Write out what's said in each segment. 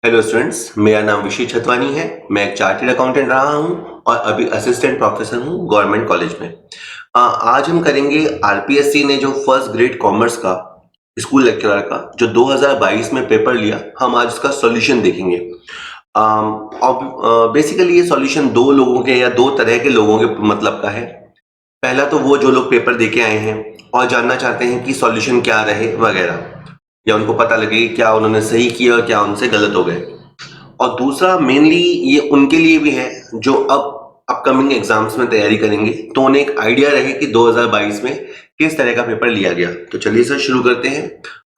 Hello students, मेरा नाम विशी छतवानी है। मैं एक चार्टर्ड अकाउंटेंट रहा हूं और अभी असिस्टेंट प्रोफेसर हूं गवर्नमेंट कॉलेज में। आज हम करेंगे आरपीएससी ने जो फर्स्ट ग्रेड कॉमर्स का स्कूल लेक्चरर का जो 2022 में पेपर लिया, हम आज इसका सॉल्यूशन देखेंगे। अब बेसिकली ये सॉल्यूशन दो लोगों के या दो तरह के लोगों के मतलब का है। पहला तो वो जो लोग पेपर देके आए हैं और जानना चाहते हैं कि सॉल्यूशन क्या रहे वगैरह, या उनको पता लगे कि क्या उन्होंने सही किया और क्या उनसे गलत हो गए। और दूसरा मेनली ये उनके लिए भी है जो अब अपकमिंग एग्जाम्स में तैयारी करेंगे, तो उन्हें एक आइडिया रहे कि 2022 में किस तरह का पेपर लिया गया। तो चलिए सर शुरू करते हैं।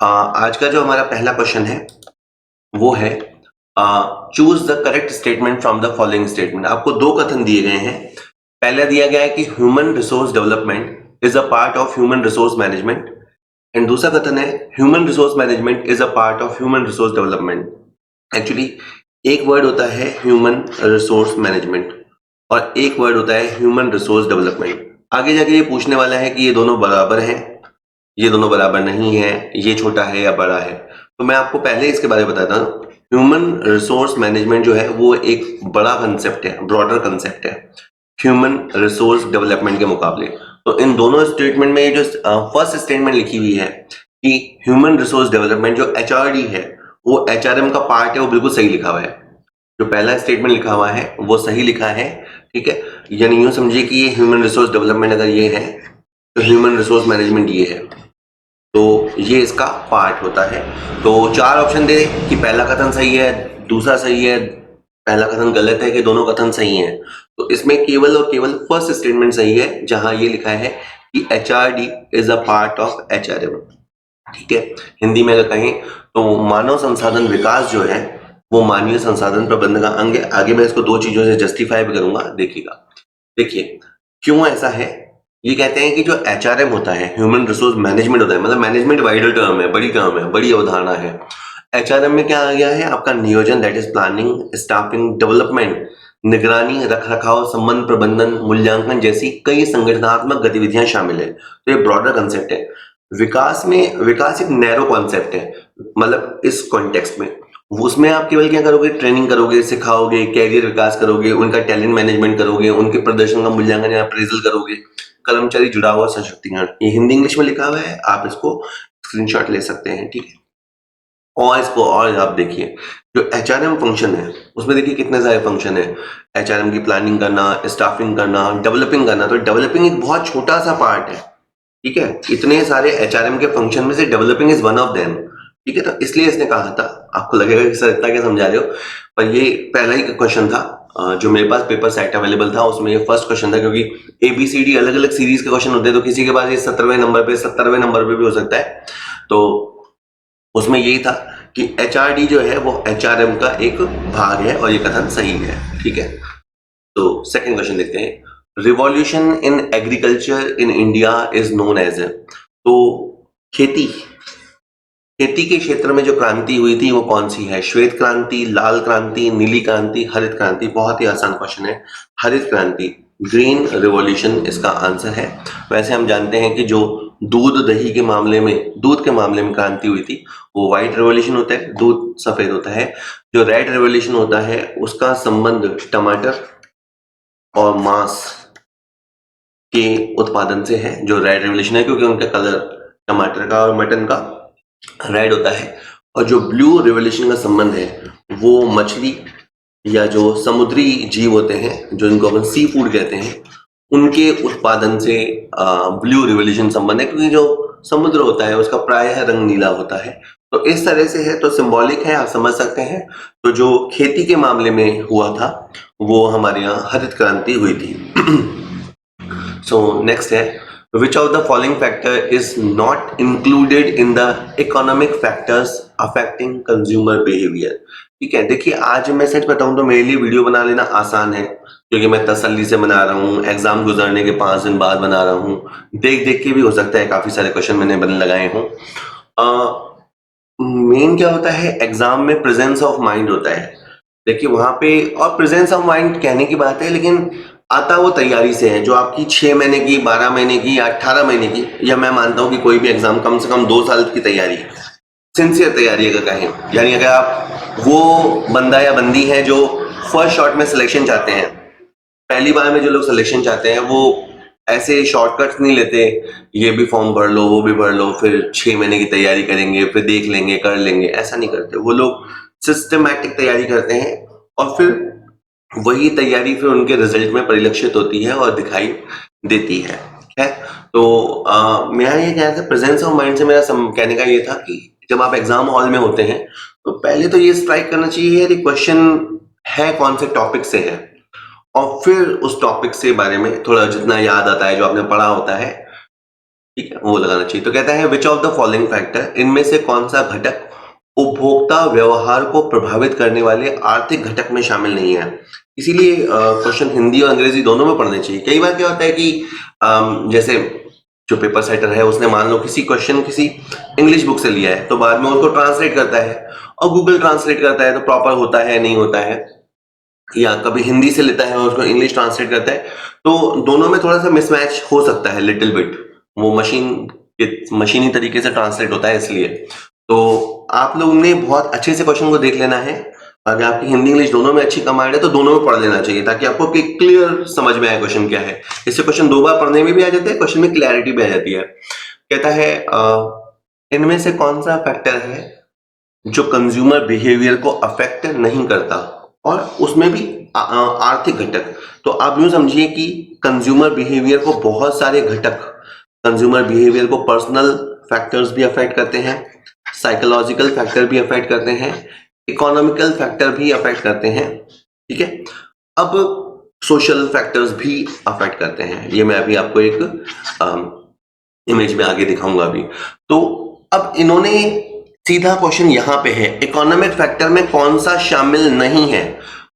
आज का जो हमारा पहला क्वेश्चन है वो है choose the correct statement from the following statement. आपको दो कथन दिए गए हैं। पहला दिया गया है कि human resource development is a part of human resource management, and दूसरा कथन है human resource management is a part of human resource development. Actually एक वर्ड होता है ह्यूमन रिसोर्स मैनेजमेंट और एक वर्ड होता है ह्यूमन रिसोर्स डेवलपमेंट। आगे जाके ये पूछने वाला है कि ये दोनों बराबर हैं, ये दोनों बराबर नहीं है, ये छोटा है या बड़ा है। तो मैं आपको पहले इसके बारे में बताता हूँ। ह्यूमन रिसोर्स मैनेजमेंट जो है वो एक बड़ा कंसेप्ट है, ब्रॉडर कंसेप्ट है ह्यूमन रिसोर्स डेवलपमेंट के मुकाबले। तो इन दोनों स्टेटमेंट में ये जो फर्स्ट स्टेटमेंट लिखी हुई है कि ह्यूमन रिसोर्स डेवलपमेंट जो एचआरडी है वो एचआरएम का पार्ट है, वो बिल्कुल सही लिखा हुआ है। जो पहला स्टेटमेंट लिखा हुआ है वो सही लिखा है, ठीक है। यानी यूं समझिए कि ये ह्यूमन रिसोर्स डेवलपमेंट अगर ये है तो ह्यूमन रिसोर्स मैनेजमेंट ये है, तो ये इसका पार्ट होता है। तो चार ऑप्शन दे कि पहला कथन सही है, दूसरा सही है, पहला कथन गलत है कि दोनों कथन सही हैं। तो इसमें केवल और केवल फर्स्ट स्टेटमेंट सही है जहां ये लिखा है कि HRD is a part of HRM, ठीक है। हिंदी में अगर कहें तो मानव संसाधन विकास जो है वो मानवीय संसाधन प्रबंधन का अंग है। आगे मैं इसको दो चीजों से जस्टिफाई भी करूंगा, देखिएगा। देखिए क्यों ऐसा है। ये कहते हैं कि जो एचआरएम होता है, ह्यूमन रिसोर्स मैनेजमेंट होता है, मतलब मैनेजमेंट वाइडर टर्म है, बड़ी टर्म है, बड़ी अवधारणा है। एचआरएम में क्या आ गया है, आपका नियोजन, that is planning, staffing, development, निगरानी, रखरखाव, संबंध प्रबंधन, मूल्यांकन जैसी कई संगठनात्मक गतिविधियां शामिल है। तो ये ब्रॉडर कंसेप्ट है। विकास एक नैरो कॉन्सेप्ट है, मतलब इस कॉन्टेक्स्ट में उसमें आप केवल क्या करोगे, ट्रेनिंग करोगे, सिखाओगे, कैरियर विकास करोगे, उनका टैलेंट मैनेजमेंट करोगे, उनके प्रदर्शन का मूल्यांकन या अप्रेजल करोगे, कर्मचारी जुड़ा हुआ सशक्तिकरण। ये हिंदी इंग्लिश में लिखा हुआ है, आप इसको स्क्रीनशॉट ले सकते हैं, ठीक है। और इसको और आप देखिए जो एचआरएम फंक्शन है उसमें देखिए कितने सारे फंक्शन है। एचआरएम की प्लानिंग करना, स्टाफिंग करना, डेवलपिंग करना। तो डेवलपिंग एक बहुत छोटा सा पार्ट है, ठीक है। इतने सारे एचआरएम के फंक्शन में से developing is one of them, ठीक है। तो इसलिए इसने कहा था, आपको लगेगा कि सर इतना क्या समझा रहे हो, पर ये पहला ही क्वेश्चन था जो मेरे पास पेपर सेट अवेलेबल था, उसमें ये फर्स्ट क्वेश्चन था। क्योंकि एबीसीडी अलग अलग सीरीज के क्वेश्चन होते हैं, तो किसी के पास ये 17वें नंबर पे 17वें नंबर पे भी हो सकता है। तो उसमें यही था कि एचआरडी जो है वो एचआरएम का एक भाग है और ये कथन सही है, ठीक है। तो सेकंड क्वेश्चन देखते हैं। Revolution in agriculture in India is known as, तो खेती खेती के क्षेत्र में जो क्रांति हुई थी वो कौन सी है। श्वेत क्रांति, लाल क्रांति, नीली क्रांति, हरित क्रांति। बहुत ही आसान क्वेश्चन है, हरित क्रांति, ग्रीन रिवॉल्यूशन इसका आंसर है। वैसे हम जानते हैं कि जो दूध दही के मामले में, दूध के मामले में क्रांति हुई थी वो व्हाइट रिवॉल्यूशन होता है, दूध सफेद होता है। जो रेड रिवॉल्यूशन होता है उसका संबंध टमाटर और मांस के उत्पादन से है, जो रेड रिवॉल्यूशन है, क्योंकि उनका कलर टमाटर का और मटन का रेड होता है। और जो ब्लू रिवॉल्यूशन का संबंध है वो मछली या जो समुद्री जीव होते हैं, जो इनको अपन सी फूड कहते हैं, उनके उत्पादन से ब्लू रिवॉल्यूशन संबंध है, क्योंकि जो समुद्र होता है उसका प्रायः रंग नीला होता है। तो इस तरह से है, तो सिंबॉलिक है, आप समझ सकते हैं। तो जो खेती के मामले में हुआ था वो हमारे यहाँ हरित क्रांति हुई थी। सो नेक्स्ट है, which of the following factor is not included in the economic factors affecting consumer behavior। ठीक है, देखिए आज मैं सच बताऊं तो मेरे लिए वीडियो बना लेना आसान है, क्योंकि मैं तसल्ली से बना रहा हूँ, एग्जाम गुजरने के 5 दिन बाद बना रहा हूँ, देख देख के भी हो सकता है काफी सारे क्वेश्चन मैंने बन लगाए हों। मेन क्या होता है, एग्जाम में प्रेजेंस ऑफ माइंड होता है। देखिए वहां पे, और प्रेजेंस ऑफ माइंड कहने की बात है, लेकिन आता वो तैयारी से है, जो आपकी 6 महीने की, 12 महीने की या 18 महीने की, या मैं मानता हूं कि कोई भी एग्जाम कम से कम 2 साल की तैयारी है, सिंसियर तैयारी अगर कहें। यानी अगर आप वो बंदा या बंदी है जो फर्स्ट शॉट में सिलेक्शन चाहते हैं। पहली बार में जो लोग सिलेक्शन चाहते हैं वो ऐसे शॉर्टकट्स नहीं लेते, ये भी फॉर्म भर लो, वो भी भर लो, फिर 6 महीने की तैयारी करेंगे, फिर देख लेंगे, कर लेंगे, ऐसा नहीं करते। वो लोग सिस्टमैटिक तैयारी करते हैं और फिर वही तैयारी फिर उनके रिजल्ट में परिलक्षित होती है और दिखाई देती है। है तो मेरा ये कहना था, प्रेजेंस ऑफ माइंड से मेरा कहने का ये था कि जब आप एग्जाम हॉल में होते हैं तो पहले तो ये स्ट्राइक करना चाहिए कि क्वेश्चन है कौन से टॉपिक से है, और फिर उस टॉपिक से बारे में थोड़ा जितना याद आता है जो आपने पढ़ा होता है, ठीक है, वो लगाना चाहिए। तो कहता है which of the following factor, इनमें से कौन सा घटक उपभोक्ता व्यवहार को प्रभावित करने वाले आर्थिक घटक में शामिल नहीं है। इसीलिए क्वेश्चन हिंदी और अंग्रेजी दोनों में पढ़ने चाहिए। कई बार क्या होता है कि जैसे जो पेपर सेटर है उसने मान लो किसी क्वेश्चन किसी इंग्लिश बुक से लिया है, तो बाद में उसको ट्रांसलेट करता है और गूगल ट्रांसलेट करता है, तो प्रॉपर होता है नहीं होता है, या कभी हिंदी से लेता है और उसको इंग्लिश ट्रांसलेट करता है, तो दोनों में थोड़ा सा मिसमैच हो सकता है लिटिल बिट, वो मशीनी तरीके से ट्रांसलेट होता है इसलिए। तो आप लोगों ने बहुत अच्छे से क्वेश्चन को देख लेना है। अगर आपकी हिंदी इंग्लिश दोनों में अच्छी कमांड है तो दोनों में पढ़ लेना चाहिए ताकि आपको क्लियर समझ में आए क्वेश्चन क्या है। इससे क्वेश्चन 2 बार पढ़ने में भी आ जाता है, क्वेश्चन में क्लैरिटी भी आ जाती है। कहता है इनमें से कौन सा फैक्टर है जो कंज्यूमर बिहेवियर को अफेक्ट नहीं करता, और उसमें भी आर्थिक घटक। तो आप यूं समझिए कि कंज्यूमर बिहेवियर को बहुत सारे घटक, कंज्यूमर बिहेवियर को पर्सनल फैक्टर्स भी अफेक्ट करते हैं, साइकोलॉजिकल फैक्टर भी अफेक्ट करते हैं, इकोनॉमिकल फैक्टर भी अफेक्ट करते हैं, ठीक है। अब सोशल फैक्टर्स भी अफेक्ट करते हैं, ये मैं अभी आपको एक इमेज में आगे दिखाऊंगा अभी। तो अब इन्होंने सीधा क्वेश्चन यहाँ पे है, इकोनॉमिक फैक्टर में कौन सा शामिल नहीं है।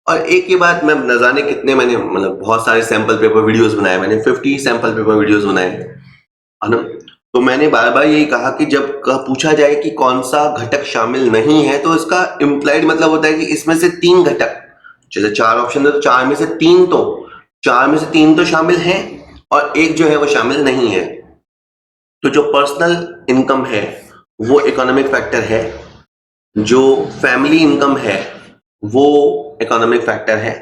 और एक ही बात, मैं न जाने कितने मैंने मतलब बहुत सारे सैंपल पेपर वीडियोस बनाए, मैंने 50 सैंपल पेपर वीडियोस बनाए, है ना। तो मैंने बार बार यही कहा कि जब पूछा जाए कि कौन सा घटक शामिल नहीं है, तो इसका इम्प्लाइड मतलब होता है कि इसमें से 3 घटक, जैसे 4 ऑप्शन है तो 4 में से 3 तो शामिल हैं और एक जो है वो शामिल नहीं है। तो जो पर्सनल इनकम है वो इकोनॉमिक फैक्टर है, जो फैमिली इनकम है वो इकोनॉमिक फैक्टर है।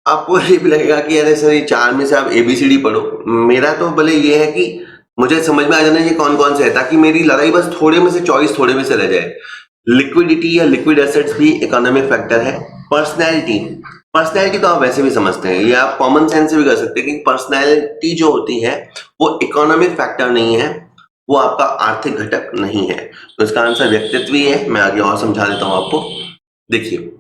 आपको ये भी लगेगा कि अरे सर ये 4 में से आप ABCD पढ़ो, मेरा तो भले ये है कि मुझे समझ में आ जाना ये कौन कौन से है, ताकि मेरी लड़ाई बस थोड़े में से चॉइस थोड़े में से रह जाए। लिक्विडिटी या लिक्विड एसेट्स भी इकोनॉमिक फैक्टर है। पर्सनैलिटी तो आप वैसे भी समझते हैं, ये आप कॉमन सेंस से भी कर सकते हैं कि पर्सनैलिटी जो होती है वो इकोनॉमिक फैक्टर नहीं है, वो आपका आर्थिक घटक नहीं है। तो इसका आंसर व्यक्तित्व ही है। मैं आगे और समझा देता हूं आपको। देखिए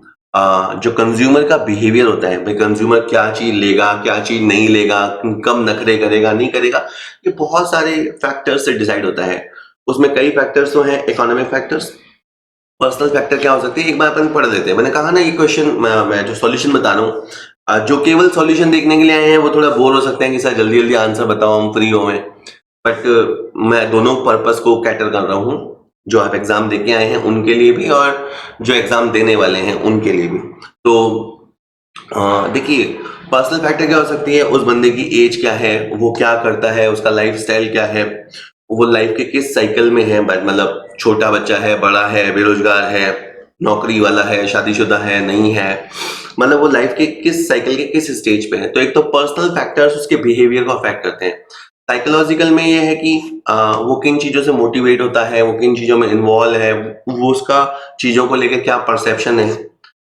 जो कंज्यूमर का बिहेवियर होता है, भाई कंज्यूमर क्या चीज लेगा, क्या चीज नहीं लेगा, कब नखरे करेगा नहीं करेगा, ये बहुत सारे फैक्टर्स से डिसाइड होता है। उसमें कई फैक्टर्स तो हैं इकोनॉमिक फैक्टर्स। पर्सनल फैक्टर क्या हो सकते हैं, एक बार अपन पढ़ लेते हैं। मैंने कहा ना ये क्वेश्चन मैं जो सॉल्यूशन बता रहा हूँ, जो केवल सॉल्यूशन देखने के लिए आए हैं वो थोड़ा बोर हो सकते हैं कि सर जल्दी जल्दी आंसर बताओ, हम फ्री हो में, बट मैं दोनों पर्पस को कैटर कर रहा हूँ, जो आप एग्जाम देके आए हैं उनके लिए भी और जो एग्जाम देने वाले हैं उनके लिए भी। तो देखिए पर्सनल फैक्टर क्या हो सकती है, उस बंदे की एज क्या है, वो क्या करता है, उसका लाइफस्टाइल क्या है, वो लाइफ के किस साइकिल में है, मतलब छोटा बच्चा है, बड़ा है, बेरोजगार है, नौकरी वाला है, शादीशुदा है, नहीं है, मतलब वो लाइफ के किस साइकिल के किस स्टेज पे है। तो एक तो पर्सनल फैक्टर्स उसके बिहेवियर को अफेक्ट करते हैं। साइकोलॉजिकल में ये है कि वो किन चीजों से मोटिवेट होता है, वो किन चीजों में इन्वॉल्व है, वो उसका चीजों को लेकर क्या परसेप्शन है,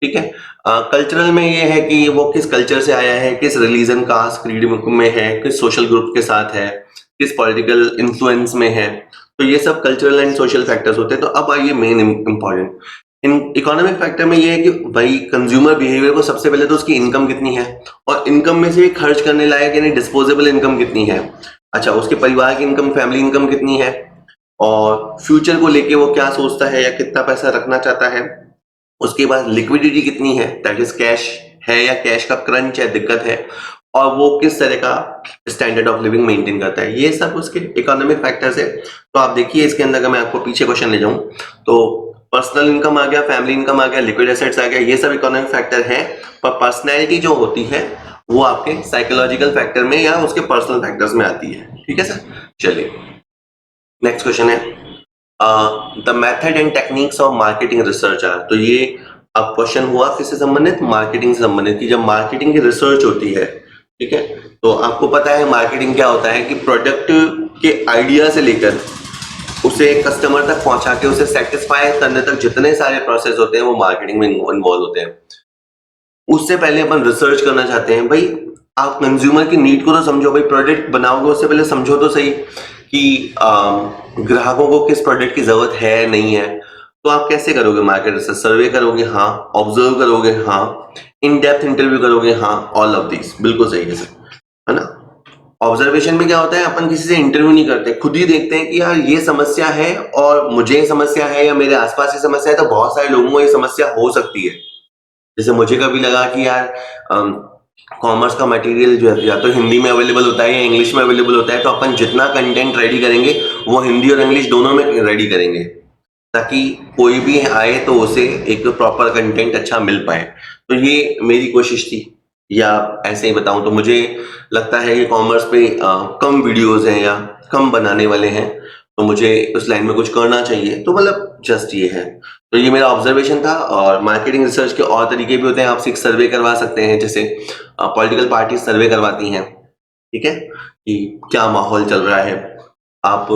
ठीक है। कल्चरल में ये है कि वो किस कल्चर से आया है, किस रिलीजन, कास्ट, क्रीड में है, किस सोशल ग्रुप के साथ है, किस पॉलिटिकल इन्फ्लुएंस में है। तो ये सब कल्चरल एंड सोशल फैक्टर्स होते हैं। तो अब आइए main important, in economic factor में ये है कि भाई कंज्यूमर बिहेवियर को सबसे पहले तो उसकी इनकम कितनी है, और इनकम में से खर्च करने लायक यानी डिस्पोजेबल इनकम कितनी है, अच्छा उसके परिवार की इनकम, फैमिली इनकम कितनी है, और फ्यूचर को लेके वो क्या सोचता है या कितना पैसा रखना चाहता है। उसके बाद लिक्विडिटी कितनी है, दैट इज कैश है या कैश का क्रंच है, दिक्कत है, और वो किस तरह का स्टैंडर्ड ऑफ लिविंग मेंटेन करता है। ये सब उसके इकोनॉमिक फैक्टर्स है। तो आप देखिए इसके अंदर अगर मैं आपको पीछे क्वेश्चन ले जाऊं तो पर्सनल इनकम आ गया, फैमिली इनकम आ गया, लिक्विड एसेट्स आ गया, ये सब इकोनॉमिक फैक्टर है। पर पर्सनैलिटी जो होती है वो आपके साइकोलॉजिकल फैक्टर में या उसके पर्सनल फैक्टर्स में आती है, ठीक है सर। चलिए नेक्स्ट क्वेश्चन है the method and techniques of marketing research are. तो ये अब क्वेश्चन हुआ किससे संबंधित, मार्केटिंग से संबंधित, कि जब मार्केटिंग की रिसर्च होती है, ठीक है, तो आपको पता है मार्केटिंग क्या होता है कि प्रोडक्ट के आइडिया से लेकर उसे कस्टमर तक पहुंचा के उसे सेटिस्फाई करने तक जितने सारे प्रोसेस होते हैं वो मार्केटिंग में इन्वॉल्व होते हैं। उससे पहले अपन रिसर्च करना चाहते हैं, भाई आप कंज्यूमर की नीड को तो समझो, भाई प्रोडक्ट बनाओगे उससे पहले समझो तो सही कि ग्राहकों को किस प्रोडक्ट की जरूरत है नहीं है। तो आप कैसे करोगे मार्केट रिसर्च, सर्वे करोगे, हाँ, ऑब्जर्व करोगे, हाँ, इन डेप्थ इंटरव्यू करोगे, हाँ, ऑल ऑफ दिस, बिल्कुल सही है सर, है ना। ऑब्जर्वेशन में क्या होता है, अपन किसी से इंटरव्यू नहीं करते, खुद ही देखते हैं कि यार ये समस्या है और मुझे ये समस्या है या मेरे आसपास ये समस्या है, तो बहुत सारे लोगों को ये समस्या हो सकती है। जैसे मुझे कभी लगा कि यार कॉमर्स का मटेरियल जो है या तो हिंदी में अवेलेबल होता है या इंग्लिश में अवेलेबल होता है, तो अपन जितना कंटेंट रेडी करेंगे वो हिंदी और इंग्लिश दोनों में रेडी करेंगे, ताकि कोई भी आए तो उसे एक प्रॉपर कंटेंट अच्छा मिल पाए। तो ये मेरी कोशिश थी, या ऐसे ही बताऊं तो मुझे लगता है कि कॉमर्स पे कम वीडियोस हैं या कम बनाने वाले हैं, तो मुझे उस लाइन में कुछ करना चाहिए, तो मतलब जस्ट ये है। तो ये मेरा ऑब्जर्वेशन था। और मार्केटिंग रिसर्च के और तरीके भी होते हैं, आप एक सर्वे करवा सकते हैं, जैसे पॉलिटिकल पार्टी सर्वे करवाती हैं, ठीक है, कि क्या माहौल चल रहा है, आप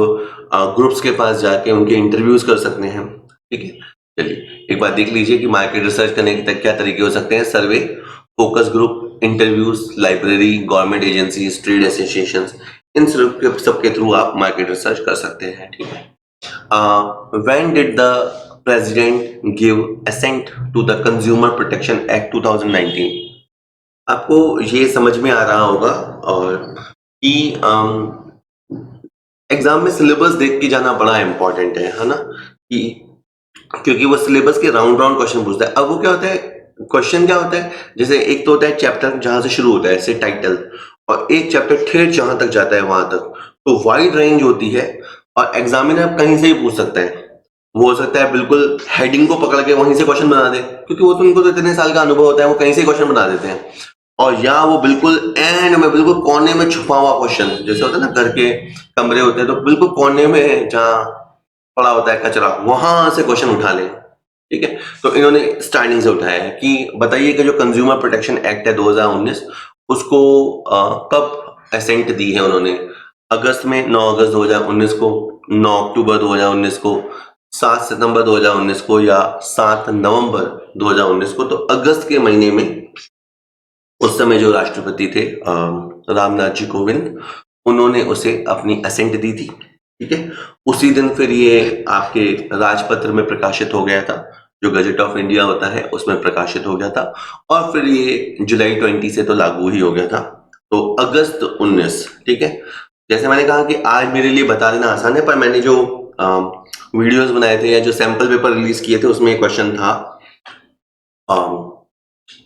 ग्रुप्स के पास जाके उनके इंटरव्यूज कर सकते हैं, ठीक है। चलिए एक बार देख लीजिए कि मार्केट रिसर्च करने के क्या तरीके हो सकते हैं, survey, focus group, interviews, library, government agencies, trade association, इन सबके थ्रू आप मार्केट रिसर्च कर सकते हैं, ठीक है। When did the president give assent to the consumer protection act 2019? आपको ये समझ में आ रहा होगा और कि एग्जाम में सिलेबस देख के जाना बड़ा इंपॉर्टेंट है ना, कि क्योंकि वो सिलेबस के राउंड राउंड क्वेश्चन पूछता है। अब वो क्या होता है, क्वेश्चन क्या होता है, जैसे एक तो होता है चैप्टर जहां से शुरू होता है, जैसे टाइटल, और एक चैप्टर ठेठ जहां तक जाता है वहां तक, तो वाइड रेंज होती है और एग्जामिनर कहीं से ही पूछ सकता है। वो हो सकता है बिल्कुल हेडिंग को पकड़ के वहीं से क्वेश्चन बना दे, क्योंकि वो तो उनको तो इतने साल का अनुभव होता है, वो कहीं से क्वेश्चन बना देते हैं। और या वो बिल्कुल एंड में, बिल्कुल कोने में छुपा हुआ क्वेश्चन, जैसे होता है ना घर के कमरे होते हैं, तो बिल्कुल कोने में जहाँ पड़ा होता है कचरा, वहां से क्वेश्चन उठा ले, ठीक है। तो इन्होंने स्टार्टिंग से उठाया है कि बताइए कि जो कंज्यूमर प्रोटेक्शन एक्ट है 2019, उसको कब असेंट दी है उन्होंने, अगस्त में, 9 अगस्त 2019 को, 9 अक्टूबर 2019 को, 7 सितंबर 2019 को, या 7 नवंबर 2019 को। तो अगस्त के महीने में उस समय जो राष्ट्रपति थे रामनाथ जी कोविंद, उन्होंने उसे अपनी असेंट दी थी, ठीक है। उसी दिन फिर ये आपके राजपत्र में प्रकाशित हो गया था, जो गजट ऑफ इंडिया होता है उसमें प्रकाशित हो गया था, और फिर ये जुलाई 20 से तो लागू ही हो गया था, तो अगस्त 19, ठीक है। जैसे मैंने कहा कि आज मेरे लिए बता देना आसान है, पर मैंने जो वीडियोस बनाए थे या जो सैंपल पेपर रिलीज किए थे उसमें एक क्वेश्चन था,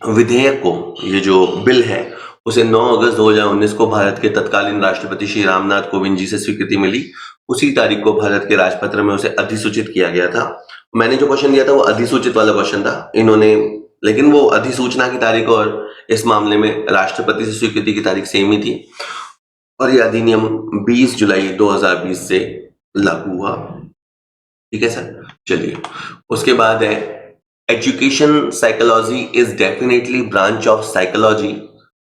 विधेयक को, ये जो बिल है उसे 9 अगस्त 2019 को भारत के तत्कालीन राष्ट्रपति श्री रामनाथ कोविंद जी से स्वीकृति मिली। उसी तारीख को भारत के राजपत्र में उसे अधिसूचित किया गया था। मैंने जो क्वेश्चन दिया था वो अधिसूचित वाला क्वेश्चन था, इन्होंने, लेकिन वो अधिसूचना की तारीख और इस मामले में राष्ट्रपति से स्वीकृति की तारीख सेम ही थी, और यह अधिनियम 20 जुलाई 2020 से लागू हुआ, ठीक है सर। चलिए उसके बाद है education psychology is definitely branch of psychology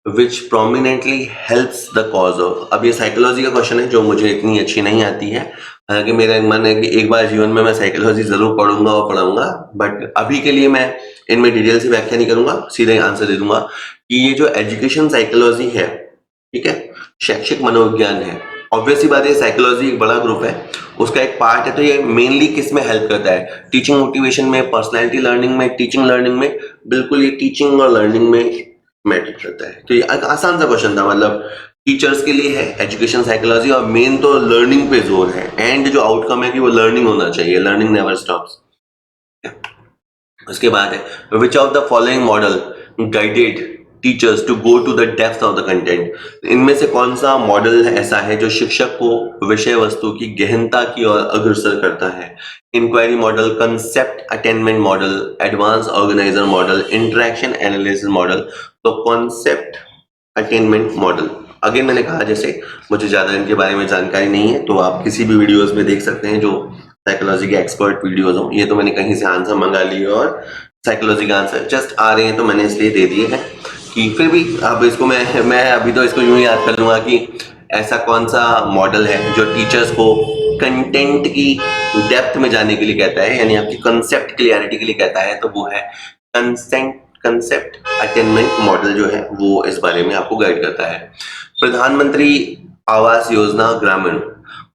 which prominently helps the cause of। अब ये साइकोलॉजी का क्वेश्चन है जो मुझे इतनी अच्छी नहीं आती है, हालांकि मेरा मन है कि एक बार जीवन में मैं साइकोलॉजी जरूर पढ़ूंगा और पढ़ाऊंगा, बट अभी के लिए मैं इनमें डिटेल से व्याख्या नहीं करूंगा, सीधे आंसर दे दूंगा कि ये जो एजुकेशन साइकोलॉजी है, ठीक है, शैक्षिक मनोविज्ञान है, ऑब्वियसली बात है साइकोलॉजी एक बड़ा ग्रुप है, उसका एक पार्ट है, तो ये मेनली किस में हेल्प करता है, टीचिंग मोटिवेशन में, पर्सनालिटी लर्निंग में, टीचिंग लर्निंग में, बिल्कुल ये टीचिंग और लर्निंग में मैटर करता है। तो ये एक आसान सा क्वेश्चन था, मतलब टीचर्स के लिए है एजुकेशन साइकोलॉजी, और मेन तो लर्निंग पे जोर है, एंड जो आउटकम है कि वो लर्निंग होना चाहिए, लर्निंग नेवर स्टॉप्स। उसके बाद है which of the following model guided teachers to go to the depth of the content. इनमें से कौन सा मॉडल ऐसा है जो शिक्षक को विषय वस्तु की गहनता की ओर अग्रसर करता है, inquiry model, concept attainment model, advance organiser model, interaction analysis model. तो कॉन्सेप्ट अटेनमेंट मॉडल, अगेन मैंने कहा जैसे मुझे ज्यादा इनके बारे में जानकारी नहीं है, तो आप किसी भी वीडियोस में देख सकते हैं जो साइकोलॉजी के एक्सपर्ट वीडियोस हो, ये तो मैंने कहीं से आंसर मंगा ली और साइकोलॉजी का आंसर जस्ट आ रहे हैं तो मैंने इसलिए दे दिए हैं कि फिर भी अब इसको मैं अभी तो इसको यूं ही याद कर लूंगा कि ऐसा कौन सा मॉडल है जो टीचर्स को कंटेंट की डेप्थ में जाने के लिए कहता है, यानी आपकी कंसेप्ट क्लियरिटी के लिए कहता है, तो वो है कंसेप्ट अटेनमेंट मॉडल जो है वो इस बारे में आपको गाइड करता है। प्रधानमंत्री आवास योजना ग्रामीण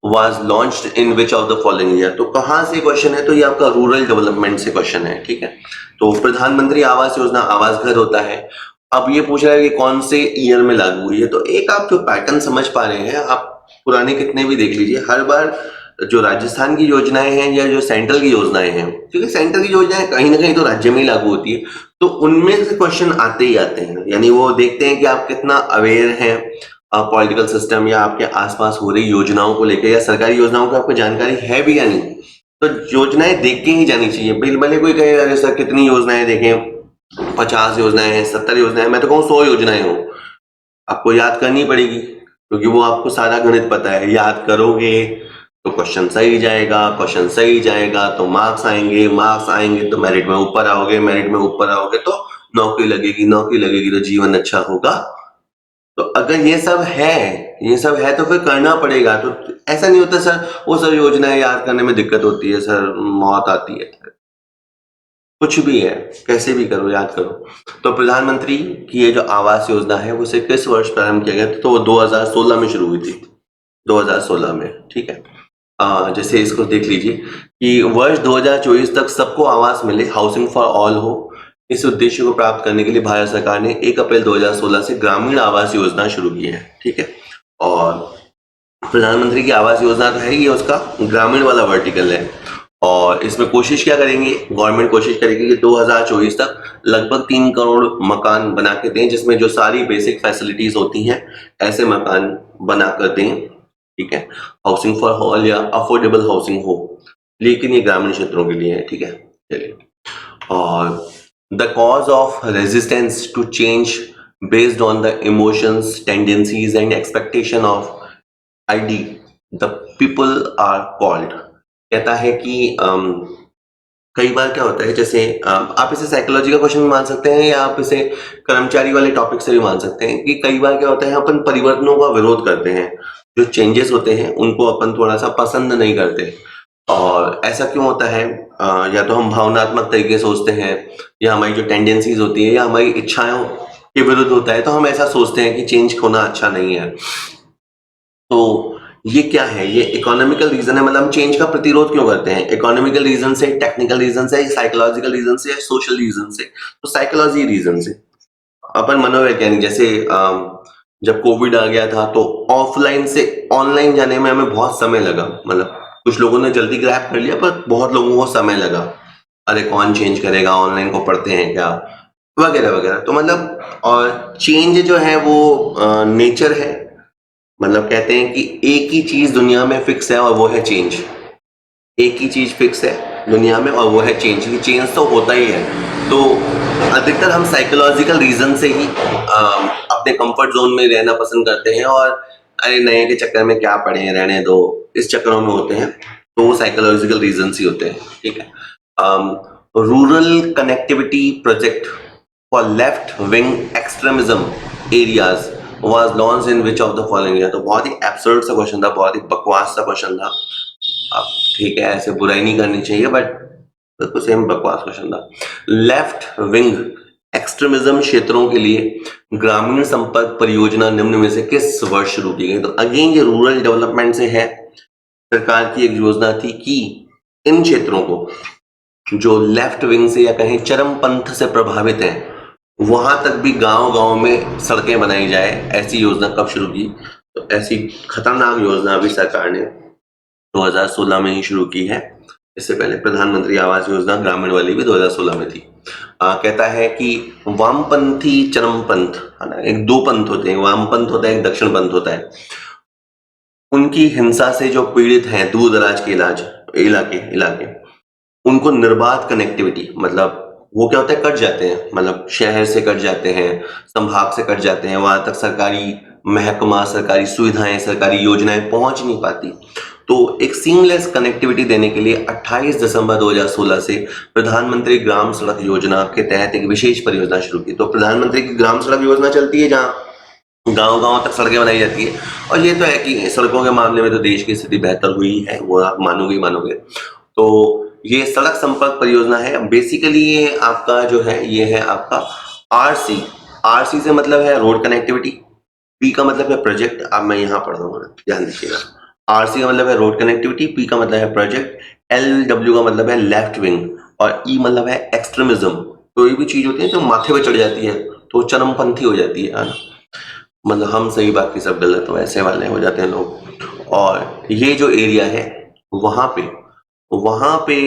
was launched in which of the following year? तो कहाँ से क्वेश्चन है, तो ये आपका रूरल डेवलपमेंट से क्वेश्चन है, ठीक है। तो प्रधानमंत्री आवास योजना आवास घर होता है। अब ये पूछ रहा है कि कौन से ईयर में लागू हुई है, तो एक आप जो पैटर्न समझ पा रहे हैं, आप पुराने कितने भी देख लीजिए, हर बार जो राजस्थान की योजनाएं हैं या जो सेंट्रल की योजनाएं हैं, क्योंकि सेंट्रल की योजनाएं कहीं ना कहीं तो राज्य में ही लागू होती है, तो उनमें से क्वेश्चन आते ही आते हैं। यानी वो देखते हैं कि आप कितना अवेयर हैं पॉलिटिकल सिस्टम या आपके आसपास हो रही योजनाओं को लेकर, या सरकारी योजनाओं की आपको जानकारी है भी या नहीं। तो योजनाएं देख के ही जानी चाहिए। भले कोई कहे अरे सर कितनी योजनाएं देखें, 50 योजनाएं हैं, 70 योजनाएं, मैं तो कहूँ 100 योजनाएं हो, आपको याद करनी पड़ेगी, क्योंकि वो आपको सारा गणित पता है। याद करोगे तो क्वेश्चन सही जाएगा, क्वेश्चन सही जाएगा तो मार्क्स आएंगे, मार्क्स आएंगे तो मेरिट में ऊपर आओगे, मेरिट में ऊपर आओगे तो नौकरी लगेगी, नौकरी लगेगी तो जीवन अच्छा होगा। तो अगर ये सब है तो फिर करना पड़ेगा। तो ऐसा नहीं होता सर वो सब योजनाएं याद करने में दिक्कत होती है, सर मौत आती है, कुछ भी है, कैसे भी करो याद करो। तो प्रधानमंत्री की ये जो आवास योजना है वो किस वर्ष प्रारंभ किया गया, तो वो 2016 में शुरू हुई थी, 2016 में, ठीक है। जैसे इसको देख लीजिए कि वर्ष 2024 तक सबको आवास मिले, हाउसिंग फॉर ऑल हो, इस उद्देश्य को प्राप्त करने के लिए भारत सरकार ने 1 अप्रैल 2016 से ग्रामीण आवास योजना शुरू की है, ठीक है। और प्रधानमंत्री की आवास योजना तो है, ये उसका ग्रामीण वाला वर्टिकल है। और इसमें कोशिश क्या करेंगे, गवर्नमेंट कोशिश करेगी कि 2024 तक लगभग 3 करोड़ मकान बना के दें, जिसमें जो सारी बेसिक फैसिलिटीज होती हैं ऐसे मकान बना कर दें, ठीक है। हाउसिंग फॉर ऑल या अफोर्डेबल हाउसिंग हो, लेकिन ये ग्रामीण क्षेत्रों के लिए है, ठीक है। चलिए, और the cause of resistance to change based on the emotions, tendencies and expectation of ID the people are called। कहता है कि कई बार क्या होता है, जैसे आप इसे साइकोलॉजी का क्वेश्चन भी मान सकते हैं या आप इसे कर्मचारी वाले टॉपिक से भी मान सकते हैं, कि कई बार क्या होता है अपन परिवर्तनों का विरोध करते हैं, जो चेंजेस होते हैं उनको अपन थोड़ा सा पसंद नहीं करते। और ऐसा क्यों होता है, या तो हम भावनात्मक तरीके से सोचते हैं, या हमारी जो टेंडेंसीज होती है या हमारी इच्छाओं के विरुद्ध होता है, तो हम ऐसा सोचते हैं कि चेंज होना अच्छा नहीं है। तो ये क्या है, ये इकोनॉमिकल रीजन है। मतलब हम चेंज का प्रतिरोध क्यों करते हैं, इकोनॉमिकल रीजन से, टेक्निकल रीजन से, साइकोलॉजिकल रीजन से, या सोशल रीजन से। तो साइकोलॉजी रीजन से। अपन मनोवैज्ञानिक, जैसे जब कोविड आ गया था तो ऑफलाइन से ऑनलाइन जाने में हमें बहुत समय लगा, मतलब कुछ लोगों ने जल्दी ग्रैब कर लिया पर बहुत लोगों को समय लगा, अरे कौन चेंज करेगा, ऑनलाइन को पढ़ते हैं क्या, वगैरह वगैरह। तो मतलब और चेंज जो है वो नेचर है, मतलब कहते हैं कि एक ही चीज दुनिया में फिक्स है और वो है चेंज। एक ही चीज फिक्स है दुनिया में और वो है चेंज। ये चेंज तो होता ही है। तो अधिकतर हम साइकोलॉजिकल रीजन से ही अपने कंफर्ट जोन में रहना पसंद करते हैं, और अरे नए के चक्कर में क्या पढ़े, रहने दो, इस चक्करों में होते हैं। तो वो साइकोलॉजिकल रीजन ही होते हैं, ठीक है। Rural connectivity project for left wing extremism areas was launched in which of the following year. तो बहुत ही एब्सर्ड सा क्वेश्चन था, बहुत ही बकवास सा क्वेश्चन था। अब ठीक है, ऐसे बुराई नहीं करनी चाहिए, बट बिल्कुल सेम बकवास क्वेश्चन था। लेफ्ट विंग एक्सट्रीमिज्म क्षेत्रों के लिए ग्रामीण संपर्क परियोजना निम्न में से किस वर्ष शुरू की गई। तो अगेन ये रूरल डेवलपमेंट से है। सरकार की एक योजना थी कि इन क्षेत्रों को जो लेफ्ट विंग से या कहीं चरमपंथ से प्रभावित हैं, वहां तक भी गांव-गांव में सड़कें बनाई जाए। ऐसी योजना कब शुरू की, तो ऐसी खतरनाक योजना भी सरकार ने 2016 में ही शुरू की है। इससे पहले प्रधानमंत्री आवास योजना ग्रामीण वाली भी 2016 में थी। कहता है कि वामपंथी चरमपंथ, है ना, एक दो पंथ होते हैं, वामपंथ होता है, एक दक्षिण पंथ होता है। उनकी हिंसा से जो पीड़ित हैं, दूर दराज के इलाके, उनको निर्बाध कनेक्टिविटी, मतलब वो क्या होता है, कट जाते हैं, मतलब शहर से कट जाते हैं, संभाग से कट जाते हैं, वहां तक सरकारी महकमा, सरकारी सुविधाएं, सरकारी योजनाएं पहुंच नहीं पाती। तो एक सीमलेस कनेक्टिविटी देने के लिए 28 दिसंबर 2016 से प्रधानमंत्री ग्राम सड़क योजना के तहत एक विशेष परियोजना शुरू की। तो प्रधानमंत्री की ग्राम सड़क योजना चलती है जहाँ गांव-गांव तक सड़कें बनाई जाती है, और ये तो है कि सड़कों के मामले में तो देश की स्थिति बेहतर हुई है, वो आप मानोगे ही मानोगे। तो ये सड़क संपर्क परियोजना है। बेसिकली ये आपका जो है, ये है आपका आरसी। आरसी से मतलब है रोड कनेक्टिविटी, पी का मतलब है प्रोजेक्ट। अब मैं यहाँ पढ़ दूंगा, ध्यान दीजिएगा। आरसी का मतलब है रोड कनेक्टिविटी, पी का मतलब है प्रोजेक्ट, एल डब्ल्यू का मतलब है लेफ्ट विंग, और ई मतलब है एक्सट्रीमिज्म। तो ये भी चीज होती है जो माथे पे चढ़ जाती है तो चरमपंथी हो जाती है ना, मतलब हम सही बाकी सब गलत, तो ऐसे वाले हो जाते हैं लोग। और ये जो एरिया है वहां पे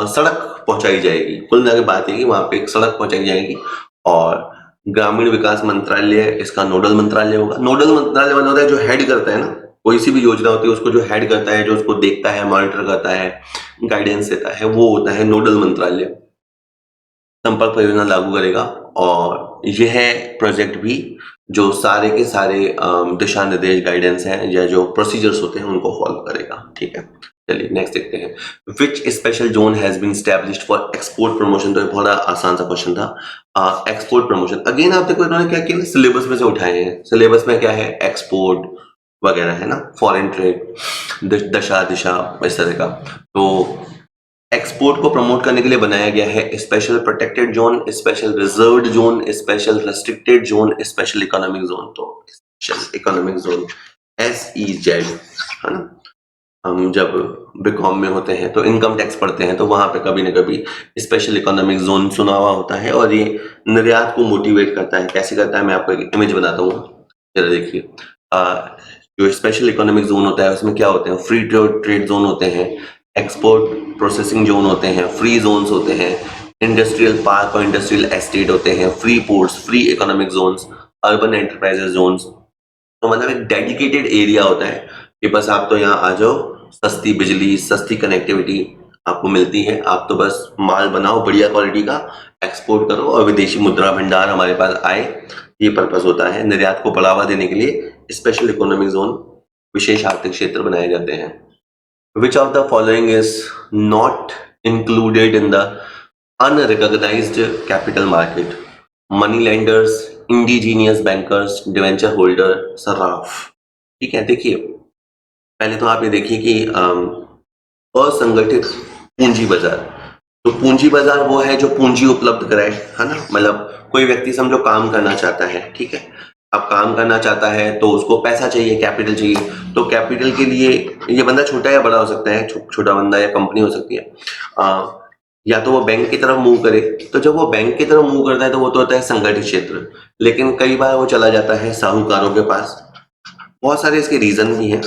सड़क पहुंचाई जाएगी। कुल मिला के बात है कि वहां पे एक सड़क पहुंचाई जाएगी, और ग्रामीण विकास मंत्रालय इसका नोडल मंत्रालय होगा। नोडल मंत्रालय मतलब होता है जो हेड करता है ना, कोई सी भी योजना होती है उसको जो हेड करता है, जो उसको देखता है, मॉनिटर करता है, गाइडेंस देता है, वो होता है नोडल मंत्रालय। संपर्क परियोजना लागू करेगा, और यह प्रोजेक्ट भी जो सारे के सारे दिशा निर्देश, गाइडेंस हैं या जो प्रोसीजर्स होते हैं उनको फॉलो करेगा। ठीक है, चलिए नेक्स्ट देखते हैं। Which special zone has been established for export promotion. तो बहुत आसान सा क्वेश्चन था। एक्सपोर्ट प्रमोशन अगेन आप देखो इन्होंने क्या किया, सिलेबस में से उठाए हैं। सिलेबस में क्या है, एक्सपोर्ट वगैरह है ना, फॉरेन ट्रेड, दशा दिशा इस तरह का। तो एक्सपोर्ट को प्रमोट करने के लिए बनाया गया है special protected zone, special reserved zone, special restricted zone, special economic zone. तो स्पेशल इकोनॉमिक जोन SEZ है ना। हम जब बीकॉम में होते हैं तो इनकम टैक्स पढ़ते हैं, तो वहां पे कभी ना कभी स्पेशल इकोनॉमिक जोन सुना हुआ होता है, और ये निर्यात को मोटिवेट करता है। कैसे करता है, मैं आपको एक इमेज बताता हूँ, जरा देखिए। जो स्पेशल इकोनॉमिक जोन होता है उसमें क्या होते हैं, फ्री ट्रेड जोन होते हैं, एक्सपोर्ट प्रोसेसिंग जोन होते हैं, फ्री जोन्स होते हैं, इंडस्ट्रियल पार्क और इंडस्ट्रियल एस्टेट होते हैं, free ports, free economic zones, urban enterprises zones. तो मतलब एक डेडिकेटेड एरिया होता है कि बस आप तो यहाँ आ जाओ, सस्ती बिजली, सस्ती कनेक्टिविटी आपको मिलती है, आप तो बस माल बनाओ बढ़िया क्वालिटी का, एक्सपोर्ट करो और विदेशी मुद्रा भंडार हमारे पास आए। ये पर्पस होता है। निर्यात को बढ़ावा देने के लिए स्पेशल इकोनॉमिक जोन, विशेष आर्थिक क्षेत्र बनाए जाते हैं। Which of the following is not included in the unrecognized capital market? Money lenders, indigenous bankers, debenture holder, Sarraf. ठीक है, देखिए पहले तो आप ये देखिए कि असंगठित पूंजी बाजार। तो पूंजी बाजार वो है जो पूंजी उपलब्ध कराए, है ना। मतलब कोई व्यक्ति समझो काम करना चाहता है, ठीक है, अब काम करना चाहता है तो उसको पैसा चाहिए, कैपिटल चाहिए। तो कैपिटल के लिए ये बंदा छोटा या बड़ा हो सकता है, छोटा बंदा या कंपनी हो सकती है, या तो वो बैंक की तरफ मूव करे। तो जब वो बैंक की तरफ मूव करता है तो वो तो होता है संगठित क्षेत्र, लेकिन कई बार वो चला जाता है साहूकारों के पास। बहुत सारे इसके रीजन भी हैं,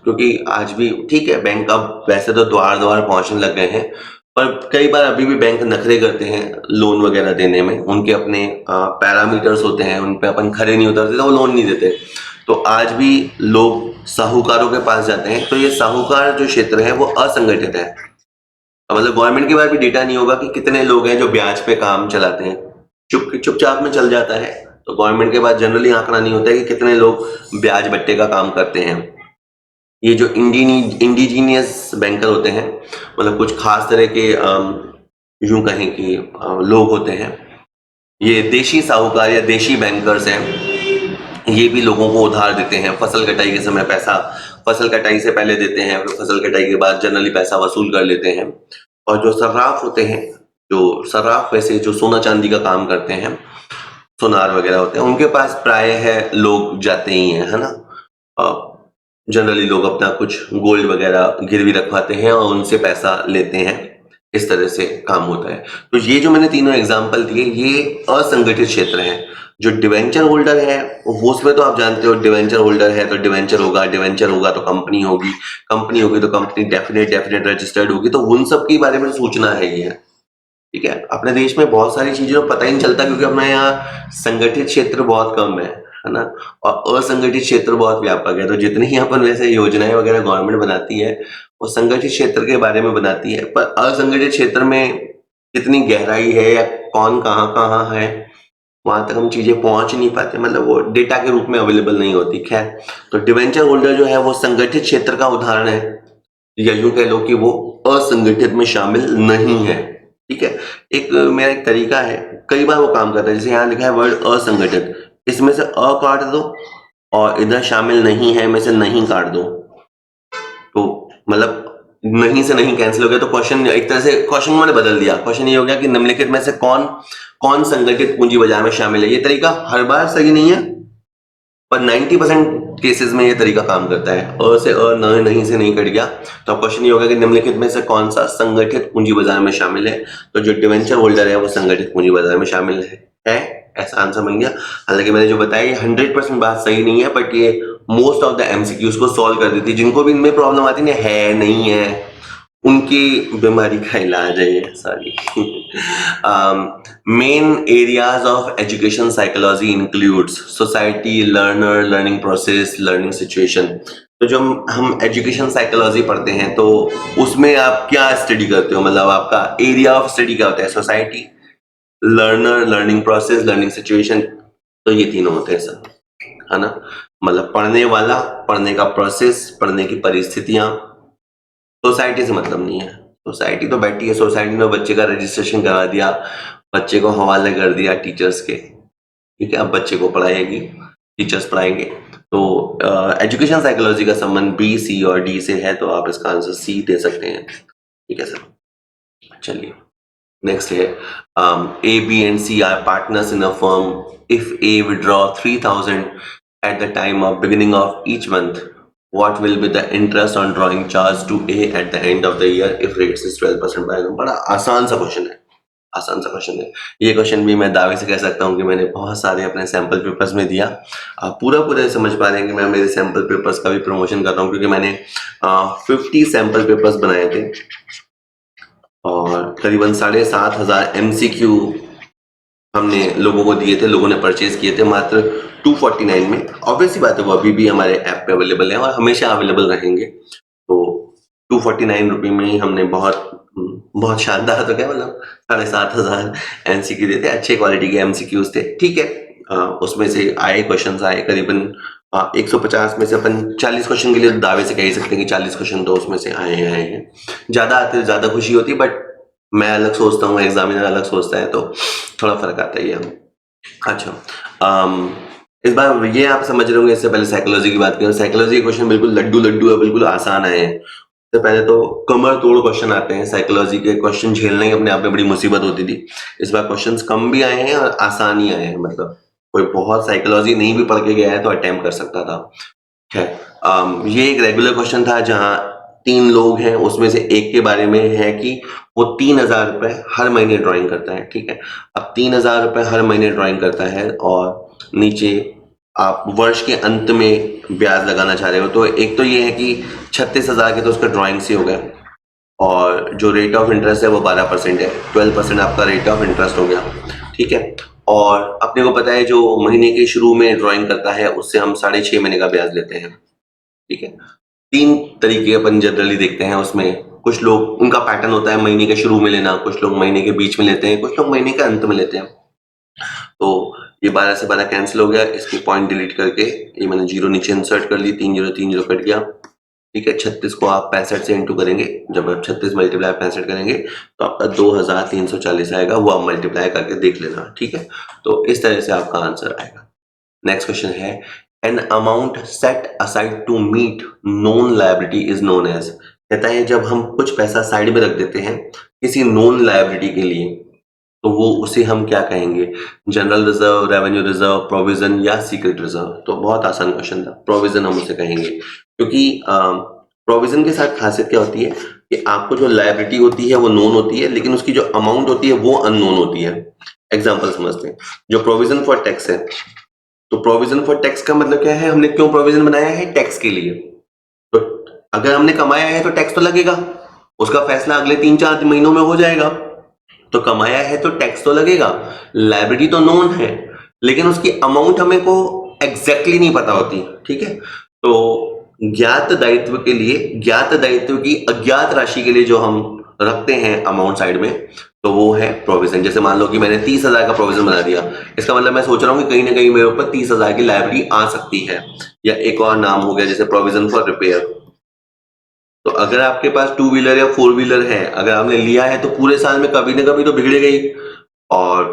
क्योंकि आज भी ठीक है बैंक अब वैसे तो द्वार द्वार पहुंचने लग गए हैं, पर कई बार अभी भी बैंक नखरे करते हैं लोन वगैरह देने में। उनके अपने पैरामीटर्स होते हैं, उन पे अपन खरे नहीं उतरते तो वो लोन नहीं देते। तो आज भी लोग साहूकारों के पास जाते हैं। तो ये साहूकार जो क्षेत्र है वो असंगठित है। मतलब गवर्नमेंट के पास भी डेटा नहीं होगा कि कितने लोग हैं जो ब्याज पे काम चलाते हैं, चुपचाप में चल जाता है। तो गवर्नमेंट के पास जनरली आंकड़ा नहीं होता है कि कितने लोग ब्याज बट्टे का काम करते हैं। ये जो इंडिजीनियस बैंकर होते हैं, मतलब कुछ खास तरह के यूं कहें कि लोग होते हैं, ये देशी साहूकार या देशी बैंकर्स हैं। ये भी लोगों को उधार देते हैं, फसल कटाई के समय पैसा, फसल कटाई से पहले देते हैं, फिर फसल कटाई के बाद जनरली पैसा वसूल कर लेते हैं। और जो सर्राफ होते हैं, जो सर्राफ वैसे जो सोना चांदी का काम करते हैं, सुनार वगैरह होते हैं, उनके पास प्राय है लोग जाते ही हैं, है ना। जनरली लोग अपना कुछ गोल्ड वगैरह गिरवी रखवाते हैं और उनसे पैसा लेते हैं। इस तरह से काम होता है। तो ये जो मैंने तीनों एग्जांपल दिए ये असंगठित क्षेत्र हैं। जो डिवेंचर होल्डर है वो, उसमें तो आप जानते हो डिवेंचर होल्डर है तो डिवेंचर होगा तो कंपनी होगी, कंपनी होगी तो कंपनी डेफिनेट रजिस्टर्ड होगी। तो उन सब के बारे में सूचना है ये, ठीक है। अपने देश में बहुत सारी चीजें पता ही नहीं चलता क्योंकि अपने यहाँ संगठित क्षेत्र बहुत कम है ना, और असंगठित क्षेत्र बहुत व्यापक है। तो जितनी ही अपन वैसे योजनाएं वगैरह गवर्नमेंट बनाती है वो संगठित क्षेत्र के बारे में बनाती है, पर असंगठित क्षेत्र में कितनी गहराई है या कौन कहाँ कहाँ है वहां तक हम चीजें पहुंच नहीं पाते, मतलब वो डेटा के रूप में अवेलेबल नहीं होती। खैर, तो डिवेंचर होल्डर जो है वो संगठित क्षेत्र का उदाहरण है। या यूं कह लो कि वो असंगठित में शामिल नहीं है। ठीक है, एक मेरा एक तरीका है, कई बार वो काम करता है। जैसे यहाँ लिखा है वर्ड असंगठित, इसमें से अ काट दो और इधर शामिल नहीं है में से नहीं काट दो, तो मतलब नहीं से नहीं कैंसिल हो गया। तो क्वेश्चन एक तरह से क्वेश्चन मैंने बदल दिया। क्वेश्चन ये हो गया कि निम्नलिखित में से कौन कौन संगठित पूंजी बाजार में शामिल है। ये तरीका हर बार सही नहीं है, पर 90% केसेस में ये तरीका काम करता है। अ से अ, न नहीं से नहीं कट गया, तो अब क्वेश्चन ये होगा कि निम्नलिखित में से कौन सा संगठित पूंजी बाजार में शामिल है। तो जो डिवेंचर होल्डर है वो संगठित पूंजी बाजार में शामिल है ऐसा आंसर बन गया। हालांकि मैंने जो बताया ये 100% बात सही नहीं है, बट ये मोस्ट ऑफ द एमसीक्यूज को सॉल्व कर देती है। जिनको भी इनमें प्रॉब्लम आती है नहीं है, उनकी बीमारी का इलाज है ये सारी। Main areas of education psychology includes society, learner, learning process, learning situation. तो जो हम एजुकेशन साइकोलॉजी पढ़ते हैं तो उसमें आप क्या स्टडी करते हो, मतलब आपका एरिया ऑफ स्टडी क्या होता है? Society, learner, learning process, learning situation. तो ये तीनों होते हैं सर, है ना। मतलब पढ़ने वाला, पढ़ने का प्रोसेस, पढ़ने की परिस्थितियां। सोसाइटी से मतलब नहीं है। सोसाइटी तो बैठी है, सोसाइटी में बच्चे का रजिस्ट्रेशन करा दिया, बच्चे को हवाले कर दिया टीचर्स के, ठीक है। अब बच्चे को पढ़ाएगी, टीचर्स पढ़ाएंगे। तो एजुकेशन साइकोलॉजी का संबंध बी, सी और डी से है, तो आप इसका आंसर सी दे सकते हैं। ठीक है सर, चलिए नेक्स्ट है A, B and C are partners in a firm. If A withdraw 3000 at the time of beginning of each month, what will be the interest on drawing charge to A at the end of the year if rates is 12% by annum? बड़ा आसान सा question है, आसान सा question है। ये question भी मैं दावे से कह सकता हूँ कि मैंने बहुत सारे अपने सैम्पल पेपर्स में दिया। आप पूरा पूरा समझ पा रहे हैं कि मैं मेरे सैम्पल पेपर्स का भी प्रमोशन कर रहा हूँ, क्योंकि मैंने 50 सैम्पल पेपर्स बनाए थे और करीबन 7500 MCQ हमने लोगों को दिए थे, लोगों ने परचेज किए थे मात्र 249 में। ऑब्वियसली बात है वो अभी भी हमारे ऐप पे अवेलेबल है और हमेशा अवेलेबल रहेंगे। तो 249 रुपये में ही हमने बहुत शानदार, तो क्या मतलब 7500 MCQ दिए थे। अच्छे क्वालिटी के MCQs थे, ठीक है। उसमें से आए क्वेश्चन आए करीबन 150 में से अपन 40 क्वेश्चन के लिए दावे से कह ही सकते हैं कि 40 क्वेश्चन तो उसमें से आए हैं। ज्यादा आते तो ज्यादा खुशी होती, बट मैं अलग सोचता हूँ, एग्जामिनर अलग सोचता है, तो थोड़ा फर्क आता ही है। अच्छा, इस बार ये आप समझ रहे होंगे, इससे पहले साइकोलॉजी की बात करें। साइकोलॉजी के क्वेश्चन बिल्कुल लड्डू लड्डू है, बिल्कुल आसान आए हैं। सबसे पहले तो कमर तोड़ क्वेश्चन आते हैं। साइकोलॉजी के क्वेश्चन झेलने अपने आप में बड़ी मुसीबत होती थी। इस बार क्वेश्चंस कम भी आए हैं और आसान ही आए हैं। मतलब कोई बहुत साइकोलॉजी नहीं भी पढ़ के गया है तो अटेम्प्ट कर सकता था। है ये एक रेगुलर क्वेश्चन था जहां 3 लोग हैं, उसमें से एक के बारे में है कि वो 3000 रुपए हर महीने ड्राइंग करता है, ठीक है। अब 3000 रुपए हर महीने ड्राइंग करता है और नीचे आप वर्ष के अंत में ब्याज लगाना चाह रहे हो। तो एक तो ये है कि 36,000 के तो उसका ड्राइंग से हो गया, और जो रेट ऑफ इंटरेस्ट है वो 12% है। 12% आपका रेट ऑफ इंटरेस्ट हो गया, ठीक है। और अपने को पता है जो महीने के शुरू में ड्राइंग करता है उससे हम 6.5 महीने का ब्याज लेते हैं, ठीक है। 3 तरीके अपन जनरली देखते हैं उसमें। कुछ लोग, उनका पैटर्न होता है महीने के शुरू में लेना, कुछ लोग महीने के बीच में लेते हैं, कुछ लोग महीने के अंत में लेते हैं। तो ये 12 से 12 कैंसिल हो गया, इसकी पॉइंट डिलीट करके ये मैंने 0 नीचे इंसर्ट कर ली, 3030 कट गया, ठीक है। 36 को आप 65 से इंटू करेंगे, जब आप 36 मल्टीप्लाई 65 करेंगे तो आपका 2340 आएगा। वो आप मल्टीप्लाई करके देख लेना, ठीक है। तो इस तरह से आपका आंसर आएगा। Next question is an amount set aside to meet known liability is known as. कहता है जब हम कुछ पैसा साइड में रख देते हैं किसी नोन लायबिलिटी के लिए, तो वो उसे हम क्या कहेंगे? General reserve, revenue reserve, provision या सीक्रेट रिजर्व? तो बहुत आसान क्वेश्चन था, प्रोविजन हम उसे कहेंगे, क्योंकि प्रोविजन के साथ खासियत क्या होती है कि आपको जो लायबिलिटी होती है वो नोन होती है, लेकिन उसकी जो अमाउंट होती है वो अननोन होती है। एग्जाम्पल समझते हैं। जो प्रोविजन फॉर टैक्स है, तो प्रोविजन फॉर टैक्स का मतलब क्या है? हमने क्यों प्रोविजन बनाया है? टैक्स के लिए। तो अगर हमने कमाया है तो टैक्स तो लगेगा, उसका फैसला अगले 3-4 महीनों में हो जाएगा। तो कमाया है तो टैक्स तो लगेगा। लायबिलिटी तो नोन है, लेकिन उसकी अमाउंट हमें को एग्जैक्टली नहीं पता होती, ठीक है। तो ज्ञात दायित्व के लिए, ज्ञात दायित्व की अज्ञात राशि के लिए जो हम रखते हैं अमाउंट साइड में, तो वो है प्रोविजन। जैसे मान लो कि मैंने 30,000 का प्रोविजन बना दिया, इसका मतलब मैं सोच रहा हूं कि कहीं ना कहीं मेरे ऊपर 30,000 की लायबिलिटी आ सकती है। या एक और नाम हो गया जैसे प्रोविजन फॉर रिपेयर। तो अगर आपके पास टू व्हीलर या फोर व्हीलर है, अगर आपने लिया है तो पूरे साल में कभी ना कभी तो बिगड़ेगा ही और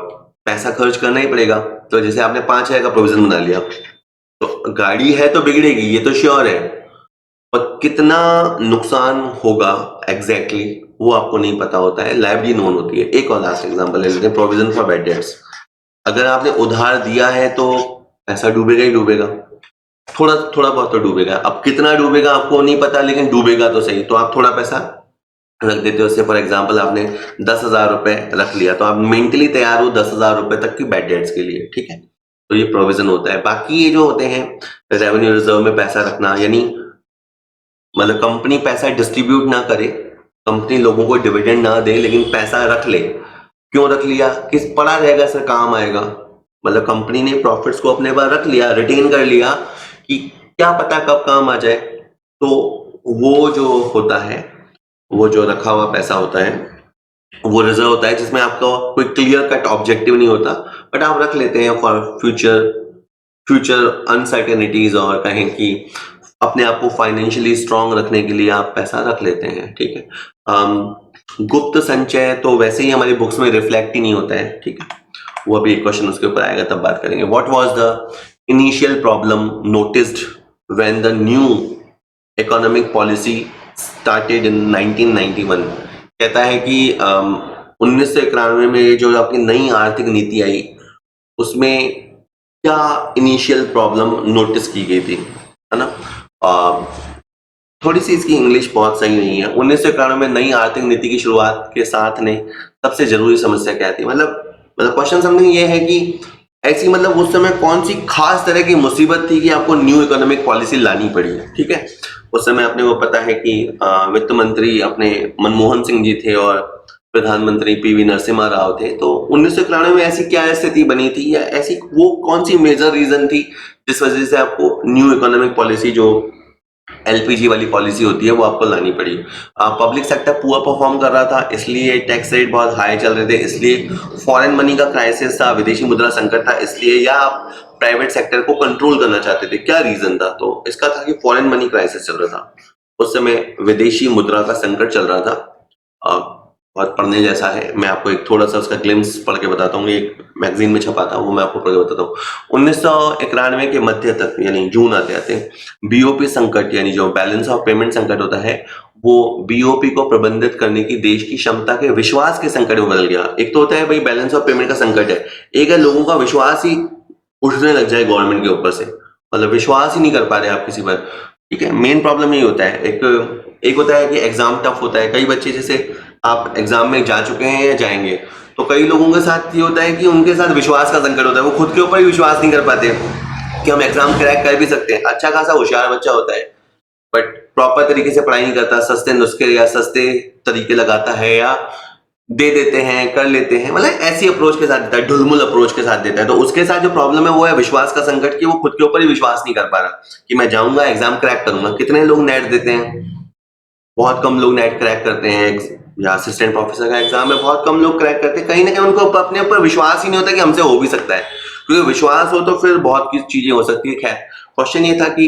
पैसा खर्च करना ही पड़ेगा। तो जैसे आपने 5,000 का प्रोविजन बना लिया, तो गाड़ी है तो बिगड़ेगी, ये तो श्योर है, और कितना नुकसान होगा एग्जैक्टली वो आपको नहीं पता होता है, लाइबिलिटी नोन होती है। एक और लास्ट एग्जांपल ले लेते हैं, प्रोविजन फॉर बैड डेट्स। अगर आपने उधार दिया है तो पैसा डूबेगा ही डूबेगा, थोड़ा थोड़ा बहुत तो डूबेगा। अब कितना डूबेगा आपको नहीं पता, लेकिन डूबेगा तो सही। तो आप थोड़ा पैसा रख देते हो। उससे फॉर एग्जाम्पल आपने 10,000 रुपए रख लिया, तो आप मेंटली तैयार हो 10,000 रुपए तक की बैड डेट्स के लिए, ठीक है। तो ये प्रोविजन होता है। बाकी ये जो होते हैं रेवेन्यू रिजर्व में पैसा रखना, यानी मतलब कंपनी पैसा डिस्ट्रीब्यूट ना करे, कंपनी लोगों को डिविडेंड ना दे, लेकिन पैसा रख ले। क्यों रख लिया, किस पड़ा रहेगा, सर काम आएगा। मतलब कंपनी ने प्रॉफिट्स को अपने पास रख लिया, रिटेन कर लिया कि क्या पता कब काम आ जाए। तो वो जो होता है, वो जो रखा हुआ पैसा होता है, वो रिजर्व होता है, जिसमें आपका कोई क्लियर कट ऑब्जेक्टिव नहीं होता, बट आप रख लेते हैं फॉर फ्यूचर अनसर्टेनिटीज, और कहें कि अपने आप को फाइनेंशियली स्ट्रांग रखने के लिए आप पैसा रख लेते हैं, ठीक है। गुप्त संचय तो वैसे ही हमारी बुक्स में रिफ्लेक्ट ही नहीं होता है, ठीक है। वो अभी एक क्वेश्चन उसके ऊपर आएगा, तब बात करेंगे। What was the initial problem noticed when the new economic policy started in 1991? कहता है कि 1991 में जो आपकी नई आर्थिक नीति आई, उसमें क्या इनिशियल प्रॉब्लम नोटिस की गई थी, है ना। थोड़ी सी इसकी इंग्लिश बहुत सही नहीं है। 1991 में नई आर्थिक नीति की शुरुआत के साथ ने सबसे जरूरी समस्या क्या थी, मतलब क्वेश्चन समथिंग ये है कि ऐसी मतलब उस समय कौन सी खास तरह की मुसीबत थी कि आपको न्यू इकोनॉमिक पॉलिसी लानी पड़ी, ठीक है। उस समय अपने को पता है कि वित्त मंत्री अपने मनमोहन सिंह जी थे और प्रधानमंत्री पीवी नरसिम्हा राव थे। तो 1991 में ऐसी क्या स्थिति बनी थी, या ऐसी वो कौन सी मेजर रीजन थी जिस वजह से आपको न्यू इकोनॉमिक पॉलिसी, जो एलपीजी वाली पॉलिसी होती है, वो आपको लानी पड़ी। पब्लिक सेक्टर पुअर परफॉर्म कर रहा था, इसलिए टैक्स रेट बहुत हाई चल रहे थे, इसलिए फॉरेन मनी का क्राइसिस था, विदेशी मुद्रा संकट था, इसलिए, या आप प्राइवेट सेक्टर को कंट्रोल करना चाहते थे, क्या रीजन था? तो इसका था कि फॉरेन मनी क्राइसिस चल रहा था उस समय, विदेशी मुद्रा का संकट चल रहा था। बहुत पढ़ने जैसा है, मैं आपको एक थोड़ा सा उसका ग्लिम्स पढ़ के बताता हूँ। एक मैगजीन में छपा था, वो मैं आपको पढ़ के बताता हूँ। 1991 के मध्य तक, यानी जून आते आते, बीओपी संकट, यानी जो बैलेंस ऑफ पेमेंट संकट होता है, वो बीओपी को प्रबंधित करने की देश की क्षमता के विश्वास के संकट में बदल गया। एक तो होता है भाई बैलेंस ऑफ पेमेंट का संकट है, एक है लोगों का विश्वास ही उठने लग जाए गवर्नमेंट के ऊपर से, मतलब विश्वास ही नहीं कर पा रहे आप किसी पर, ठीक है। मेन प्रॉब्लम यही होता है। एक होता है कि एग्जाम टफ होता है, कई बच्चे, जैसे आप एग्जाम में जा चुके हैं या जाएंगे, तो कई लोगों के साथ ये होता है कि उनके साथ विश्वास का संकट होता है, वो खुद के ऊपर ही विश्वास नहीं कर पाते कि हम एग्जाम क्रैक कर भी सकते हैं। अच्छा खासा होशियार बच्चा होता है, बट प्रॉपर तरीके से पढ़ाई नहीं करता, सस्ते नुस्खे या सस्ते तरीके लगाता है, या दे देते हैं, कर लेते हैं, मतलब ऐसी अप्रोच के साथ देता है, ढुलमुल अप्रोच के साथ देता है। तो उसके साथ जो प्रॉब्लम है वो है विश्वास का संकट, कि वो खुद के ऊपर ही विश्वास नहीं कर पा रहा कि मैं जाऊंगा एग्जाम क्रैक करूंगा। कितने लोग नेट देते हैं, बहुत कम लोग नेट क्रैक करते हैं, या असिस्टेंट प्रोफेसर का एग्जाम है, बहुत कम लोग क्रैक करते हैं। कहीं ना कहीं उनको अपने ऊपर विश्वास ही नहीं होता कि हमसे हो भी सकता है, क्योंकि विश्वास हो तो फिर बहुत कुछ चीजें हो सकती है। खैर, क्वेश्चन ये था कि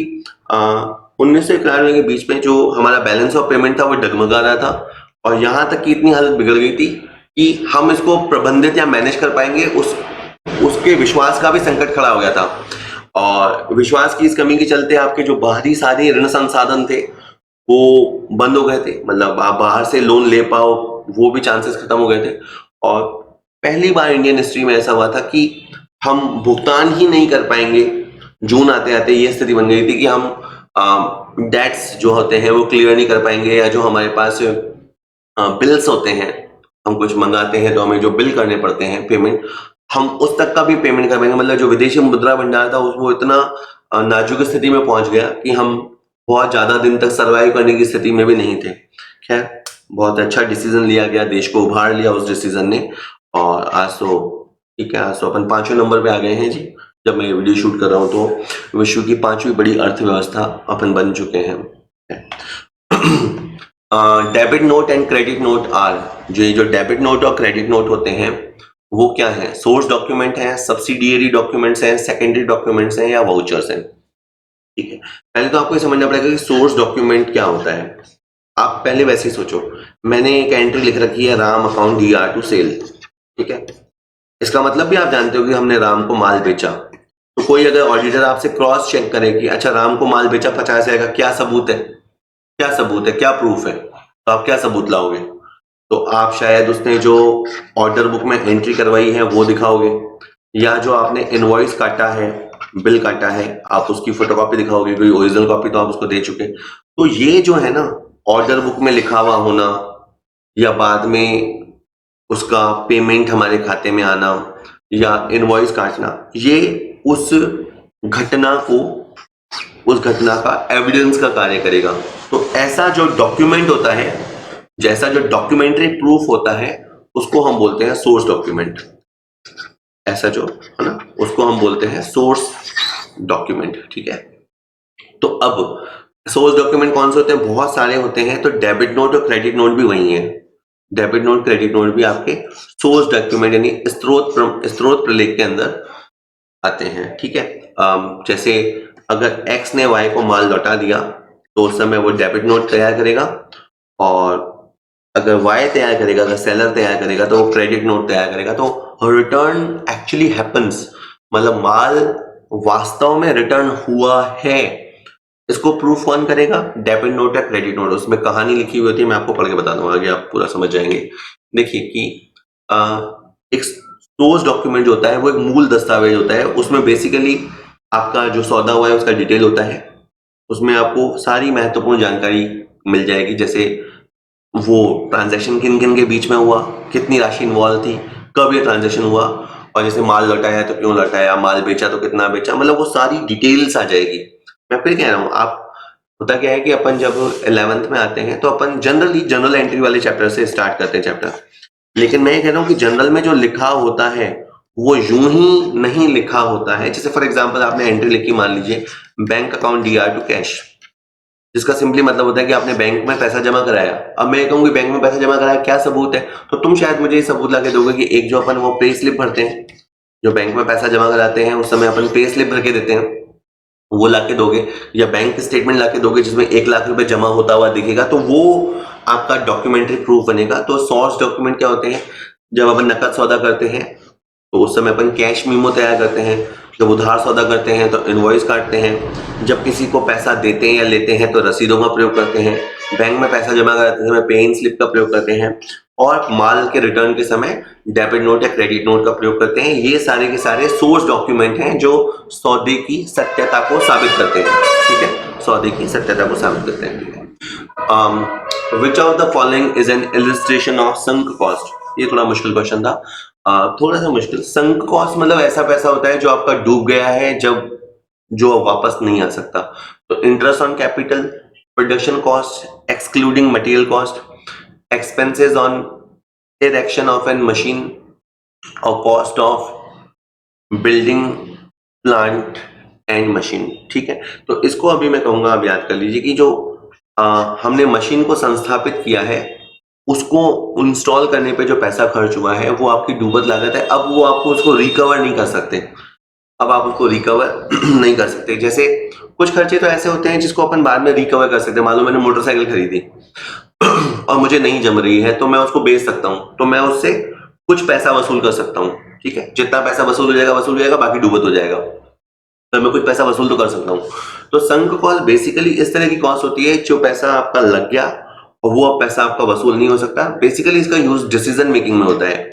1991 के बीच में जो हमारा बैलेंस ऑफ पेमेंट था वो डगमगा रहा था, और यहाँ तक कि इतनी हालत बिगड़ गई थी कि हम इसको प्रबंधित या मैनेज कर पाएंगे, उसके विश्वास का भी संकट खड़ा हो गया था। और विश्वास की इस कमी के चलते आपके जो बाहरी सारे ऋण संसाधन थे वो बंद हो गए थे, मतलब आप बाहर से लोन ले पाओ वो भी चांसेस खत्म हो गए थे। और पहली बार इंडियन हिस्ट्री में ऐसा हुआ था कि हम भुगतान ही नहीं कर पाएंगे। जून आते आते ये स्थिति बन गई थी कि हम डेट्स जो होते हैं वो क्लियर नहीं कर पाएंगे, या जो हमारे पास बिल्स होते हैं, हम कुछ मंगाते हैं तो हमें जो बिल करने पड़ते हैं पेमेंट, हम उस तक का भी पेमेंट कर पाएंगे। मतलब जो विदेशी मुद्रा भंडार था वो इतना नाजुक स्थिति में पहुंच गया कि हम बहुत ज्यादा दिन तक सरवाइव करने की स्थिति में भी नहीं थे। खैर, बहुत अच्छा डिसीजन लिया गया, देश को उभार लिया उस डिसीजन ने। और आज तो ठीक है, आज तो अपन 5वें नंबर पे आ गए हैं जी। जब मैं वीडियो शूट कर रहा हूँ तो विश्व की 5वीं बड़ी अर्थव्यवस्था अपन बन चुके हैं। Debit note and credit note are, जो डेबिट नोट और क्रेडिट नोट होते हैं वो क्या है? सोर्स डॉक्यूमेंट है, सब्सिडियरी डॉक्यूमेंट्स हैं, सेकेंडरी डॉक्यूमेंट्स हैं, या वाउचर्स हैं, ठीक है। पहले तो आपको ये समझना पड़ेगा कि सोर्स डॉक्यूमेंट क्या होता है। आप पहले वैसे ही सोचो, मैंने एक एंट्री लिख रखी है Ram account DR to sale, ठीक है, इसका मतलब भी आप जानते हो कि हमने राम को माल बेचा। तो कोई अगर ऑडिटर आपसे क्रॉस चेक करे कि अच्छा राम को माल बेचा 50,000 का, क्या सबूत है, क्या सबूत है, क्या प्रूफ है, तो आप क्या सबूत लाओगे? तो आप शायद उसने जो ऑर्डर बुक में एंट्री करवाई है वो दिखाओगे, या जो आपने इनवॉइस काटा है, बिल काटा है, आप उसकी फोटोकॉपी दिखाओगे, कोई ओरिजिनल कॉपी तो आप उसको दे चुके। तो ये जो है ना ऑर्डर बुक में लिखा हुआ होना, या बाद में उसका पेमेंट हमारे खाते में आना, या इनवॉइस काटना, ये उस घटना का एविडेंस का कार्य करेगा। तो ऐसा जो डॉक्यूमेंट होता है, जैसा जो डॉक्यूमेंट्री प्रूफ होता है, उसको हम बोलते हैं सोर्स डॉक्यूमेंट। ऐसा जो है ना, उसको हम बोलते हैं सोर्स डॉक्यूमेंट, ठीक है। तो अब सोर्स डॉक्यूमेंट कौन से होते हैं? बहुत सारे होते हैं। तो डेबिट नोट और क्रेडिट नोट भी वही है। डेबिट नोट, क्रेडिट नोट भी आपके सोर्स डॉक्यूमेंट यानी स्रोत प्रलेख के अंदर आते हैं, ठीक है। जैसे अगर एक्स ने वाई को माल लौटा दिया तो उस समय वो डेबिट नोट तैयार करेगा, और अगर वाई तैयार करेगा, अगर सेलर तैयार करेगा तो वो क्रेडिट नोट तैयार करेगा। तो रिटर्न एक्चुअली हैपन्स, मतलब माल वास्तव में रिटर्न हुआ है, इसको प्रूफ कौन करेगा? डेबिट नोट या क्रेडिट नोट। उसमें कहानी लिखी हुई होती है, मैं आपको पढ़ के बता दूंगा, आगे आप पूरा समझ जाएंगे। देखिए कि एक सोर्स डॉक्यूमेंट जो होता है वो एक मूल दस्तावेज होता है। उसमें बेसिकली आपका जो सौदा हुआ है उसका डिटेल होता है, उसमें आपको सारी महत्वपूर्ण जानकारी मिल जाएगी, जैसे वो ट्रांजैक्शन किन किन के बीच में हुआ, कितनी राशि इन्वॉल्व थी, कब ये ट्रांजैक्शन हुआ, और जैसे माल लौटाया तो क्यों लौटाया, माल बेचा तो कितना बेचा, मतलब वो सारी डिटेल्स आ जाएगी। मैं फिर कह रहा हूँ, आप होता क्या है कि अपन जब 11th में आते हैं तो अपन जनरली जनरल एंट्री वाले चैप्टर से स्टार्ट करते हैं चैप्टर, लेकिन मैं ये कह रहा हूँ कि जनरल में जो लिखा होता है वो यूं ही नहीं लिखा होता है। जैसे फॉर एग्जांपल आपने एंट्री लिखी, मान लीजिए bank account DR to cash, जिसका सिंपली मतलब होता है कि आपने बैंक में पैसा जमा कराया। अब मैं कहूंगी बैंक में पैसा जमा कराया, क्या सबूत है? तो तुम शायद मुझे ये सबूत ला के दोगे कि एक जो अपन वो पे स्लिप भरते हैं, जो बैंक में पैसा जमा कराते हैं उस समय अपन पे स्लिप भर के देते हैं, वो लाके दोगे, या बैंक स्टेटमेंट लाके दोगे जिसमें 1 लाख रुपए जमा होता हुआ दिखेगा, तो वो आपका डॉक्यूमेंट्री प्रूफ बनेगा। तो सोर्स डॉक्यूमेंट क्या होते हैं? जब अपन नकद सौदा करते हैं तो उस समय अपन कैश मीमो तैयार करते हैं, जब उधार सौदा करते हैं तो इनवॉइस काटते हैं, जब किसी को पैसा देते हैं या लेते हैं तो रसीदों का प्रयोग करते हैं, बैंक में पैसा जमा कराते समय पे इन स्लिप का प्रयोग करते हैं, और माल के रिटर्न के समय डेबिट नोट या क्रेडिट नोट का प्रयोग करते हैं। ये सारे के सारे सोर्स डॉक्यूमेंट हैं जो सौदे की सत्यता को साबित करते हैं, ठीक है, सौदे की सत्यता को साबित करते हैं। विच of the following is an illustration of sunk cost? ये थोड़ा मुश्किल क्वेश्चन था, थोड़ा सा मुश्किल। संक कॉस्ट मतलब ऐसा पैसा होता है जो आपका डूब गया है, जब जो वापस नहीं आ सकता। तो interest on capital, production cost excluding material cost, expenses on erection of an machine, और cost of building plant and machine, ठीक है। तो इसको अभी मैं कहूंगा, आप याद कर लीजिए कि जो हमने मशीन को संस्थापित किया है, उसको इंस्टॉल करने पे जो पैसा खर्च हुआ है वो आपकी डूबत लागत है। अब वो आपको उसको रिकवर नहीं कर सकते, अब आप उसको रिकवर नहीं कर सकते। जैसे कुछ खर्चे तो ऐसे होते हैं जिसको अपन बाद में रिकवर कर सकते हैं। मान लो मैंने मोटरसाइकिल खरीदी और मुझे नहीं जम रही है, तो मैं उसको बेच सकता हूँ, तो मैं उससे कुछ पैसा वसूल कर सकता हूँ, ठीक है। जितना पैसा वसूल हो जाएगा, बाकी डूबत हो जाएगा, तो मैं कुछ पैसा वसूल तो कर सकता हूँ। तो संक कॉस्ट बेसिकली इस तरह की कॉस्ट होती है जो पैसा आपका लग गया और वो अब पैसा आपका वसूल नहीं हो सकता। बेसिकली इसका यूज डिसीजन मेकिंग में होता है।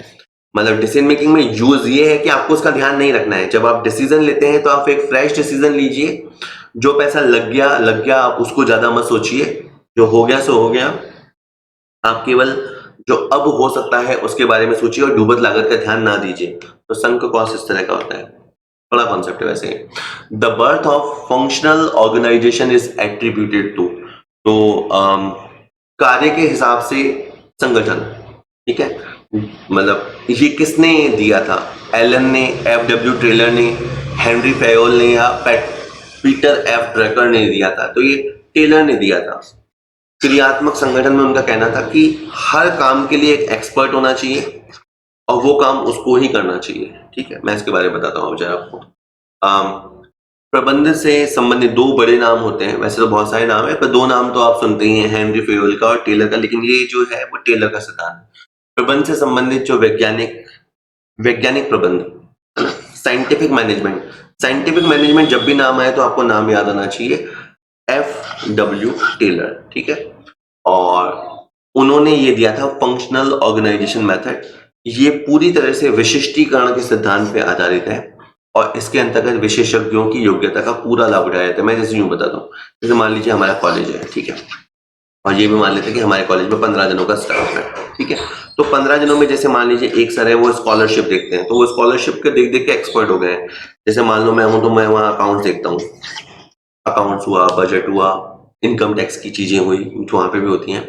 मतलब डिसीजन मेकिंग में यूज ये है कि आपको उसका ध्यान नहीं रखना है। जब आप डिसीजन लेते हैं तो आप एक फ्रेश डिसीजन लीजिए। जो पैसा लग गया, आप उसको ज्यादा मत सोचिए, जो हो गया सो हो गया। आप केवल जो अब हो सकता है उसके बारे में सोचिए और डूबत लागत का ध्यान ना दीजिए। तो संक कॉस्ट इस तरह का होता है, बड़ा कॉन्सेप्ट है वैसे। The birth of functional organisation is attributed to, तो कार्य के हिसाब से संगठन, ठीक है। मतलब ये किसने दिया था? एलन ने, FW टेलर ने, हेनरी फैयोल ने, या पीटर F ड्रकर ने दिया था? तो ये टेलर ने दिया था। क्रियात्मक संगठन में उनका कहना था कि हर काम के लिए एक एक्सपर्ट होना चाहिए और वो काम उसको ही करना चाहिए, ठीक है। मैं इसके बारे में बताता हूँ जरा आपको। प्रबंध से संबंधित दो बड़े नाम होते हैं, वैसे तो बहुत सारे नाम है पर दो नाम तो आप सुनते ही हैं, हेनरी फेयोल का और टेलर का, लेकिन ये जो है वो टेलर का सिद्धांत है। प्रबंध से संबंधित जो वैज्ञानिक प्रबंध, साइंटिफिक मैनेजमेंट। साइंटिफिक मैनेजमेंट जब भी नाम आए तो आपको नाम याद आना चाहिए, FW टेलर, ठीक है। और उन्होंने ये दिया था फंक्शनल ऑर्गेनाइजेशन मेथड। ये पूरी तरह से विशिष्टीकरण के सिद्धांत पे आधारित है और इसके अंतर्गत विशेषज्ञों की योग्यता का पूरा लाभ उठाया जाता है। मैं जैसे यूं बताता हूँ, जैसे मान लीजिए हमारा कॉलेज है, ठीक है, और ये भी मान लेते हैं कि हमारे कॉलेज में 15 जनों का स्टाफ है, ठीक है। तो 15 जनों में जैसे मान लीजिए एक सर है, वो स्कॉलरशिप देखते हैं, तो वो स्कॉलरशिप के देख देख के एक्सपर्ट हो गए हैं। जैसे मान लो मैं हूं तो मैं वहाँ अकाउंट्स देखता हूँ, अकाउंट्स हुआ, बजट हुआ, इनकम टैक्स की चीजें हुई जो वहाँ पे भी होती हैं,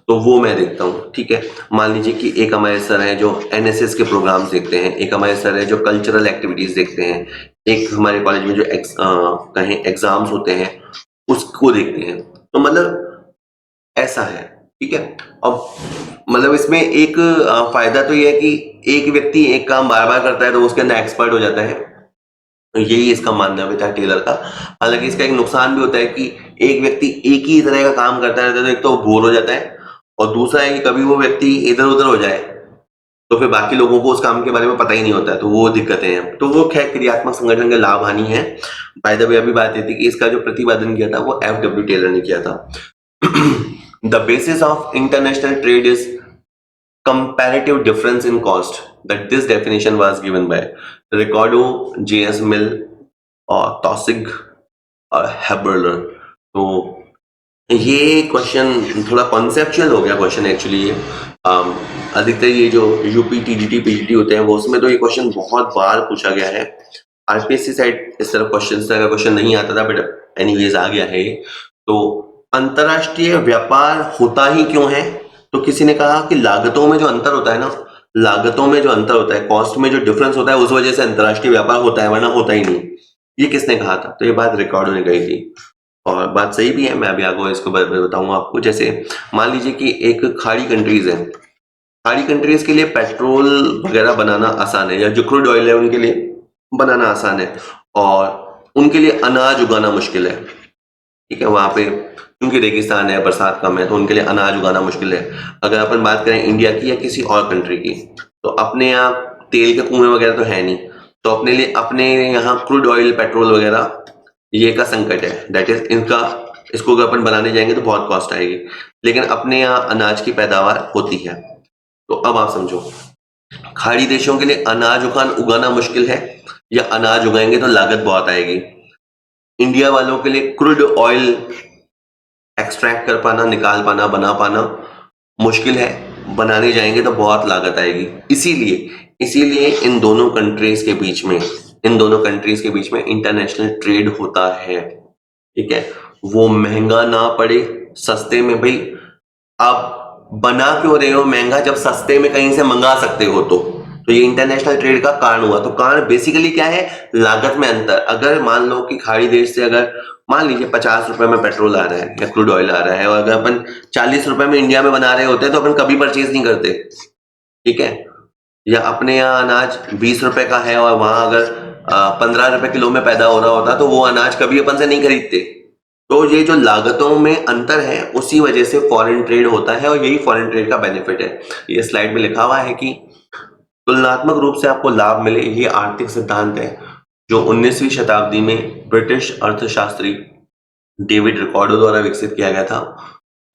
तो वो मैं देखता हूँ, ठीक है। मान लीजिए कि एक हमारे सर है जो NSS के प्रोग्राम्स देखते हैं, एक हमारे सर है जो कल्चरल एक्टिविटीज देखते हैं, एक हमारे कॉलेज में जो कहें एग्जाम्स होते हैं उसको देखते हैं। तो मतलब ऐसा है, ठीक है। अब मतलब इसमें एक फायदा तो ये है कि एक व्यक्ति एक काम बार बार करता है तो उसके अंदर एक्सपर्ट हो जाता है, तो यही इसका मानना भी था टेलर का। हालांकि इसका एक नुकसान भी होता है कि एक व्यक्ति एक ही तरह का काम करता रहता है तो एक तो वो बोर हो जाता है, और दूसरा है कि कभी वो व्यक्ति इधर उधर हो जाए तो फिर बाकी लोगों को उस काम के बारे में पता ही नहीं होता है, तो वो दिक्कतें हैं। तो वो खैर क्रियात्मक संगठन के लाभ हानि है। बाय द वे अभी बात ये थी कि इसका जो प्रतिपादन किया था वो FW टेलर ने किया था। The basis of international trade is comparative difference in cost, that this definition was given by Ricardo, J.S. Mill और Taussig और Haberler। तो ये क्वेश्चन थोड़ा कॉन्सेप्चुअल हो गया क्वेश्चन एक्चुअली। ये अधिकतर ये जो यूपी TGT PGT होते हैं वो उसमें तो ये क्वेश्चन बहुत बार पूछा गया है। RPSC साइड इस तरह क्वेश्चन नहीं आता था, बट एनीवेज आ गया है। तो अंतरराष्ट्रीय व्यापार होता ही क्यों है? तो किसी ने कहा कि लागतों में जो अंतर होता है ना, लागतों में जो अंतर होता है, कॉस्ट में जो डिफरेंस होता है, उस वजह से अंतरराष्ट्रीय व्यापार होता है, वरना होता ही नहीं। ये किसने कहा था? तो ये बात रिकॉर्डो ने कही थी और बात सही भी है। मैं अभी आगे इसको बताऊंगा आपको। जैसे मान लीजिए कि एक खाड़ी कंट्रीज है, खाड़ी कंट्रीज के लिए पेट्रोल वगैरह बनाना आसान है, या जो क्रूड ऑयल है उनके लिए बनाना आसान है, और उनके लिए अनाज उगाना मुश्किल है, ठीक है। वहां पे क्योंकि रेगिस्तान है, बरसात कम है, तो उनके लिए अनाज उगाना मुश्किल है। अगर अपन बात करें इंडिया की या किसी और कंट्री की, तो अपने यहाँ तेल के कुएं वगैरह तो है नहीं, तो अपने यहाँ क्रूड ऑयल, पेट्रोल वगैरह ये का संकट है। दैट इज इनका, इसको अगर अपन बनाने जाएंगे तो बहुत कॉस्ट आएगी, लेकिन अपने यहाँ अनाज की पैदावार होती है। तो अब आप समझो, खाड़ी देशों के लिए अनाज उगाना मुश्किल है, या अनाज उगाएंगे तो लागत बहुत आएगी। इंडिया वालों के लिए क्रूड ऑयल एक्सट्रैक्ट कर पाना, निकाल पाना, बना पाना मुश्किल है, बनाने जाएंगे तो बहुत लागत आएगी। इसीलिए इन दोनों कंट्रीज के बीच में इंटरनेशनल ट्रेड होता है, ठीक है। वो महंगा ना पड़े, सस्ते में। भाई आप बना क्यों रहे हो महंगा जब सस्ते में कहीं से मंगा सकते हो? तो ये इंटरनेशनल ट्रेड का कारण हुआ। तो कारण बेसिकली क्या है? लागत में अंतर। अगर मान लो कि खाड़ी देश से अगर मान लीजिए 50 रुपए में पेट्रोल आ रहा है या क्रूड ऑयल आ रहा है, और अगर अपन 40 रुपए में इंडिया में बना रहे होते तो अपन कभी परचेज नहीं करते, ठीक है। या अपने यहाँ अनाज 20 रुपए का है और वहां अगर 15 रुपए किलो में पैदा हो रहा होता तो वो अनाज कभी अपन से नहीं खरीदते। तो ये जो लागतों में अंतर है, उसी वजह से फॉरेन ट्रेड होता है, और यही फॉरेन ट्रेड का बेनिफिट है। ये स्लाइड में लिखा हुआ है कि तुलनात्मक रूप से आपको लाभ मिले, ये आर्थिक सिद्धांत है जो 19वीं शताब्दी में ब्रिटिश अर्थशास्त्री डेविड रिकॉर्डो द्वारा विकसित किया गया था।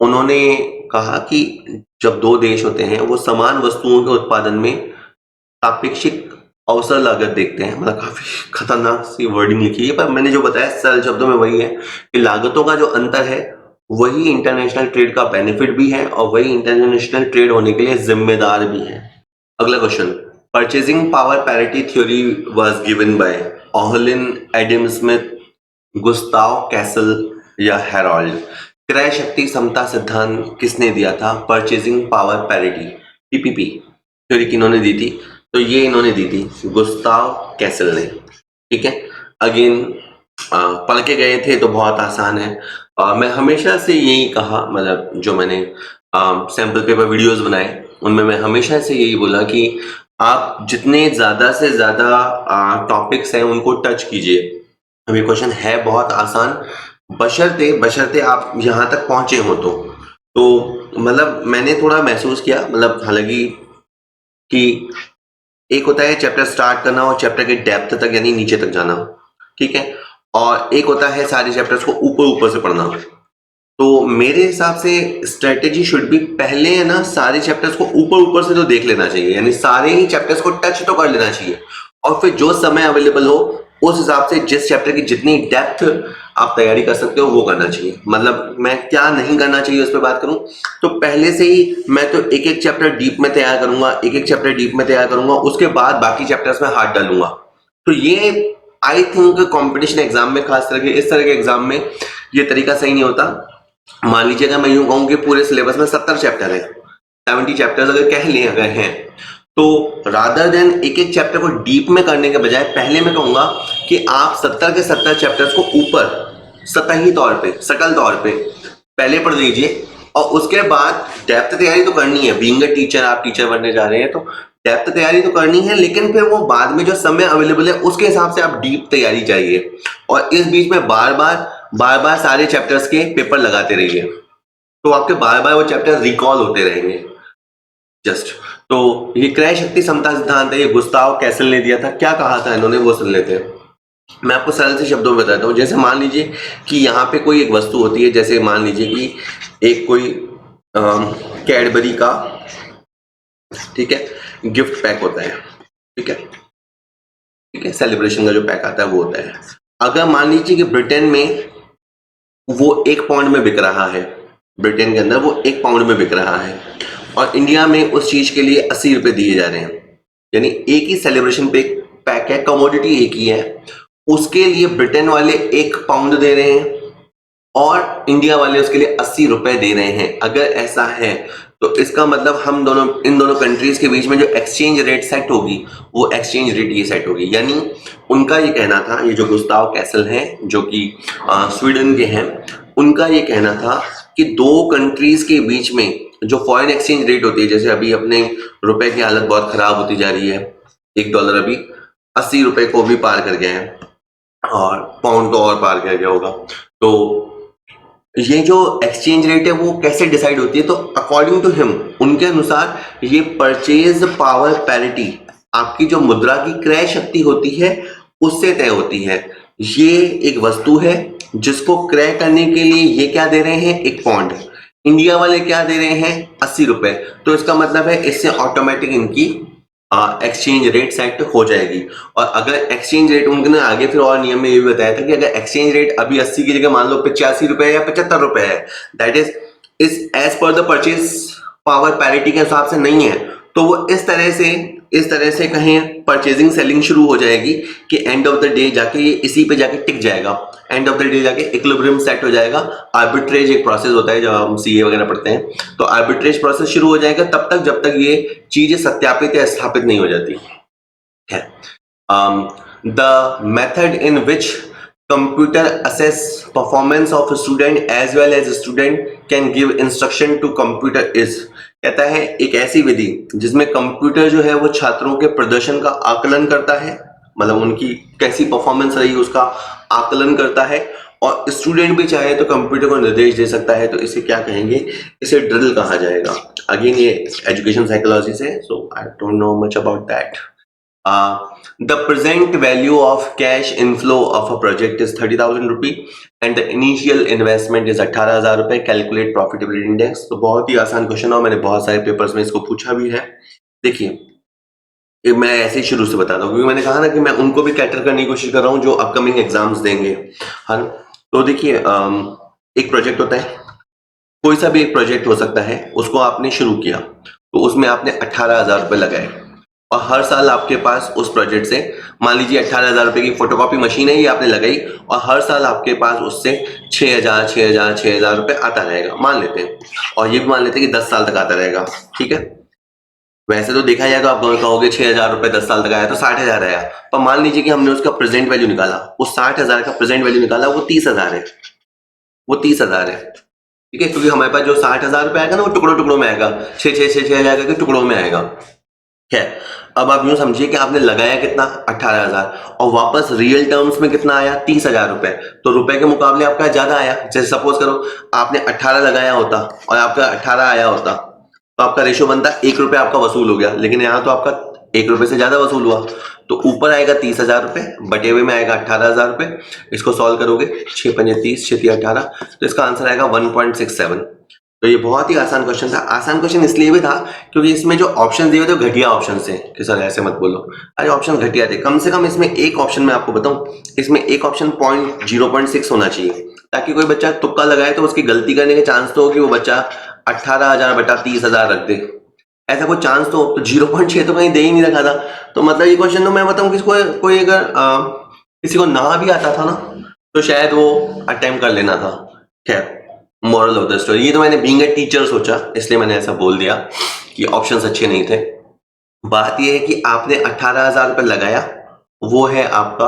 उन्होंने कहा कि जब दो देश होते हैं वो समान वस्तुओं के उत्पादन में सापेक्षिक अवसर लागत देखते हैं। मतलब काफी खतरनाक सी वर्डिंग लिखी है, पर मैंने जो बताया सरल शब्दों में वही है कि लागतों का जो अंतर है वही इंटरनेशनल ट्रेड का बेनिफिट भी है, और वही इंटरनेशनल ट्रेड होने के लिए जिम्मेदार भी है। अगला question, purchasing power parity theory was given by Ohlin, Adam Smith, Gustav Cassel या हेरोल्ड। क्रय शक्ति समता सिद्धांत किसने दिया था? Purchasing power parity, PPP theory किन्होंने दी थी? तो ये इन्होंने दी थी, गुस्ताव कैसल ने, ठीक है। अगेन पढ़ के गए थे तो बहुत आसान है। मैं हमेशा से यही कहा, मतलब जो मैंने सैंपल पेपर वीडियोस बनाए उनमें मैं हमेशा से यही बोला कि आप जितने ज्यादा से ज्यादा टॉपिक्स हैं उनको टच कीजिए। अब ये क्वेश्चन है बहुत आसान, बशर्ते बशर्ते आप यहाँ तक पहुंचे हो तो मतलब मैंने थोड़ा महसूस किया, मतलब हालांकि कि एक होता है चैप्टर स्टार्ट करना और चैप्टर के डेप्थ तक यानी नीचे तक जाना, ठीक है, और एक होता है सारे चैप्टर्स को ऊपर ऊपर से पढ़ना। तो मेरे हिसाब से स्ट्रेटेजी शुड बी पहले है ना सारे चैप्टर्स को ऊपर ऊपर से तो देख लेना चाहिए, यानी सारे ही चैप्टर्स को टच तो कर लेना चाहिए, और फिर जो समय अवेलेबल हो उस हिसाब से जिस चैप्टर की जितनी डेप्थ आप तैयारी कर सकते हो वो करना चाहिए। मतलब मैं क्या नहीं करना चाहिए उस पर बात करूं तो पहले से ही मैं तो एक एक चैप्टर डीप में तैयार करूंगा, एक एक चैप्टर डीप में तैयार करूंगा, उसके बाद बाकी चैप्टर्स में हाथ डालूंगा। तो ये आई थिंक कंपटीशन एग्जाम में, खास करके इस तरह के एग्जाम में ये तरीका सही नहीं होता। मान लीजिए अगर मैं यूं कहूं कि पूरे सिलेबस में 70 चैप्टर है, 70 चैप्टर्स अगर कह लिए अगर हैं, तो रादर देन एक एक चैप्टर को डीप में करने के बजाय पहले मैं कहूंगा कि आप 70 के 70 चैप्टर्स को ऊपर सतही तौर पे, सकल तौर पे पहले पढ़ लीजिए, और उसके बाद डेप्थ तैयारी तो करनी है। बीइंग अ टीचर, आप टीचर बनने जा रहे हैं तो डेप्थ तैयारी तो करनी है, लेकिन फिर वो बाद में जो समय अवेलेबल है उसके हिसाब से आप डीप तैयारी चाहिए, और इस बीच में बार बार सारे चैप्टर्स के पेपर लगाते रहिए, तो आपके बार बार वो चैप्टर रिकॉल होते रहेंगे जस्ट। तो ये क्रय शक्ति समता सिद्धांत है, ये गुस्ताव कैसल ने दिया था। क्या कहा था इन्होंने वो सुन लेते हैं। मैं आपको सरल से शब्दों में बताता हूँ। जैसे मान लीजिए कि यहाँ पे कोई एक वस्तु होती है, जैसे मान लीजिए कि एक कोई कैडबरी का, ठीक है, गिफ्ट पैक होता है, ठीक है, ठीक है, सेलिब्रेशन का जो पैक आता है वो होता है। अगर मान लीजिए कि ब्रिटेन में वो 1 पाउंड में बिक रहा है, ब्रिटेन के अंदर वो 1 पाउंड में बिक रहा है, और इंडिया में उस चीज के लिए 80 रुपए दिए जा रहे हैं, यानी एक ही सेलिब्रेशन पैक है, कमोडिटी एक ही है, उसके लिए ब्रिटेन वाले 1 पाउंड दे रहे हैं और इंडिया वाले उसके लिए 80 रुपए दे रहे हैं। अगर ऐसा है तो इसका मतलब हम दोनों, इन दोनों कंट्रीज के बीच में जो एक्सचेंज रेट सेट होगी वो एक्सचेंज रेट ये सेट होगी। यानी उनका ये कहना था, ये जो गुस्ताव कैसल हैं जो कि स्वीडन के हैं, उनका ये कहना था कि दो कंट्रीज के बीच में जो फॉरेन एक्सचेंज रेट होती है, जैसे अभी अपने रुपए की हालत बहुत खराब होती जा रही है, $1 अभी 80 रुपए को भी पार कर गया है और पाउंड तो और पार कर गया होगा। तो ये जो एक्सचेंज रेट है वो कैसे डिसाइड होती है, तो अकॉर्डिंग टू हिम, उनके अनुसार ये परचेज पावर पैरिटी, आपकी जो मुद्रा की क्रय शक्ति होती है उससे तय होती है। ये एक वस्तु है जिसको क्रय करने के लिए ये क्या दे रहे हैं, 1 पाउंड, इंडिया वाले क्या दे रहे हैं, 80 रुपए। तो इसका मतलब है इससे ऑटोमेटिक इनकी एक्सचेंज रेट सेट हो जाएगी। और अगर एक्सचेंज रेट, उन्होंने आगे फिर और नियम में ये भी बताया था कि अगर एक्सचेंज रेट अभी 80 की जगह मान लो 85 रुपए या 75 रुपए है, that is as per the purchase power parity के हिसाब से नहीं है, तो वो इस तरह से कहें परचेजिंग सेलिंग शुरू हो जाएगी कि एंड ऑफ द डे जाके ये इसी पे जाके टिक जाएगा, एंड ऑफ द डे जाके इक्विलिब्रियम सेट हो जाएगा। आर्बिट्रेज एक प्रोसेस होता है जब हम सीए वगैरह पढ़ते हैं, तो आर्बिट्रेज प्रोसेस शुरू हो जाएगा तब तक जब तक ये चीजें सत्यापित या स्थापित नहीं हो जाती है। The method in which computer assess performance of student as well as student can give instruction to computer is, कहता है एक ऐसी विधि जिसमें कंप्यूटर जो है वो छात्रों के प्रदर्शन का आकलन करता है, मतलब उनकी कैसी परफॉर्मेंस रही उसका आकलन करता है, और स्टूडेंट भी चाहे तो कंप्यूटर को निर्देश दे सकता है। तो इसे क्या कहेंगे, इसे ड्रिल कहा जाएगा। अगेन ये एजुकेशन साइकोलॉजी से, so I don't know much about that. The present value of cash inflow of a project is 30,000 rupee and the initial investment is 18,000 रुपए। Calculate profitability index। तो बहुत ही आसान क्वेश्चन है, मैंने बहुत सारे पेपर्स में इसको पूछा भी है। देखिए मैं ऐसे ही शुरू से बताता हूँ, क्योंकि मैंने कहा ना कि मैं उनको भी कैटर करने की कोशिश कर रहा हूँ जो अपकमिंग एग्जाम्स देंगे, हाँ। तो देखिए एक प्रोजेक्ट होता है, कोई सा भी एक प्रोजेक्ट हो सकता है, उसको आपने शुरू किया तो उसमें आपने 18,000 रुपए लगाए, और हर साल आपके पास उस प्रोजेक्ट से, मान लीजिए 18,000 रुपए की फोटोकॉपी मशीन है ये आपने लगाई, और हर साल आपके पास उससे 6,000 रुपए आता रहेगा, मान लेते हैं, और ये भी मान लेते हैं कि 10 साल तक आता रहेगा, ठीक है। वैसे तो देखा जाए तो आप कहोगे 6,000 रुपए 10 साल तक आया तो 60,000 आया, पर मान लीजिए कि हमने उसका प्रेजेंट वैल्यू निकाला, उस 60,000 का प्रेजेंट वैल्यू निकाला, वो 30,000 है, वो 30,000 है, ठीक है, क्योंकि हमारे पास जो 60,000 रुपए आएगा ना वो टुकड़ों टुकड़ों में आएगा, 6,000 करके टुकड़ों में आएगा। है अब आप यूं समझिए कि आपने लगाया कितना 18,000 और वापस रियल टर्म्स में कितना आया 30,000 रुपए, तो रुपए के मुकाबले आपका ज्यादा आया। जैसे सपोज करो आपने 18 लगाया होता और आपका 18 आया होता तो आपका रेशियो बनता 1 रुपए आपका वसूल हो गया, लेकिन यहाँ तो आपका 1 रुपए से ज्यादा वसूल हुआ, तो ऊपर आएगा 30,000 रुपए, बटे हुए में आएगा 18,000 रुपए। इसको सॉल्व करोगे 6 पंजे 30, 6 18, तो इसका आंसर आएगा 1.67। तो ये बहुत ही आसान क्वेश्चन था। आसान क्वेश्चन इसलिए भी था क्योंकि इसमें जो ऑप्शन दिए थे वो घटिया ऑप्शन थे कि सर ऐसे मत बोलो, अरे ऑप्शन घटिया थे। कम से कम इसमें एक ऑप्शन मैं आपको बताऊं, इसमें एक ऑप्शन 0.6 होना चाहिए ताकि कोई बच्चा तुक्का लगाए तो उसकी गलती करने के चांस तो हो कि वो बच्चा 18,000 बटा 30,000 रख दे, ऐसा कोई चांस तो 0.6 तो कहीं दे ही नहीं रखा था। तो मतलब ये क्वेश्चन तो मैं बताऊं किसको कोई अगर किसी को ना भी आता था ना तो शायद वो अटेम्प्ट कर लेना था। खैर, मॉरल ऑफ द स्टोरी, ये तो मैंने बीइंग ए टीचर सोचा इसलिए मैंने ऐसा बोल दिया कि ऑप्शंस अच्छे नहीं थे। बात ये है कि आपने 18,000 रुपए लगाया, वो है आपका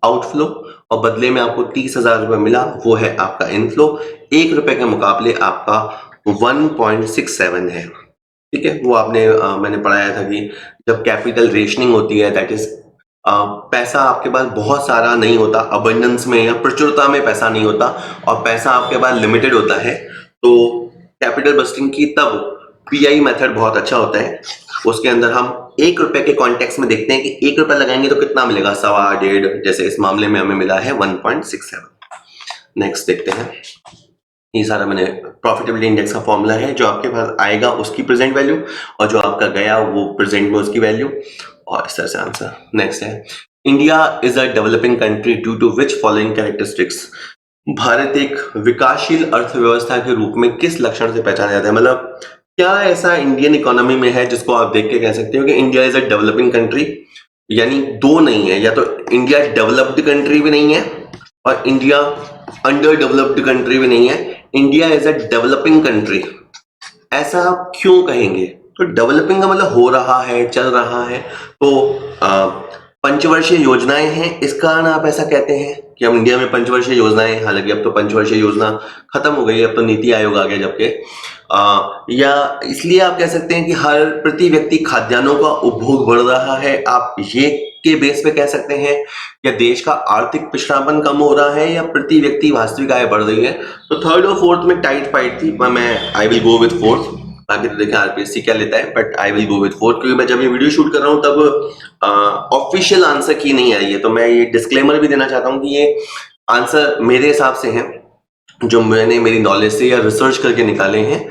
आउटफ्लो, और बदले में आपको 30,000 रुपए मिला, वो है आपका इनफ्लो। 1 रुपए के मुकाबले आपका 1.67 है। ठीक है, वो आपने मैंने पढ़ाया था कि जब कैपिटल रेशनिंग होती है, दैट इज पैसा आपके पास बहुत सारा नहीं होता, अबंडेंस में या प्रचुरता में पैसा नहीं होता और पैसा आपके पास लिमिटेड होता है, तो कैपिटल बस्टिंग की तब पीआई मेथड बहुत अच्छा होता है। उसके अंदर हम 1 रुपए के कॉन्टेक्स्ट में देखते हैं कि 1 रुपए लगाएंगे तो कितना मिलेगा, 1.25, 1.5, जैसे इस मामले में हमें मिला है 1.67। नेक्स्ट देखते हैं। ये सारा मैंने प्रॉफिटेबिलिटी इंडेक्स का फॉर्मूला है, जो आपके पास आएगा उसकी प्रेजेंट वैल्यू और जो आपका गया वो प्रेजेंट में उसकी वैल्यू, और इस तरह से आंसर। नेक्स्ट है, India is a developing country due to which following characteristics. Bharat एक विकासशील अर्थव्यवस्था के रूप में किस लक्षण से पहचाना जाता है, मतलब क्या ऐसा इंडियन इकोनॉमी में है जिसको आप देख के कह सकते हो कि India is a developing country. यानी दो नहीं है, या तो इंडिया डेवलप्ड कंट्री भी नहीं है और इंडिया अंडर डेवलप्ड कंट्री भी नहीं है, India is a developing country. ऐसा आप क्यों कहेंगे? तो डेवलपिंग का मतलब हो रहा है, चल रहा है, तो पंचवर्षीय योजनाएं हैं, इस कारण आप ऐसा कहते हैं कि हम इंडिया में पंचवर्षीय योजनाएं, हालांकि अब तो पंचवर्षीय योजना खत्म हो गई है, अब तो नीति आयोग आ गया, जबकि या इसलिए आप कह सकते हैं कि हर प्रति व्यक्ति खाद्यान्नों का उपभोग बढ़ रहा है, आप ये के बेस पे कह सकते हैं, या देश का आर्थिक पिछड़ापन कम हो रहा है, या प्रति व्यक्ति वास्तविक आय बढ़ रही है। तो थर्ड और फोर्थ में टाइट फाइट थी, मैं I will go with fourth, बाकी तो देखें आरपीएससी क्या लेता है, but I will go with fourth, क्योंकि मैं जब ये वीडियो शूट कर रहा हूँ तब ऑफिशियल आंसर की नहीं आई है, तो मैं ये डिस्क्लेमर भी देना चाहता हूँ कि ये आंसर मेरे हिसाब से हैं जो मैंने मेरी नॉलेज से या रिसर्च करके निकाले हैं,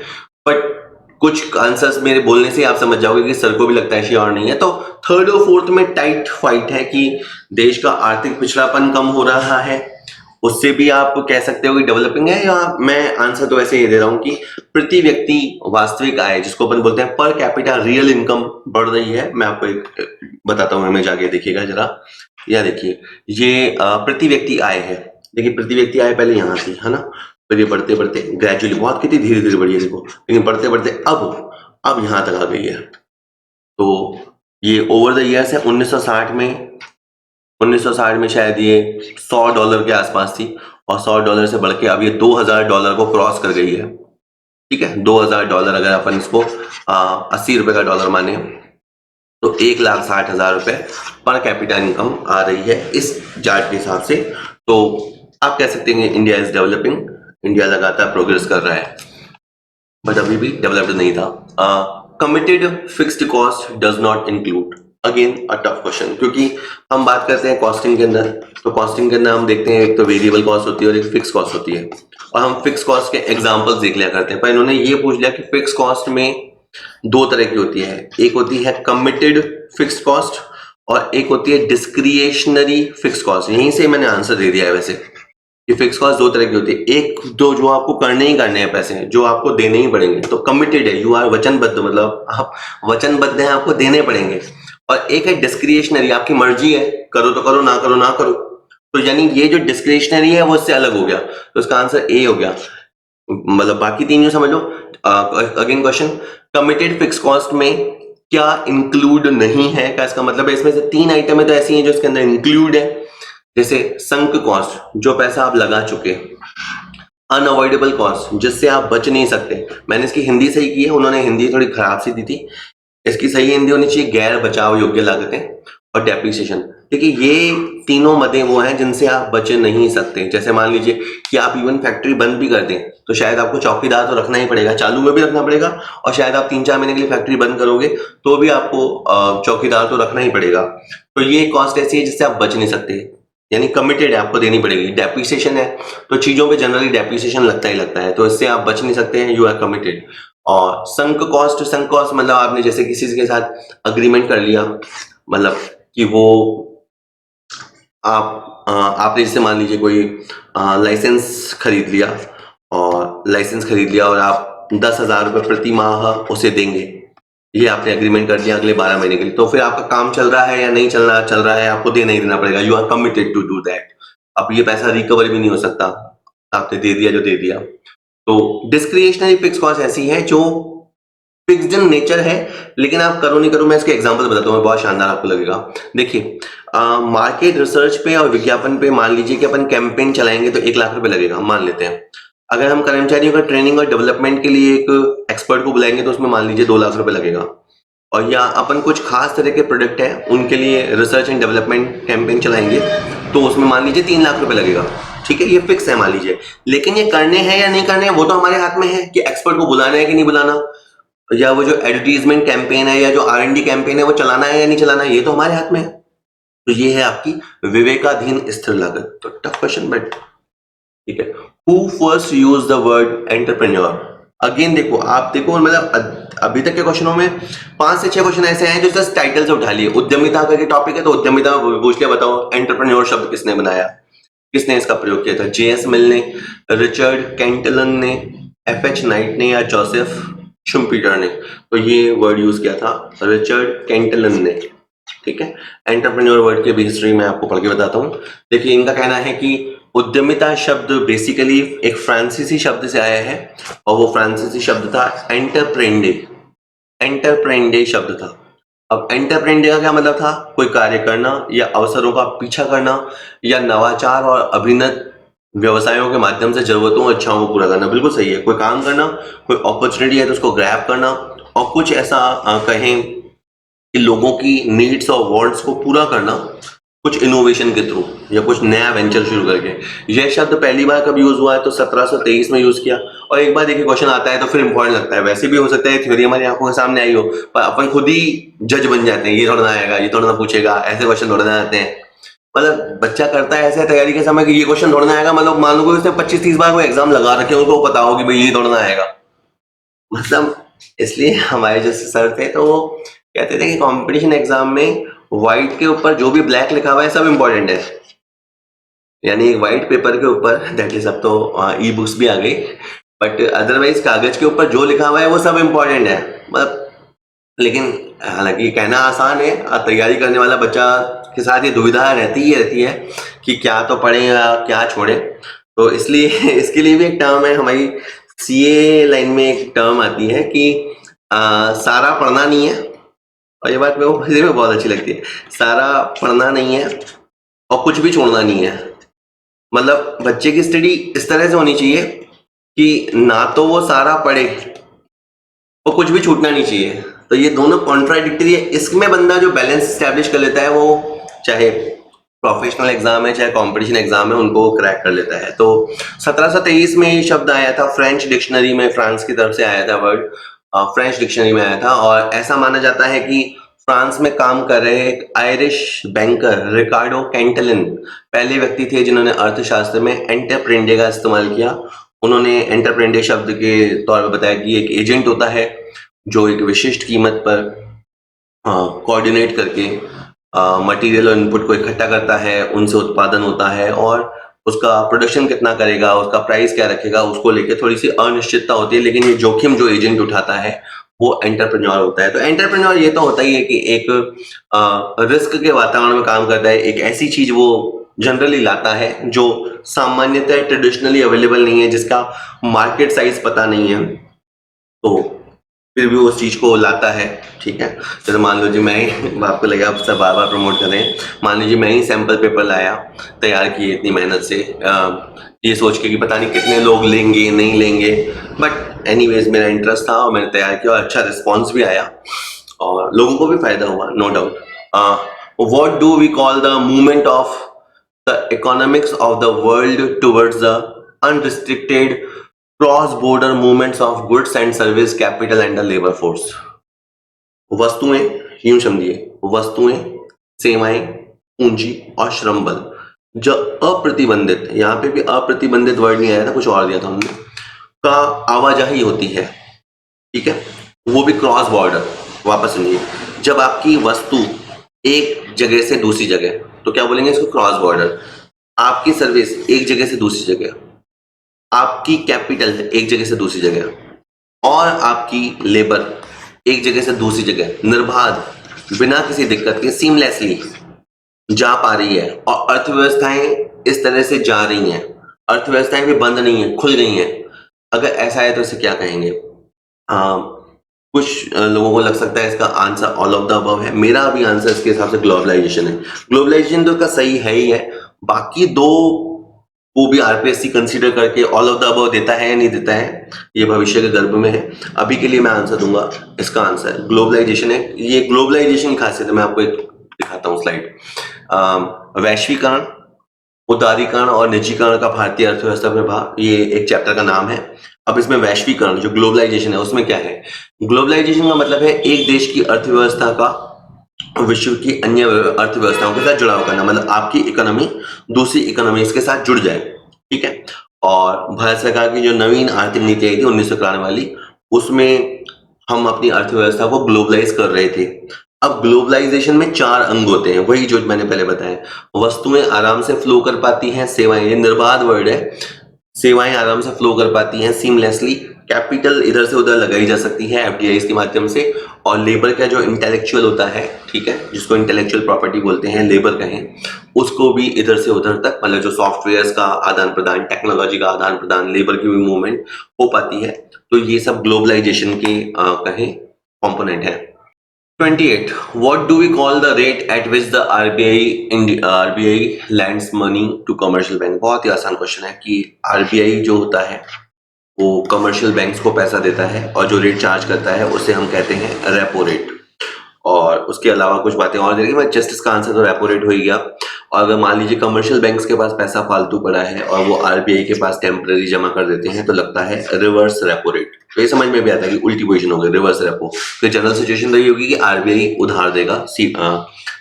बट कुछ आंसर्स मेरे बोलने से आप समझ जाओगे कि सर को भी लगता है श्योर नहीं है। तो थर्ड और फोर्थ में टाइट फाइट है कि देश का आर्थिक पिछड़ापन कम हो रहा है, उससे भी आप कह सकते हो कि डेवलपिंग है, या मैं आंसर तो ऐसे ही दे रहा हूं कि प्रति व्यक्ति वास्तविक आय, जिसको अपन बोलते हैं पर कैपिटा रियल इनकम, बढ़ रही है। मैं आपको एक बताता हूं, हमें जाके देखिएगा जरा, या देखिए ये प्रति व्यक्ति आय है। देखिए प्रति व्यक्ति आय पहले यहाँ थी, है ना, फिर ये बढ़ते बढ़ते ग्रेजुअली, बहुत कितनी धीरे धीरे बढ़ी है देखो, लेकिन बढ़ते बढ़ते अब यहाँ तक आ गई है। तो ये ओवर द ईयर्स है, 1960 में शायद ये $100 के आसपास थी, और $100 से बढ़ के अब ये $2,000 को क्रॉस कर गई है। ठीक है, $2,000 अगर अपन इसको 80 रुपए का डॉलर माने तो 1,60,000 रुपए पर कैपिटा इनकम आ रही है इस चार्ट के हिसाब से। तो आप कह सकते हैं इंडिया इज डेवलपिंग, इंडिया लगातार प्रोग्रेस कर रहा है, बट अभी भी डेवलप्ड नहीं था। Committed fixed cost does not include, again a tough question, क्योंकि हम बात करते हैं कॉस्टिंग के अंदर, तो कॉस्टिंग के अंदर हम देखते हैं एक तो वेरिएबल कॉस्ट होती है और एक फिक्स कॉस्ट होती है, और हम फिक्स कॉस्ट के एग्जांपल्स देख लिया करते हैं। पर इन्होंने ये पूछ लिया कि फिक्स कॉस्ट में दो तरह की होती है, एक होती है कमिटेड फिक्स्ड कॉस्ट और एक होती है डिस्क्रिएशनरी फिक्स्ड कॉस्ट। यहीं से मैंने आंसर दे दिया है वैसे कि फिक्स कॉस्ट दो तरह की होती है, एक दो जो आपको करने ही करने हैं, पैसे जो आपको देने ही पड़ेंगे, तो कमिटेड है, यू आर वचनबद्ध, मतलब आप वचनबद्ध हैं, आपको देने पड़ेंगे, और एक है डिस्क्रिएशनरी, आपकी मर्जी है, करो तो करो, ना करो ना करो। तो यानी ये जो डिस्क्रिएशनरी है वो इससे अलग हो गया, तो इसका आंसर ए हो गया। मतलब बाकी तीन जो समझ लो। Again question, committed fix cost में क्या इंक्लूड नहीं है, का इसका मतलब है इसमें से 3 आइटम है तो ऐसी हैं जो इसके अंदर इंक्लूड है, जैसे संक कॉस्ट, जो पैसा आप लगा चुके, अनअवॉइडेबल कॉस्ट, जिससे आप बच नहीं सकते। मैंने इसकी हिंदी सही की है, उन्होंने हिंदी थोड़ी खराब सी दी थी, इसकी सही हिंदी होनी चाहिए गैर बचाव योग्य लागतें और डेप्रिसिएशन। देखिए ये तीनों मदें वो हैं जिनसे आप बच नहीं सकते। जैसे मान लीजिए कि आप इवन फैक्ट्री बंद भी कर दें तो शायद आपको चौकीदार तो रखना ही पड़ेगा, चालू में भी रखना पड़ेगा, और शायद आप 3-4 महीने के लिए फैक्ट्री बंद करोगे तो भी आपको चौकीदार तो रखना ही पड़ेगा। तो ये कॉस्ट ऐसी है जिससे आप बच नहीं सकते, यानी कमिटेड है, आपको देनी पड़ेगी। डेप्रिसिएशन है तो चीजों पे जनरली डेप्रिसिएशन लगता ही लगता है, तो इससे आप बच नहीं सकते हैं, यू आर कमिटेड। और संक कॉस्ट मतलब आपने जैसे किसी के साथ अग्रीमेंट कर लिया, मतलब कि वो आपने जैसे मान लीजिए कोई लाइसेंस खरीद लिया और आप 10,000 रुपये प्रति माह उसे देंगे, ये आपने एग्रीमेंट कर दिया अगले 12 महीने के लिए, तो फिर आपका काम चल रहा है या नहीं चल रहा है, आपको देना ही देना पड़ेगा। You are committed to do that. अब ये पैसा रिकवर भी नहीं हो सकता, आपने दे दिया जो दे दिया। तो डिस्क्रिशनरी फिक्स कॉस्ट ऐसी है जो फिक्स्ड इन नेचर है, लेकिन आप करो नहीं करो, मैं इसके एग्जांपल बताता हूँ, बहुत शानदार आपको लगेगा। देखिए मार्केट रिसर्च पे और विज्ञापन पे मान लीजिए कि अपन कैंपेन चलाएंगे तो 1 लाख रुपए लगेगा, मान लेते हैं। अगर हम कर्मचारियों का ट्रेनिंग और डेवलपमेंट के लिए एक एक्सपर्ट को बुलाएंगे तो उसमें मान लीजिए 2 लाख रुपए लगेगा। और या अपन कुछ खास तरह के प्रोडक्ट है उनके लिए रिसर्च एंड डेवलपमेंट कैंपेन चलाएंगे तो उसमें मान लीजिए 3 लाख रुपए लगेगा। ठीक है, ये फिक्स है मान लीजिए, लेकिन ये करने हैं या नहीं करने हैं वो तो हमारे हाथ में है कि एक्सपर्ट को बुलाना है कि नहीं बुलाना, या वो जो एडवर्टीजमेंट कैंपेन है या जो R&D कैंपेन है वो चलाना है या नहीं चलाना है, ये तो हमारे हाथ में है। तो ये है आपकी विवेकाधीन स्थिर लागत। तो टफ क्वेश्चन बट ठीक है। Who first use the word entrepreneur? Again देखो, आप देखो मतलब अभी तक के क्वेश्चनों में 5 से 6 क्वेश्चन ऐसे हैं जो जस्ट टाइटल से उठा लिए। उद्यमिता का टॉपिक है तो उद्यमिता पूछ लिया, बताओ एंटरप्रेन्योर शब्द किसने बनाया, किसने इसका प्रयोग किया था? J.S. मिल ने, रिचर्ड कैंटलन ने, F.H. नाइट ने या जोसेफ शुम्पीटर ने? तो ये वर्ड यूज किया था रिचर्ड कैंटलन ने। ठीक है, एंटरप्रेन्योर वर्ड की भी हिस्ट्री मैं आपको पढ़ के बताता हूँ। देखिए इनका कहना है कि उद्यमिता शब्द बेसिकली एक फ्रांसीसी शब्द से आया है और वो फ्रांसीसी शब्द था एंटरप्रेन्डे। एंटरप्रेन्डे शब्द था। अब एंटरप्रेन्डे का क्या मतलब था? कोई कार्य करना या अवसरों का पीछा करना या नवाचार और अभिनव व्यवसायों के माध्यम से जरूरतों और इच्छाओं को पूरा करना। बिल्कुल सही है, कोई काम करना, कोई अपॉर्चुनिटी है तो उसको ग्रैब करना और कुछ ऐसा कहें कि लोगों की नीड्स और वांट्स को पूरा करना कुछ इनोवेशन के थ्रू या कुछ नया वेंचर शुरू करके। यह शब्द पहली बार कब यूज हुआ है? तो 1723 में यूज किया। और एक बार देखिए क्वेश्चन आता है तो फिर इंपॉर्टेंट लगता है। वैसे भी हो सकता है थ्योरी हमारी आंखों के सामने आई हो पर अपन खुद ही जज बन जाते हैं, ये थोड़ा ना आएगा, ये थोड़ा ना पूछेगा, ऐसे क्वेश्चन थोड़ा ना आते हैं। मतलब बच्चा करता है ऐसे तैयारी के समय कि ये क्वेश्चन थोड़ा ना आएगा, मतलब मान लो कि उसने 25-30 बार कोई एग्जाम लगा रखे हो उनको पता हो कि भाई ये थोड़ा ना आएगा। मतलब इसलिए हमारे जो सर थे तो वो कहते थे कि कंपटीशन एग्जाम में व्हाइट के ऊपर जो भी ब्लैक लिखा हुआ है सब इंपॉर्टेंट है, यानी एक व्हाइट पेपर के ऊपर, दैट इज अब तो ई बुक्स भी आ गई, बट अदरवाइज कागज के ऊपर जो लिखा हुआ है वो सब इंपॉर्टेंट है। मतलब लेकिन हालांकि कहना आसान है, तैयारी करने वाला बच्चा के साथ ये दुविधा रहती है कि क्या तो पढ़े या क्या छोड़े। तो इसलिए इसके लिए भी एक टर्म है हमारी सीए लाइन में, एक टर्म आती है कि सारा पढ़ना नहीं है, और ये बात मेरे को बहुत अच्छी लगती है, सारा पढ़ना नहीं है और कुछ भी छोड़ना नहीं है। मतलब बच्चे की स्टडी इस तरह से होनी चाहिए कि ना तो वो सारा पढ़े और कुछ भी छूटना नहीं चाहिए। तो ये दोनों कॉन्ट्राडिक्टरी है। इसमें बंदा जो बैलेंस स्टैब्लिश कर लेता है वो चाहे प्रोफेशनल एग्जाम है चाहे कंपटीशन एग्जाम है उनको क्रैक कर लेता है। तो 1723 में ये शब्द आया था फ्रेंच डिक्शनरी में, फ्रांस की तरफ से आया था वर्ड, फ्रेंच डिक्शनरी में आया था। और ऐसा माना जाता है कि फ्रांस में काम कर रहे एक आयरिश बैंकर रिकार्डो कैंटलन पहले व्यक्ति थे जिन्होंने अर्थशास्त्र में एंटरप्रेन्डे का इस्तेमाल किया। उन्होंने एंटरप्रेन्डे शब्द के तौर पर बताया कि एक एजेंट होता है जो एक विशिष्ट कीमत पर कोऑर्डिनेट करके मटेरियल और इनपुट को इकट्ठा करता है, उनसे उत्पादन होता है और उसका प्रोडक्शन कितना करेगा, उसका प्राइस क्या रखेगा, उसको लेके थोड़ी सी अनिश्चितता होती है। लेकिन ये जोखिम जो एजेंट उठाता है वो एंटरप्रेन्योर होता है। तो एंटरप्रेन्योर ये तो होता ही है कि एक रिस्क के वातावरण में काम करता है, एक ऐसी चीज वो जनरली लाता है जो सामान्यतः ट्रेडिशनली अवेलेबल नहीं है, जिसका मार्केट साइज पता नहीं है, तो फिर भी उस चीज को लाता है। ठीक है, जैसे मान लो जी मैं ही, आपको लगा आप सब बार बार प्रमोट कर रहे हैं, मान लीजिए मैं ही सैंपल पेपर लाया, तैयार किए इतनी मेहनत से, ये सोच के कि पता नहीं कितने लोग लेंगे नहीं लेंगे, बट एनीवेज मेरा इंटरेस्ट था और मैंने तैयार किया और अच्छा रिस्पॉन्स भी आया। और लोगों को भी फायदा हुआ, no doubt. What do we call the movement of the economics of the world towards the unrestricted cross border movements of goods and service capital and the labour force. वस्तुएं, यूं समझिए, वस्तुएं, सेवाएं, पूंजी और श्रम बल जो अप्रतिबंधित, यहाँ पे भी अप्रतिबंधित वर्ड नहीं आया था, कुछ और दिया था हमने, का आवाजाही होती है, ठीक है, वो भी क्रॉस बॉर्डर। वापस सुनिए, जब आपकी वस्तु एक जगह से दूसरी जगह, तो क्या बोलेंगे इसको, क्रॉस बॉर्डर। आपकी सर्विस एक जगह से दूसरी जगह, आपकी कैपिटल एक जगह से दूसरी जगह, और आपकी लेबर एक जगह से दूसरी जगह निर्बाध, बिना किसी दिक्कत के, सीमलेसली जा पा रही है। और अर्थव्यवस्थाएं इस तरह से जा रही हैं, अर्थव्यवस्थाएं भी बंद नहीं है, खुल गई हैं। अगर ऐसा है तो इसे क्या कहेंगे? कुछ लोगों को लग सकता है इसका answer all of the above है। मेरा अभी आंसर इसके हिसाब से ग्लोबलाइजेशन है। ग्लोबलाइजेशन तो इसका सही है ही है, बाकी दो वो भी आरपीएससी कंसीडर करके ऑल ऑफ द अबव देता है या नहीं देता है, ये भविष्य के गर्भ में है। अभी के लिए मैं आंसर दूंगा, इसका आंसर ग्लोबलाइजेशन है। ये ग्लोबलाइजेशन की खासियत है, मैं आपको एक दिखाता हूँ स्लाइड। वैश्वीकरण, उदारीकरण और निजीकरण का भारतीय अर्थव्यवस्था प्रभाव, ये एक चैप्टर का नाम है। अब इसमें वैश्वीकरण, जो ग्लोबलाइजेशन है, उसमें क्या है? ग्लोबलाइजेशन का मतलब है एक देश की अर्थव्यवस्था का विश्व की अन्य अर्थव्यवस्थाओं के साथ जुड़ाव करना, मतलब आपकी इकोनॉमी दूसरी इकोनॉमीज के साथ जुड़ जाए, ठीक है। और भारत सरकार की जो नवीन आर्थिक नीति आई थी 1991 वाली, उसमें हम अपनी अर्थव्यवस्था को ग्लोबलाइज कर रहे थे। अब ग्लोबलाइजेशन में 4 अंग होते हैं, वही जो मैंने पहले बताया। वस्तुएं आराम से फ्लो कर पाती हैं, सेवाएं, ये निर्बाध वर्ड है, सेवाएं आराम से फ्लो कर पाती हैं सीमलेसली, कैपिटल इधर से उधर लगाई जा सकती है एफडीआई के माध्यम से, और लेबर का जो इंटेलेक्चुअल होता है, ठीक है, जिसको इंटेलेक्चुअल प्रॉपर्टी बोलते हैं, लेबर कहें, उसको भी इधर से उधर तक, मतलब जो सॉफ्टवेयर का आदान प्रदान, टेक्नोलॉजी का आदान प्रदान, लेबर की भी मूवमेंट हो पाती है। तो ये सब ग्लोबलाइजेशन के कहें कंपोनेंट है। 28. What do we call the rate at which the RBI lends money to commercial bank? बहुत ही आसान क्वेश्चन है कि RBI जो होता है वो कमर्शियल बैंक्स को पैसा देता है, और जो रेट चार्ज करता है उसे हम कहते हैं रेपो रेट। और उसके अलावा कुछ बातें और देंगे, मैं जस्ट इसका आंसर तो रेपो रेट हो ही गया। और अगर मान लीजिए कमर्शियल बैंक्स के पास पैसा फालतू पड़ा है और वो आरबीआई के पास टेम्पररी जमा कर देते हैं, तो लगता है रिवर्स रेपो रेट। तो ये समझ में भी आता है कि उल्टी पोजीशन हो गई, रिवर्स रेपो। तो जनरल सिचुएशन तो ये होगी कि आरबीआई उधार देगा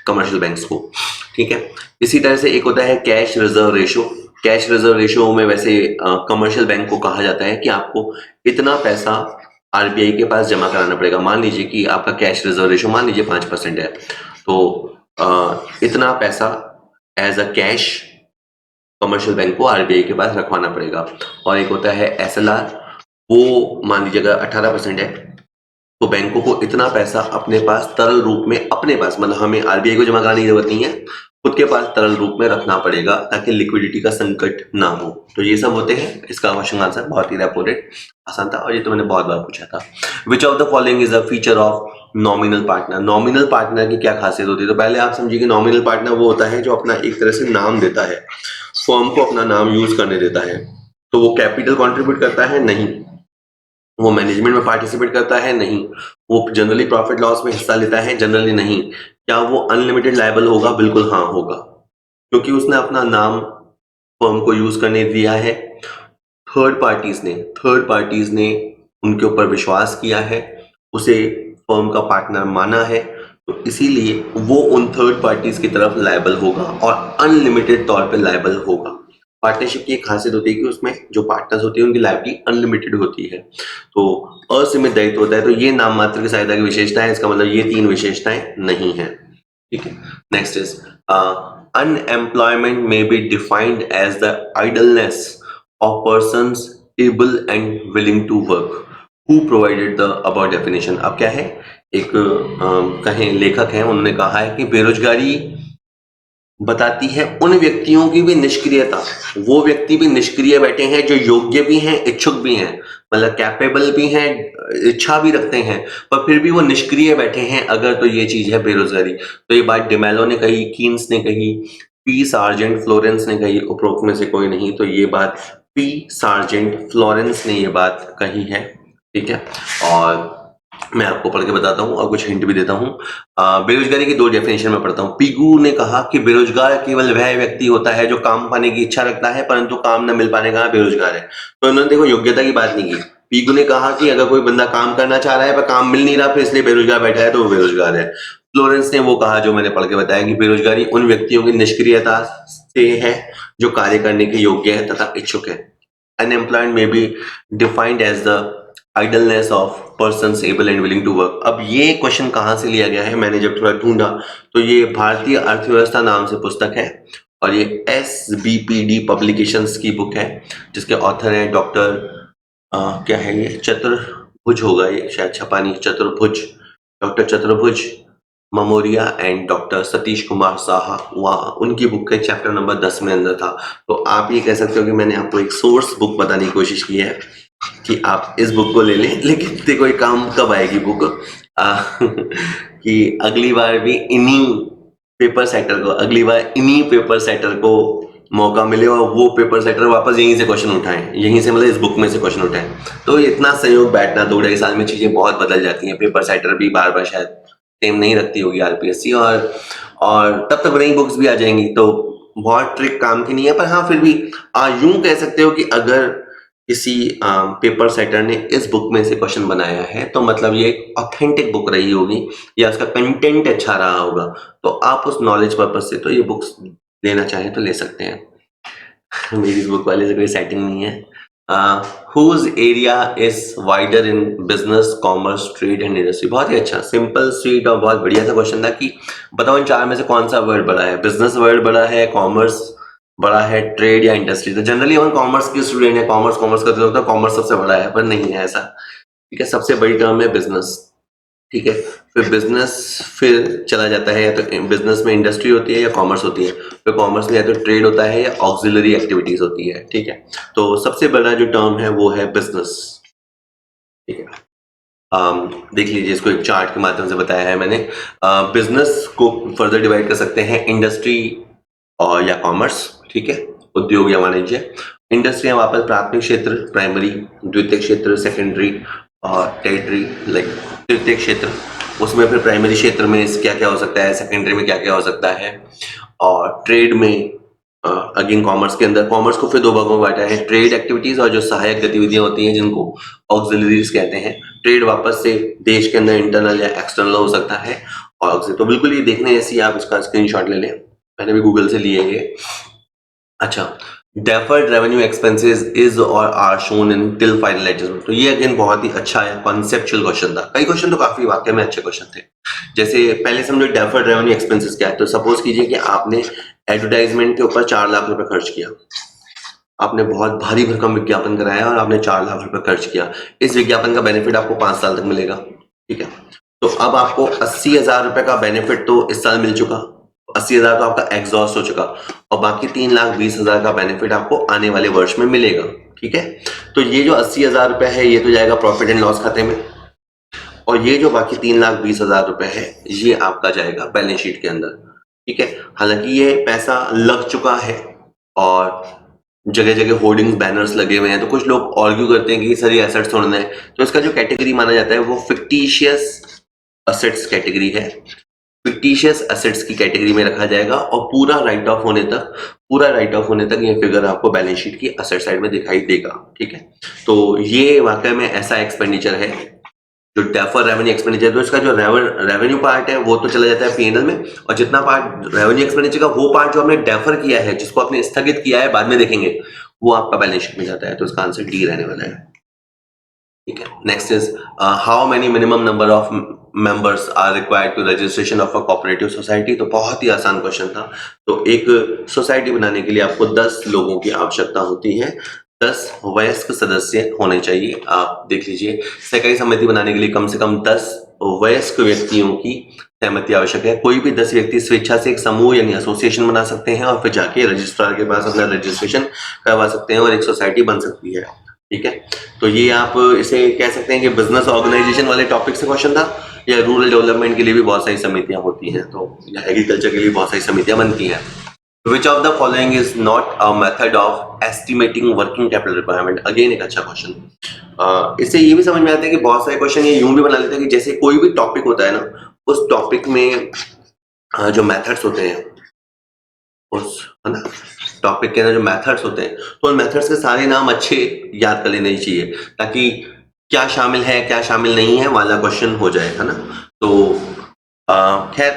कमर्शियल बैंक्स को, ठीक है। इसी तरह से एक होता है cash reserve ratio. Cash reserve ratio में वैसे कमर्शियल बैंक को कहा जाता है कि आपको इतना पैसा आरबीआई के पास जमा कराना पड़ेगा। मान लीजिए कि आपका कैश रिजर्व रेशो मान लीजिए 5% है, तो इतना पैसा as a cash commercial bank को आरबीआई के पास रखवाना पड़ेगा। और एक होता है एसएलआर, वो मान लीजिए अगर 18% है, तो बैंकों को इतना पैसा अपने पास तरल रूप में, अपने पास मतलब हमें आरबीआई को जमा कराने की जरूरत नहीं है, खुद के पास तरल रूप में रखना पड़ेगा ताकि लिक्विडिटी का संकट ना हो। तो ये सब होते हैं। इसका क्वेश्चन आंसर बहुत ही रेपो रेट आसान था, और ये तो मैंने बहुत बार पूछा था। विच of the following is a feature of nominal partner? Nominal partner की क्या खासियत होती है? तो पहले आप समझिए कि नॉमिनल पार्टनर वो होता है जो अपना एक तरह से नाम देता है, फर्म को अपना नाम यूज करने देता है। तो वो कैपिटल कॉन्ट्रीब्यूट करता है? नहीं। वो मैनेजमेंट में पार्टिसिपेट करता है? नहीं। वो जनरली प्रॉफिट लॉस में हिस्सा लेता है? जनरली नहीं। क्या वो अनलिमिटेड लायबल होगा? बिल्कुल हाँ होगा, क्योंकि उसने अपना नाम फर्म को यूज करने दिया है। थर्ड पार्टीज ने उनके ऊपर विश्वास किया है, उसे फर्म का पार्टनर माना है, तो इसीलिए वो उन थर्ड पार्टीज की तरफ लायबल होगा और अनलिमिटेड तौर पे लायबल होगा। पार्टनरशिप की एक खासियत होती है कि उसमें जो पार्टनर्स होती है उनकी लायबिलिटी अनलिमिटेड होती है, तो असीमित दायित्व होता है। तो ये नाम मात्र की सहायता की विशेषता है, इसका मतलब ये 3 विशेषताएं नहीं है, ठीक है। Next is unemployment may be defined as the idleness of persons able and willing to work. Who provided the above definition? अब क्या है, एक कहें लेखक हैं, उन्होंने कहा है कि बेरोजगारी बताती है उन व्यक्तियों की भी निष्क्रियता। वो व्यक्ति भी निष्क्रिय बैठे हैं जो योग्य भी हैं, इच्छुक भी हैं, मतलब कैपेबल भी हैं, इच्छा भी रखते हैं, पर फिर भी वो निष्क्रिय बैठे हैं अगर, तो ये चीज है बेरोजगारी। तो ये बात डिमेलो ने कही, कीन्स ने कही, पी सार्जेंट फ्लोरेंस ने कही, उपरोक्त में से कोई नहीं। तो ये बात पी सार्जेंट फ्लोरेंस ने ये बात कही है, ठीक है। और मैं आपको पढ़ के बताता हूँ और कुछ हिंट भी देता हूँ। बेरोजगारी की 2 डेफिनेशन में पढ़ता हूँ। पीगू ने कहा कि बेरोजगार केवल वह व्यक्ति होता है जो काम पाने की इच्छा रखता है परंतु काम न मिल पाने का बेरोजगार है। तो इन्होंने देखो योग्यता की बात नहीं की। पीगू ने कहा कि अगर कोई बंदा काम करना चाह रहा है पर काम मिल नहीं रहा, फिर इसलिए बेरोजगार बैठा है, तो वो बेरोजगार है। फ्लोरेंस ने वो कहा जो मैंने पढ़ के बताया कि बेरोजगारी उन व्यक्तियों की निष्क्रियता से है जो कार्य करने के योग्य है तथा इच्छुक है। Unemployed may be defined as the idleness of persons able and willing to work। अब ये क्वेश्चन कहाँ से लिया गया है, मैंने जब थोड़ा ढूंढा तो ये भारतीय अर्थव्यवस्था नाम से पुस्तक है और ये SBPD पब्लिकेशंस की बुक है जिसके ऑथर हैं डॉक्टर क्या है ये, चतुर्भुज होगा ये शायद, छपा नहीं, चतुर्भुज, डॉक्टर चतुर्भुज ममोरिया एंड डॉक्टर सतीश कुमार साहा। वहाँ उनकी बुक के चैप्टर नंबर 10 में अंदर था। तो आप ये कह सकते हो कि मैंने आपको एक सोर्स बुक बताने की कोशिश की है कि आप इस बुक को ले लें, लेकिन देखो ये काम कब आएगी बुक कि अगली बार भी इन्हीं पेपर सेटर को मौका मिले और वो पेपर सेटर वापस यहीं से क्वेश्चन उठाएं, यहीं से मतलब इस बुक में से क्वेश्चन उठाएं। तो इतना संयोग बैठना 2-2.5 साल में चीजें बहुत बदल जाती हैं। पेपर सेटर भी बार बार शायद सेम नहीं रखती होगी आरपीएससी, और तब तक नई बुक्स भी आ जाएंगी, तो बहुत ट्रिक काम की नहीं है। पर हाँ फिर भी यूं कह सकते हो कि अगर किसी पेपर सेटर ने इस बुक में से क्वेश्चन बनाया है तो मतलब ये एक ऑथेंटिक बुक रही होगी या उसका कंटेंट अच्छा रहा होगा। तो आप उस नॉलेज पर्पज से तो ये बुक्स लेना चाहें तो ले सकते हैं। मेरी इस बुक वाले से कोई सेटिंग नहीं है। whose area is wider in business, commerce, trade and industry। बहुत ही अच्छा, सिंपल स्वीट और बहुत बढ़िया सा क्वेश्चन था कि बताओ इन 4 में से कौन सा वर्ड बड़ा है। बिजनेस वर्ड बड़ा है, कॉमर्स बड़ा है, ट्रेड या इंडस्ट्री। तो जनरली हम कॉमर्स के स्टूडेंट है, कॉमर्स करते होते हैं, कॉमर्स सबसे बड़ा है, पर नहीं है ऐसा। ठीक है, सबसे बड़ी टर्म है बिजनेस। ठीक है, फिर बिजनेस फिर चला जाता है, या तो बिजनेस में इंडस्ट्री होती है या कॉमर्स होती है, फिर कॉमर्स में या तो ट्रेड होता है या ऑक्सिलरी एक्टिविटीज होती है। ठीक है, तो सबसे बड़ा जो टर्म है वो है बिजनेस। ठीक है, देख लीजिए, इसको एक चार्ट के माध्यम से बताया है मैंने। बिजनेस को फर्दर डिवाइड कर सकते हैं इंडस्ट्री और या कॉमर्स। ठीक है, उद्योग या वाणिज्य। इंडस्ट्री है वापस प्राथमिक क्षेत्र, प्राइमरी, द्वितीय क्षेत्र, सेकेंडरी और टेरिटरी, लाइक तृतीय क्षेत्र। उसमें फिर प्राइमरी क्षेत्र में क्या क्या हो सकता है, सेकेंडरी में क्या क्या हो सकता है, और ट्रेड में अगेन कॉमर्स के अंदर, कॉमर्स को फिर 2 भागों में बांटा है, ट्रेड एक्टिविटीज और जो सहायक गतिविधियां होती हैं जिनको ऑक्सिलरीज कहते हैं। ट्रेड वापस से देश के अंदर इंटरनल या एक्सटर्नल हो सकता है, और तो बिल्कुल ये देखने जैसी, आप इसका स्क्रीनशॉट ले लें, मैंने भी गूगल से लिए ये। अच्छा, डेफर्ड रेवेन्यू एक्सपेंसेस इज और are shown in till final adjustment. तो ये अगेन बहुत ही अच्छा है, कॉन्सेप्चुअल क्वेश्चन था। कई क्वेश्चन तो काफी वाकई में अच्छे क्वेश्चन थे। जैसे पहले समझो डेफर्ड रेवेन्यू एक्सपेंसेस क्या है। तो सपोज कीजिए कि आपने एडवर्टाइजमेंट के ऊपर 4 लाख रुपए खर्च किया, आपने बहुत भारी भरकम विज्ञापन कराया और आपने 4 लाख रुपए खर्च किया। इस विज्ञापन का बेनिफिट आपको 5 साल तक मिलेगा। ठीक है, तो अब आपको 80,000 रुपए का बेनिफिट तो इस साल मिल चुका, 80,000 तो आपका एग्जॉस्ट हो चुका, और बाकी 3,20,000 का बेनिफिट आपको आने वाले वर्ष में मिलेगा। ठीक है, तो ये जो 80,000 रुपए है ये तो जाएगा प्रॉफिट एंड लॉस खाते में, और ये जो बाकी 3,20,000 रुपए है ये आपका जाएगा बैलेंस शीट के अंदर। ठीक है, हालांकि ये पैसा लग चुका है और जगह जगह होर्डिंग्स बैनर्स लगे हुए हैं, तो कुछ लोग आर्ग्यू करते हैं कि सर ये एसेट्स थोड़ा है। तो इसका जो कैटेगरी माना जाता है वो फिक्टिशियस एसेट्स कैटेगरी है, फिक्टिशियस एसेट्स की कैटेगरी में रखा जाएगा, और पूरा राइट ऑफ होने तक ये फिगर आपको बैलेंस शीट की एसेट साइड में दिखाई देगा। ठीक है, तो ये वाकई में ऐसा एक्सपेंडिचर है जो डेफर रेवेन्यू एक्सपेंडिचर। तो इसका जो रेवेन्यू पार्ट है वो तो चला जाता है पीएनएल में, और जितना पार्ट रेवेन्यू एक्सपेंडिचर का वो पार्ट जो हमने डेफर किया है, जिसको आपने स्थगित किया है, बाद में देखेंगे, वो आपका बैलेंस शीट में जाता है। तो इसका आंसर डी रहने वाला है। ठीक है, next is how many minimum number of members are required to registration of a cooperative society. तो बहुत ही आसान क्वेश्चन था। तो एक सोसाइटी बनाने के लिए आपको 10 लोगों की आवश्यकता होती है, 10 वयस्क सदस्य होने चाहिए। आप देख लीजिए, सहकारी समिति बनाने के लिए कम से कम 10 वयस्क व्यक्तियों की सहमति आवश्यक है। कोई भी 10 व्यक्ति स्वेच्छा से एक समूह यानी एसोसिएशन बना सकते हैं और फिर जाके रजिस्ट्रार के पास अपना रजिस्ट्रेशन करवा सकते हैं और एक सोसाइटी बन सकती है। ठीक है, तो ये आप इसे कह सकते हैं कि बिजनेस ऑर्गेनाइजेशन वाले टॉपिक से क्वेश्चन था, या रूरल डेवलपमेंट के लिए भी बहुत सारी समितियां होती हैं, तो या एग्रीकल्चर के लिए बहुत सारी समितियां बनती हैं। विच of the following is not a method of estimating working capital requirement? Again एक अच्छा क्वेश्चन। इससे ये भी समझ में आता है कि बहुत सारे क्वेश्चन ये यूं भी बना लेते हैं कि जैसे कोई भी टॉपिक होता है ना, उस टॉपिक में जो मेथड्स होते हैं, उस है ना टॉपिक के अंदर जो मेथड्स होते हैं, तो उन मेथड्स के सारे नाम अच्छे याद कर लेने चाहिए, ताकि क्या शामिल है क्या शामिल नहीं है वाला क्वेश्चन हो जाए, है ना। तो खैर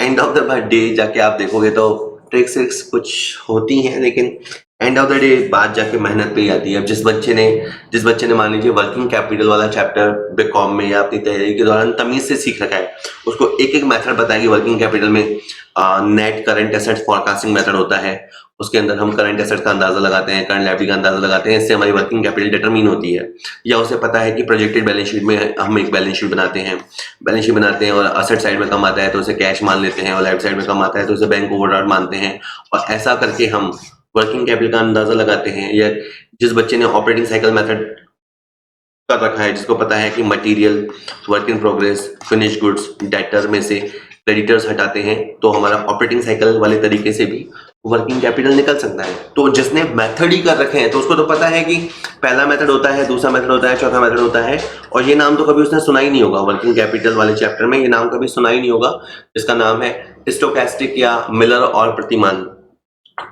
एंड ऑफ द डे जाके आप देखोगे तो ट्रिक्स कुछ होती हैं, लेकिन एंड ऑफ द डे बात जाके मेहनत पे ही आती है। अब जिस बच्चे ने मान लीजिए वर्किंग कैपिटल वाला चैप्टर बीकॉम में या अपनी तैयारी के दौरान तमीज से सीख रखा है, उसको एक एक मेथड बताएगी वर्किंग कैपिटल में। Net current assets forecasting method होता है, उसके अंदर हम करंट एसेट्स का अंदाजा लगाते हैं, करंट लायबिलिटी का अंदाजा लगाते हैं, इससे हमारी वर्किंग कैपिटल डिटरमिन होती है। या उसे पता है कि प्रोजेक्टेड बैलेंस शीट में हम एक बैलेंस शीट बनाते हैं और असेट साइड में कम आता है तो उसे कैश मान लेते हैं, और लाइफ साइड में कम आता है तो उसे बैंक ओवरड्राफ्ट मानते हैं, और ऐसा करके हम वर्किंग कैपिटल का अंदाजा लगाते हैं। या जिस बच्चे ने ऑपरेटिंग साइकिल मेथड कर रखा है, जिसको पता है कि material, work in progress, finish goods, debtor में से क्रेडिटर्स हटाते हैं, तो हमारा ऑपरेटिंग साइकिल वाले तरीके से भी वर्किंग कैपिटल निकल सकता है। तो जिसने मेथड ही कर रखे हैं तो उसको तो पता है कि पहला मेथड होता है, दूसरा मेथड होता है, चौथा मेथड होता है, और ये नाम तो कभी उसने सुना ही नहीं होगा। वर्किंग कैपिटल वाले चैप्टर में ये नाम कभी सुना ही नहीं होगा, जिसका नाम है स्टोकेस्टिक या मिलर और प्रतिमान।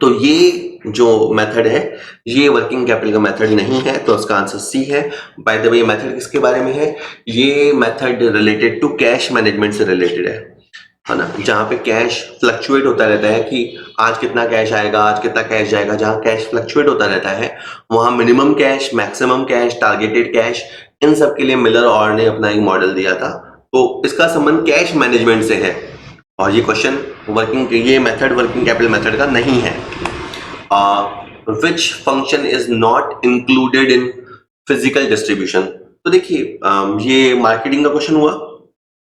तो ये जो मेथड है ये वर्किंग कैपिटल का मेथड नहीं है, तो उसका आंसर सी है। बाय द वे, ये मेथड किसके बारे में है? ये method related to cash management से रिलेटेड है ना, जहाँ पे कैश फ्लक्चुएट होता रहता है कि आज कितना कैश आएगा, आज कितना कैश जाएगा। जहाँ कैश फ्लक्चुएट होता रहता है वहाँ minimum cash, maximum cash, targeted cash, इन सब के लिए मिलर और ने अपना एक मॉडल दिया था। तो इसका संबंध कैश मैनेजमेंट से है, और ये क्वेश्चन ये मेथड वर्किंग कैपिटल मेथड का नहीं है। Which function is not included in physical distribution? तो देखिए ये मार्केटिंग का क्वेश्चन हुआ।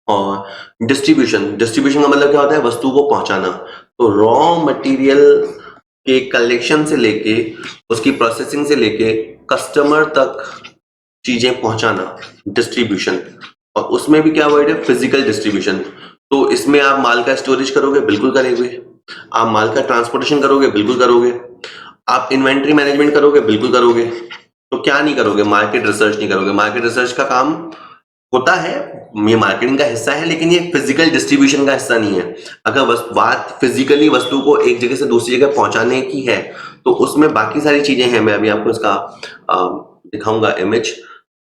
और डिस्ट्रीब्यूशन का मतलब क्या होता है? वस्तु को पहुंचाना। तो रॉ मटेरियल के कलेक्शन से लेके, उसकी प्रोसेसिंग से लेके कस्टमर तक चीजें पहुंचाना, डिस्ट्रीब्यूशन। और उसमें भी क्या वर्ड है? Physical distribution. तो इसमें आप माल का स्टोरेज करोगे, बिल्कुल करोगे। आप माल का ट्रांसपोर्टेशन करोगे, बिल्कुल करोगे। आप इन्वेंट्री मैनेजमेंट करोगे, बिल्कुल करोगे। तो क्या नहीं करोगे? मार्केट रिसर्च नहीं करोगे। मार्केट रिसर्च का काम होता है, ये मार्केटिंग का हिस्सा है, लेकिन ये फिजिकल डिस्ट्रीब्यूशन का हिस्सा नहीं है। अगर बात फिजिकली वस्तु को एक जगह से दूसरी जगह पहुंचाने की है तो उसमें बाकी सारी चीजें हैं। मैं अभी आपको इसका दिखाऊंगा इमेज।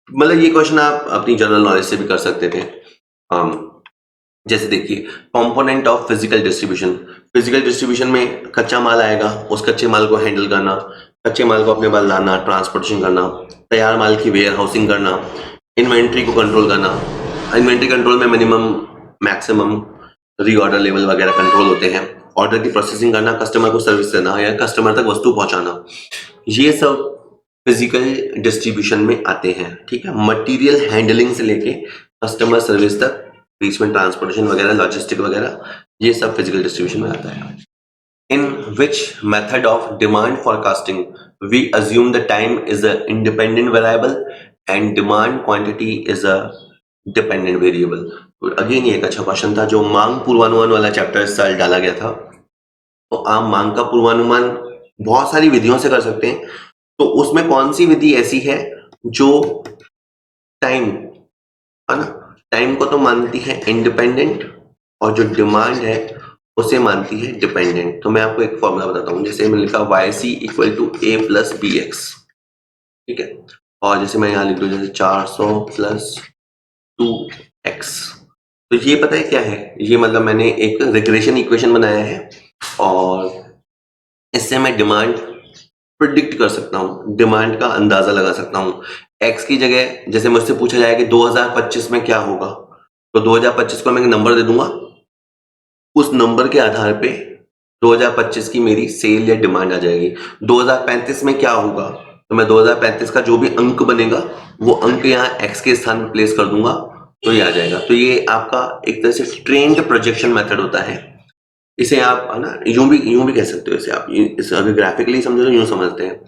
मतलब ये क्वेश्चन आप अपनी जनरल नॉलेज से भी कर सकते थे। जैसे देखिए, component of physical distribution. Physical distribution में कच्चा माल आएगा, उस कच्चे माल को हैंडल करना, कच्चे माल को अपने पास लाना, ट्रांसपोर्टेशन करना, तैयार माल की वेयर हाउसिंग करना, इन्वेंट्री को कंट्रोल करना। इन्वेंट्री कंट्रोल में मिनिमम, मैक्सिमम, रीऑर्डर लेवल वगैरह कंट्रोल होते हैं। ऑर्डर की प्रोसेसिंग करना, कस्टमर को सर्विस देना या कस्टमर तक वस्तु पहुंचाना, ये सब फिजिकल डिस्ट्रीब्यूशन में आते हैं। ठीक है, मटेरियल हैंडलिंग से लेके कस्टमर सर्विस तक, बीच में ट्रांसपोर्टेशन वगैरह, लॉजिस्टिक वगैरह, ये सब फिजिकल डिस्ट्रीब्यूशन में आता है। In which method of demand forecasting we assume the time is a independent variable and demand quantity is a dependent variable? तो अगेन ये एक अच्छा क्वेश्चन था जो मांग पूर्वानुमान वाला चैप्टर इस साल डाला गया था। तो आप मांग का पूर्वानुमान बहुत सारी विधियों से कर सकते हैं, तो उसमें कौन सी विधि ऐसी है जो टाइम, है ना, टाइम को तो मानती है इंडिपेंडेंट और जो डिमांड है उसे मानती है डिपेंडेंट। तो मैं आपको एक फॉर्मूला बताता हूँ। जैसे मैंने लिखा YC equal to A plus BX, ठीक है। और जैसे मैं यहाँ लिख दूँ जैसे 400 प्लस 2X, तो ये पता है क्या है? ये मतलब मैंने एक रिग्रेशन इक्वेशन बनाया है और इससे मैं डिमांड प्रिडिक्ट कर सकता हूँ, डिमांड का अंदाजा लगा सकता हूँ। X की जगह जैसे मुझसे पूछा जाए कि 2025 में क्या होगा, तो 2025 को मैं एक नंबर दे दूंगा, उस नंबर के आधार पे 2025 की मेरी सेल या डिमांड आ जाएगी। 2035 में क्या होगा, तो मैं 2035 का जो भी अंक बनेगा वो अंक यहाँ X के स्थान पर प्लेस कर दूंगा, तो ये आ जाएगा। तो ये आपका एक तरह से ट्रेंड प्रोजेक्शन मेथड होता है। इसे आप, है ना, यूं भी कह सकते हो। इसे आप इसे अगर ग्राफिकली समझो तो यूं समझते हैं।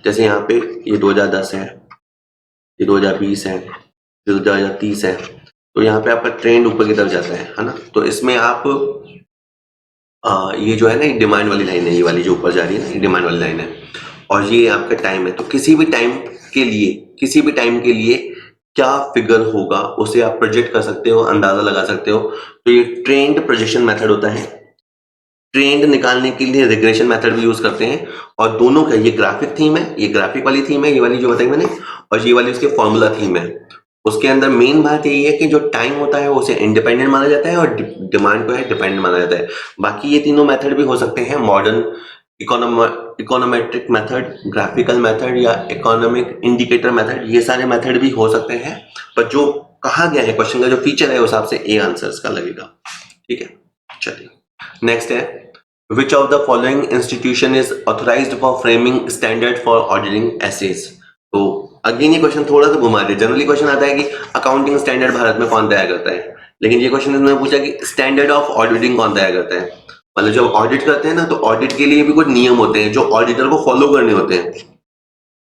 जैसे यहाँ पे ये 2010 है, ये 2020 है, ये 2030 है, तो यहाँ पे आपका ट्रेंड ऊपर की तरफ जाता है ना। तो इसमें आप ये जो है ना, डिमांड वाली लाइन है, ये वाली जो ऊपर जा रही है ना, ये डिमांड वाली लाइन है, और ये आपका टाइम है। तो किसी भी टाइम के लिए क्या फिगर होगा उसे आप प्रोजेक्ट कर सकते हो, अंदाजा लगा सकते हो। तो ये ट्रेंड प्रोजेक्शन मेथड होता है। ट्रेंड निकालने के लिए रिग्रेशन मेथड भी यूज करते हैं, और दोनों का, ये ग्राफिक थीम है, ये ग्राफिक वाली थीम है, ये वाली जो बताई मैंने, और ये वाली उसके फॉर्मूला थीम है। उसके अंदर मेन बात यही है कि जो टाइम होता है उसे इंडिपेंडेंट माना जाता है, और डिमांड को है डिपेंडेंट माना जाता है। बाकी ये तीनों मेथड भी हो सकते हैं, modern econometric method, graphical method, या इकोनॉमिक इंडिकेटर मेथड, ये सारे मेथड भी हो सकते हैं। पर जो कहा गया है क्वेश्चन का जो फीचर है, उस हिसाब से ए आंसर इसका लगेगा। ठीक है, चलिए नेक्स्ट है, which of the following institution is authorised for framing standard for auditing essays. तो अगेन ये क्वेश्चन थोड़ा सा घुमा दे। जनरली क्वेश्चन आता है कि अकाउंटिंग स्टैंडर्ड भारत में कौन तैयार करता है, लेकिन ये क्वेश्चन इसमें पूछा कि स्टैंडर्ड ऑफ ऑडिटिंग कौन तैयार करता है। मतलब जब ऑडिट करते हैं ना, तो ऑडिट के लिए भी कुछ नियम होते हैं जो ऑडिटर को फॉलो करने होते हैं।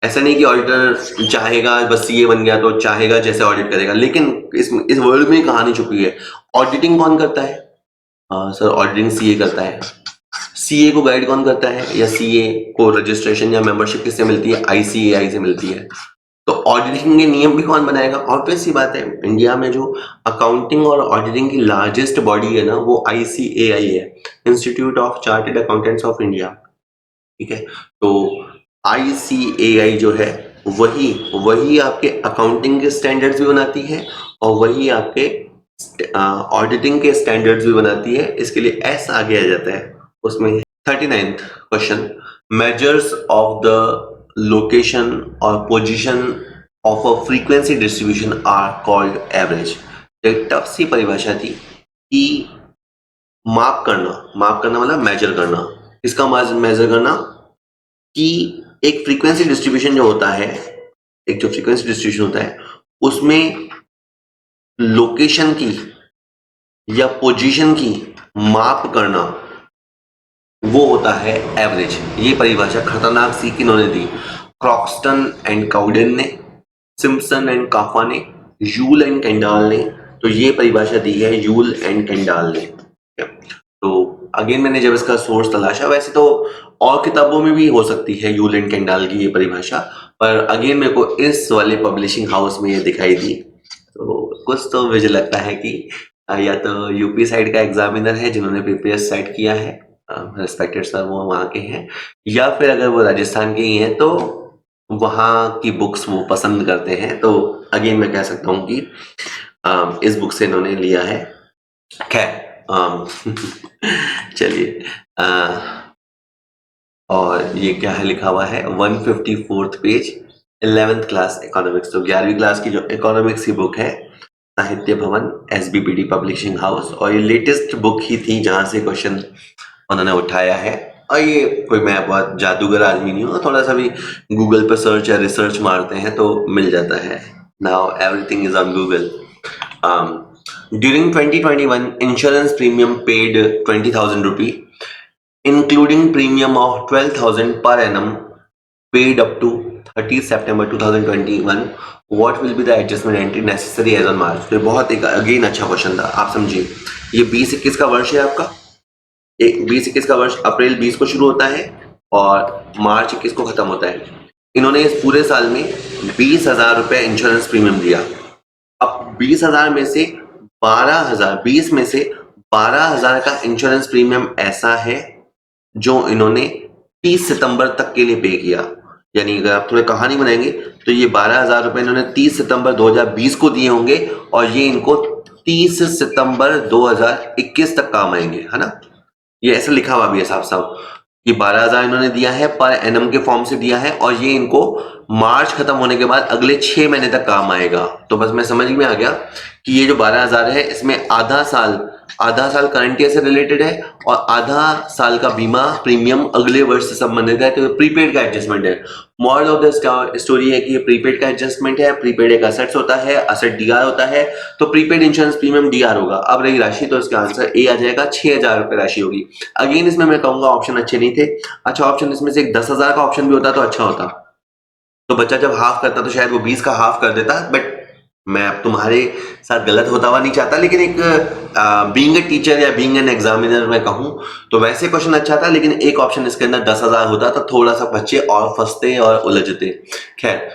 ऐसा नहीं कि ऑडिटर चाहेगा बस सीए बन गया तो चाहेगा जैसे ऑडिट करेगा, लेकिन इस वर्ल्ड में कहानी छुपी है। ऑडिटिंग कौन करता है? सर ऑडिटिंग सीए करता है। सीए को गाइड कौन करता है, या सीए को रजिस्ट्रेशन या मेंबरशिप किससे मिलती है? आईसीएआई से मिलती है। तो ऑडिटिंग के नियम भी कौन बनाएगा? ऑब्वियस सी बात है, इंडिया में जो अकाउंटिंग और ऑडिटिंग की लार्जेस्ट बॉडी है ना, वो आईसीएआई है, institute of chartered accountants of India. ठीक है, तो आईसीएआई जो है वही आपके अकाउंटिंग के स्टैंडर्ड्स भी बनाती है, और वही आपके ऑडिटिंग के स्टैंडर्ड्स भी बनाती है। इसके लिए एस आगे आ जाता है उसमें। 39th question, measures of the location और position of a frequency distribution are called average. एक टफ सी परिभाषा थी कि माप करना मतलब मेजर करना। इसका मेजर करना कि एक फ्रीक्वेंसी डिस्ट्रीब्यूशन जो होता है, एक जो फ्रीक्वेंसी डिस्ट्रीब्यूशन होता है, उसमें लोकेशन की या पोजीशन की माप करना, वो होता है एवरेज। ये परिभाषा खतरनाक सी किन्होंने दी? क्रॉक्सटन एंड काउडेन ने, सिम्पसन एंड काफा ने, यूल एंड केंडाल ने। तो ये परिभाषा दी है यूल एंड केंडाल ने। तो अगेन मैंने जब इसका सोर्स तलाशा, वैसे तो और किताबों में भी हो सकती है यूल एंड केंडाल की ये परिभाषा, पर अगेन मेरे को इस वाले पब्लिशिंग हाउस में ये दिखाई दी। तो कुछ तो मुझे लगता है कि या तो यूपी साइड का एग्जामिनर है जिन्होंने प्रीवियस साइड किया है, रिस्पेक्टेड सर वो वहाँ के हैं, या फिर अगर वो राजस्थान के ही हैं तो वहाँ की बुक्स वो पसंद करते हैं। तो अगेन मैं कह सकता हूँ कि इस बुक से इन्होंने लिया है। खैर चलिए, और ये क्या है लिखा हुआ है, 154th page, 11th class economics. तो 11वीं क्लास की जो इकोनॉमिक्स की बुक है, साहित्य भवन, एसबीपीडी पब्लिशिंग हाउस, और ये लेटेस्ट बुक ही थी जहां से क्वेश्चन उन्होंने उठाया है। और ये कोई, मैं बहुत जादूगर आदमी नहीं हूँ, थोड़ा सा भी गूगल पर सर्च या रिसर्च मारते हैं तो मिल जाता है। Now everything is on Google. During 2021 insurance premium paid 20,000 rupee, including premium of 12,000 per annum paid up to 30 September 2021, what will be the adjustment entry necessary as on March? तो बहुत एक again अच्छा question था। आप समझिए, ये 2021 का वर्ष है आपका, 2021 का वर्ष अप्रैल 20 को शुरू होता है और मार्च 21 को खत्म होता है। इन्होंने इस पूरे साल में 20,000 रुपए इंश्योरेंस प्रीमियम दिया। अब 20,000 में से 12,000, 20 में से 12,000 का इंश्योरेंस प्रीमियम ऐसा है जो इन्होंने 30 सितंबर तक के लिए पे किया। यानी अगर आप थोड़े कहानी बनाएंगे तो ये 12,000 रुपए इन्होंने 30 सितंबर 2020 को दिए होंगे, और ये इनको 30 सितंबर 2021 तक काम आएंगे, है ना। ये ऐसा लिखा हुआ भी है साफ साफ कि 12,000 इन्होंने दिया है, पर एनम के फॉर्म से दिया है, और ये इनको मार्च खत्म होने के बाद अगले 6 महीने तक काम आएगा। तो बस मैं समझ में आ गया कि ये जो 12,000 है, इसमें आधा साल करंट ईयर से रिलेटेड है, और आधा साल का बीमा प्रीमियम अगले वर्ष से संबंधित है। तो प्रीपेड का एडजस्टमेंट है। मॉरल ऑफ द स्टोरी है कि ये प्रीपेड का एडजस्टमेंट है। प्रीपेड एक असेट्स होता है, असेट डीआर होता है, तो प्रीपेड इंश्योरेंस प्रीमियम डीआर होगा। अब रही राशि, तो इसका आंसर ए आ जाएगा, 6,000 रुपए राशि होगी। अगेन इसमें मैं कहूंगा ऑप्शन अच्छे नहीं थे। अच्छा ऑप्शन इसमें से एक 10,000 का ऑप्शन भी होता तो अच्छा होता, तो बच्चा जब हाफ करता तो शायद वो 20 का हाफ कर देता, बट मैं अब तुम्हारे साथ गलत होता हुआ नहीं चाहता, लेकिन एक बीइंग अ टीचर या बीइंग एन एग्जामिनर मैं कहूं तो वैसे क्वेश्चन अच्छा था, लेकिन एक ऑप्शन इसके अंदर 10,000 होता तो थोड़ा सा बच्चे और फंसते और उलझते। खैर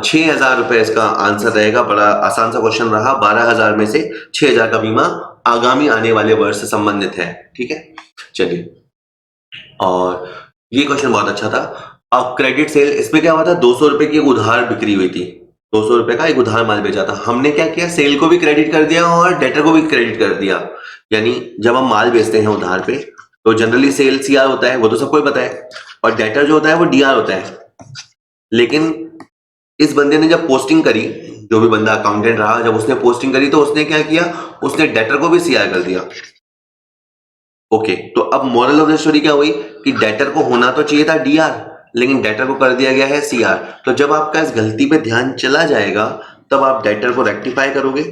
6,000 रुपए इसका आंसर रहेगा। बड़ा आसान सा क्वेश्चन रहा। 12,000 में से 6,000 का बीमा आगामी आने वाले वर्ष से संबंधित है। ठीक है, चलिए। और ये क्वेश्चन बहुत अच्छा था। अब क्रेडिट सेल, इसमें क्या हुआ था, 200 रुपए की एक उधार बिक्री हुई थी। 200 रुपए का एक उधार माल बेचा था। हमने क्या किया, सेल को भी क्रेडिट कर दिया और डेटर को भी क्रेडिट कर दिया। यानी जब हम माल बेचते हैं उधार पे तो जनरली सेल सीआर होता है, वो तो सबको ही पता है, और डेटर जो होता है वो डीआर होता है। लेकिन इस बंदे ने जब पोस्टिंग करी, जो भी बंदा अकाउंटेंट रहा, जब उसने पोस्टिंग करी तो उसने क्या किया, उसने डेटर को भी सीआर कर दिया। ओके, तो अब मॉरल ऑफ द स्टोरी क्या हुई कि डेटर को होना तो चाहिए था डीआर, लेकिन डेटर को कर दिया गया है सीआर। तो जब आपका इस गलती पे ध्यान चला जाएगा तब आप डेटर को रेक्टिफाई करोगे,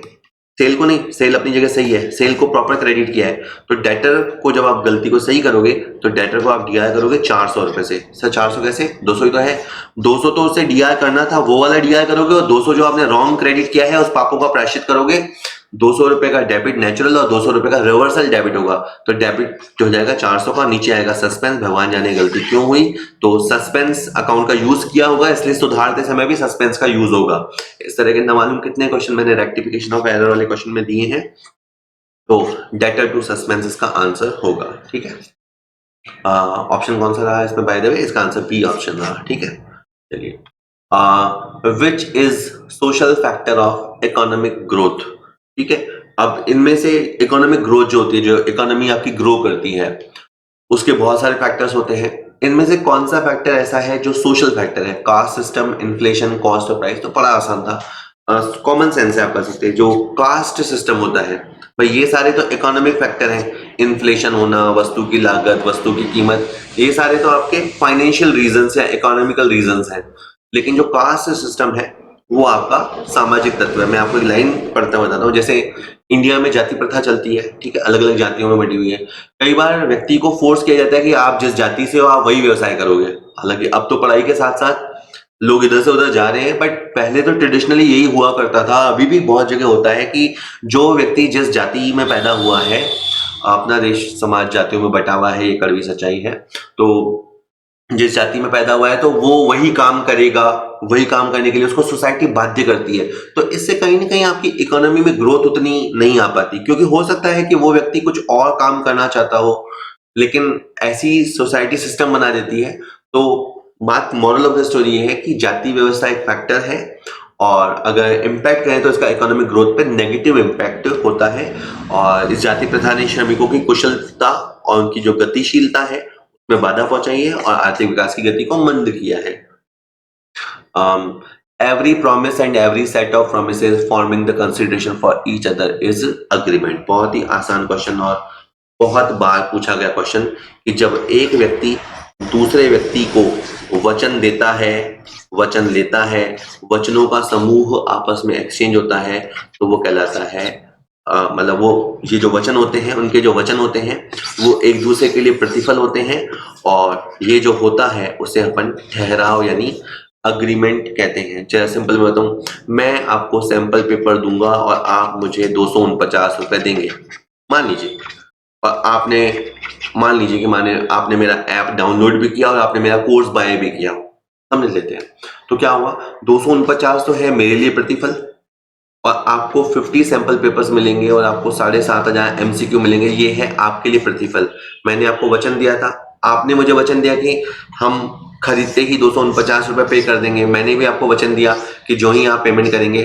सेल को नहीं। सेल अपनी जगह सही है, सेल को प्रॉपर क्रेडिट किया है। तो डेटर को जब आप गलती को सही करोगे तो डेटर को आप डीआर करोगे 400 रुपए से। सर 400 कैसे, 200 ही तो है। 200 तो उससे डीआर करना था, वो वाला डीआर करोगे, और 200 जो आपने रॉन्ग क्रेडिट किया है उस पापों का प्रायश्चित करोगे। 200 रुपए का डेबिट नेचुरल और 200 रुपए का रिवर्सल डेबिट होगा। तो डेबिट जो हो जाएगा 400 का, नीचे आएगा सस्पेंस। भगवान जाने गलती क्यों हुई, तो सस्पेंस अकाउंट का यूज किया होगा, इसलिए सुधारते समय भी सस्पेंस का यूज होगा। इस तरह के न मालूम कितने क्वेश्चन मैंने रेक्टिफिकेशन ऑफ एरर वाले क्वेश्चन में दिए हैं। तो डेटर टू सस्पेंस इसका आंसर होगा। ठीक है, ऑप्शन कौन सा रहा इसमें, बाय द वे इसका आंसर बी ऑप्शन रहा। ठीक है, चलिए। Which is social factor of economic growth. ठीक है, अब इनमें से इकोनॉमिक ग्रोथ जो होती है, जो इकोनॉमी आपकी ग्रो करती है, उसके बहुत सारे फैक्टर्स होते हैं। इनमें से कौन सा फैक्टर ऐसा है जो सोशल फैक्टर है, caste system, inflation, cost of price. तो बड़ा आसान था, कॉमन सेंस है, आप कर सकते हैं। जो कास्ट सिस्टम होता है भाई, ये सारे तो इकोनॉमिक फैक्टर हैं। इन्फ्लेशन होना, वस्तु की लागत, वस्तु की कीमत, ये सारे तो आपके फाइनेंशियल रीजंस या इकोनॉमिकल रीजंस हैं। लेकिन जो कास्ट सिस्टम है वो आपका सामाजिक तत्व है। मैं आपको एक लाइन पढ़ता बताता हूँ। जैसे इंडिया में जाति प्रथा चलती है, ठीक है, अलग अलग जातियों में बटी हुई है। कई बार व्यक्ति को फोर्स किया जाता है कि आप जिस जाति से हो आप वही व्यवसाय करोगे। हालांकि अब तो पढ़ाई के साथ साथ लोग इधर से उधर जा रहे हैं, बट पहले तो ट्रेडिशनली यही हुआ करता था। अभी भी बहुत जगह होता है कि जो व्यक्ति जिस जाति में पैदा हुआ है, अपना देश समाज जातियों में बटा हुआ है, ये कड़वी सच्चाई है। तो जिस जाति में पैदा हुआ है तो वो वही काम करेगा, वही काम करने के लिए उसको सोसाइटी बाध्य करती है। तो इससे कहीं ना कहीं आपकी इकोनॉमी में ग्रोथ उतनी नहीं आ पाती, क्योंकि हो सकता है कि वो व्यक्ति कुछ और काम करना चाहता हो, लेकिन ऐसी सोसाइटी सिस्टम बना देती है। तो बात, मॉरल ऑफ द स्टोरी ये है कि जाति व्यवस्था एक फैक्टर है, और अगर इम्पैक्ट करें तो इसका इकोनॉमिक ग्रोथ पे नेगेटिव इम्पैक्ट होता है। और इस जाति प्रथा ने श्रमिकों की कुशलता और उनकी जो गतिशीलता है में बाधा पहुंचाई है और आर्थिक विकास की गति को मंद किया है। Every promise and every set of promises forming the consideration for each other is agreement। बहुत ही आसान क्वेश्चन और बहुत बार पूछा गया क्वेश्चन कि जब एक व्यक्ति दूसरे व्यक्ति को वचन देता है, वचन लेता है, वचनों का समूह आपस में एक्सचेंज होता है, तो वो कहलाता है मतलब वो ये जो वचन होते हैं, उनके जो वचन होते हैं वो एक दूसरे के लिए प्रतिफल होते हैं, और ये जो होता है उसे अपन ठहराव यानी अग्रीमेंट कहते हैं। चलो सिंपल में बताऊं, मैं आपको सैंपल पेपर दूंगा और आप मुझे 249 रुपए देंगे, मान लीजिए। और आपने, मान लीजिए कि आपने मेरा ऐप डाउनलोड भी किया और आपने मेरा कोर्स बाय भी किया, समझ लेते हैं। तो क्या हुआ, 249 तो है मेरे लिए प्रतिफल, और आपको 50 सैंपल पेपर्स मिलेंगे और आपको 7,500 एमसीक्यू मिलेंगे, ये है आपके लिए प्रतिफल। मैंने आपको वचन दिया था, आपने मुझे वचन दिया कि हम खरीदते ही 249 रुपए पे कर देंगे। मैंने भी आपको वचन दिया कि जो ही आप पेमेंट करेंगे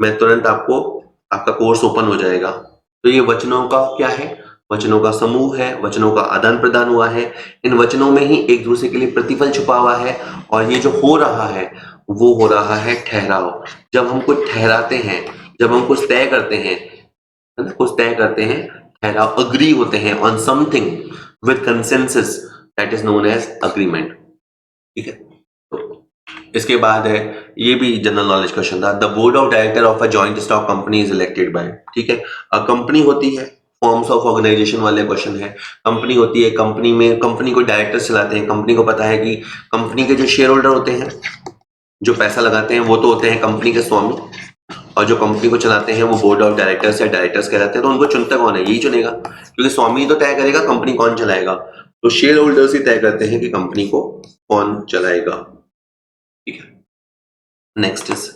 मैं तुरंत आपको, आपका कोर्स ओपन हो जाएगा। तो ये वचनों का क्या है, वचनों का समूह है, वचनों का आदान प्रदान हुआ है। इन वचनों में ही एक दूसरे के लिए प्रतिफल छुपा हुआ है, और ये जो हो रहा है वो हो रहा है ठहराव। जब हम कुछ ठहराते हैं, जब हम कुछ तय करते हैं, है ना, कुछ तय करते हैं, ठहराव, अग्री होते हैं on something with consensus, that is known as agreement. ठीक है, तो इसके बाद है, ये भी जनरल नॉलेज क्वेश्चन था, the board of director of a joint stock company is elected by. ठीक है, कंपनी होती है, फॉर्म्स ऑफ ऑर्गेनाइजेशन वाले क्वेश्चन है। कंपनी होती है, कंपनी में कंपनी को डायरेक्टर चलाते हैं। कंपनी को पता है कि कंपनी के जो शेयर होल्डर होते हैं, जो पैसा लगाते हैं, वो तो होते हैं कंपनी के स्वामी, और जो कंपनी को चलाते हैं वो बोर्ड ऑफ डायरेक्टर्स या डायरेक्टर्स कहलाते हैं। तो उनको चुनता कौन है? यही चुनेगा, क्योंकि स्वामी तो तय करेगा कंपनी कौन चलाएगा, तो शेयर होल्डर्स ही तय करते हैं कि कंपनी को कौन चलाएगा। ठीक है, next is